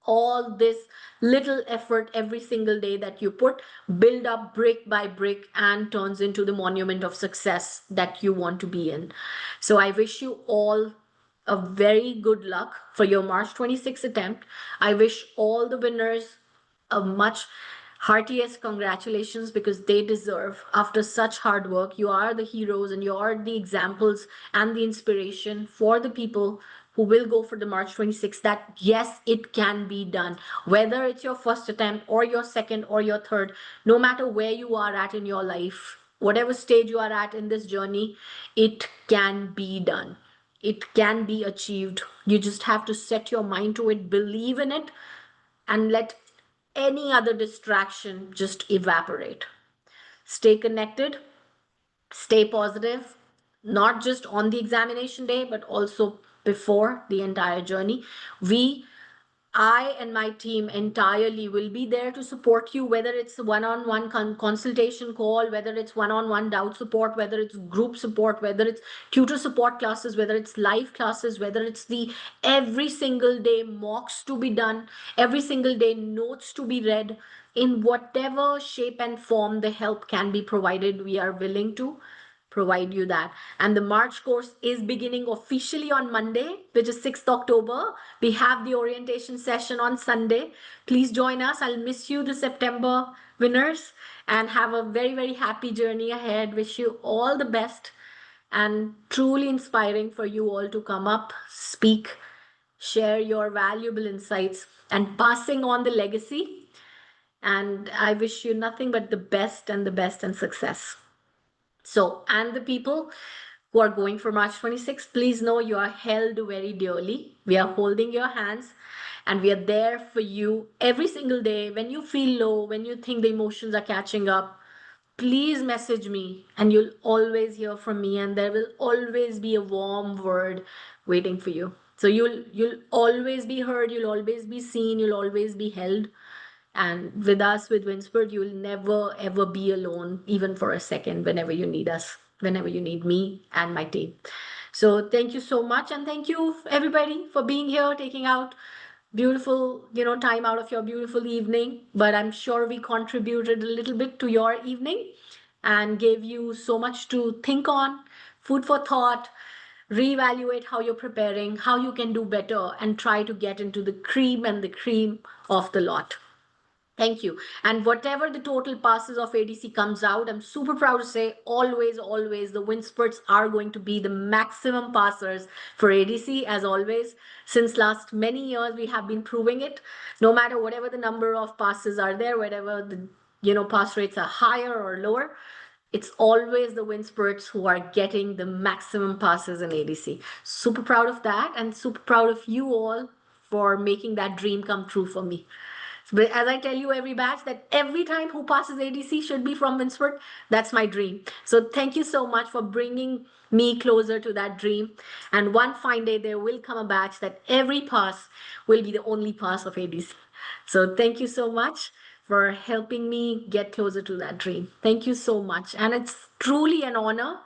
All this little effort every single day that you put build up brick by brick and turns into the monument of success that you want to be in. So I wish you all a very good luck for your March 26 attempt. I wish all the winners a much heartiest congratulations, because they deserve, after such hard work. You are the heroes and you are the examples and the inspiration for the people who will go for the March 26th, that yes, it can be done. Whether it's your first attempt or your second or your third, no matter where you are at in your life, whatever stage you are at in this journey, it can be done. It can be achieved. You just have to set your mind to it, believe in it, and let any other distraction just evaporate. Stay connected, stay positive, not just on the examination day, but also before the entire journey. I and my team entirely will be there to support you, whether it's one-on-one consultation call, whether it's one-on-one doubt support, whether it's group support, whether it's tutor support classes, whether it's live classes, whether it's the every single day mocks to be done, every single day notes to be read. In whatever shape and form the help can be provided, we are willing to provide you that. And the March course is beginning officially on Monday, which is 6th October. We have the orientation session on Sunday. Please join us. I'll miss you, the September winners, and have a very, very happy journey ahead. Wish you all the best, and truly inspiring for you all to come up, speak, share your valuable insights, and passing on the legacy. And I wish you nothing but the best and the best and success. So, and the people who are going for March 26th, please know you are held very dearly. We are holding your hands and we are there for you every single day. When you feel low, when you think the emotions are catching up, please message me and you'll always hear from me, and there will always be a warm word waiting for you. So you'll always be heard, you'll always be seen, you'll always be held. And with us, with Winspert, you will never ever be alone, even for a second, whenever you need us, whenever you need me and my team. So thank you so much. And thank you everybody for being here, taking out beautiful, time out of your beautiful evening. But I'm sure we contributed a little bit to your evening and gave you so much to think on, food for thought, reevaluate how you're preparing, how you can do better, and try to get into the cream and the cream of the lot. Thank you. And whatever the total passes of ADC comes out, I'm super proud to say always, always the Winsperts are going to be the maximum passers for ADC as always. Since last many years, we have been proving it. No matter whatever the number of passes are there, whatever the pass rates are higher or lower, it's always the Winspirts who are getting the maximum passes in ADC. Super proud of that and super proud of you all for making that dream come true for me. But as I tell you every batch that every time who passes ADC should be from Winspert, that's my dream. So thank you so much for bringing me closer to that dream. And one fine day there will come a batch that every pass will be the only pass of ADC. So thank you so much for helping me get closer to that dream. Thank you so much. And it's truly an honor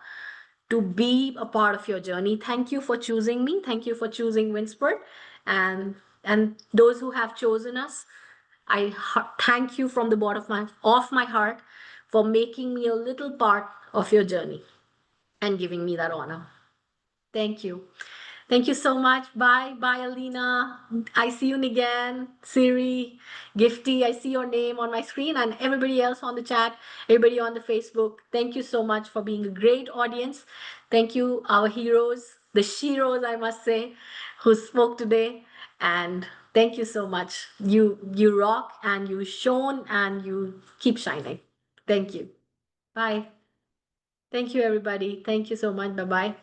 to be a part of your journey. Thank you for choosing me. Thank you for choosing Winspert. And those who have chosen us, I thank you from the bottom of my heart for making me a little part of your journey and giving me that honor. Thank you. Thank you so much. Bye. Bye, Alina. I see you again. Siri, Gifty, I see your name on my screen, and everybody else on the chat, everybody on the Facebook. Thank you so much for being a great audience. Thank you, our heroes, the sheroes, I must say, who spoke today. And thank you so much. You rock and you shone and you keep shining. Thank you. Bye. Thank you, everybody. Thank you so much. Bye-bye.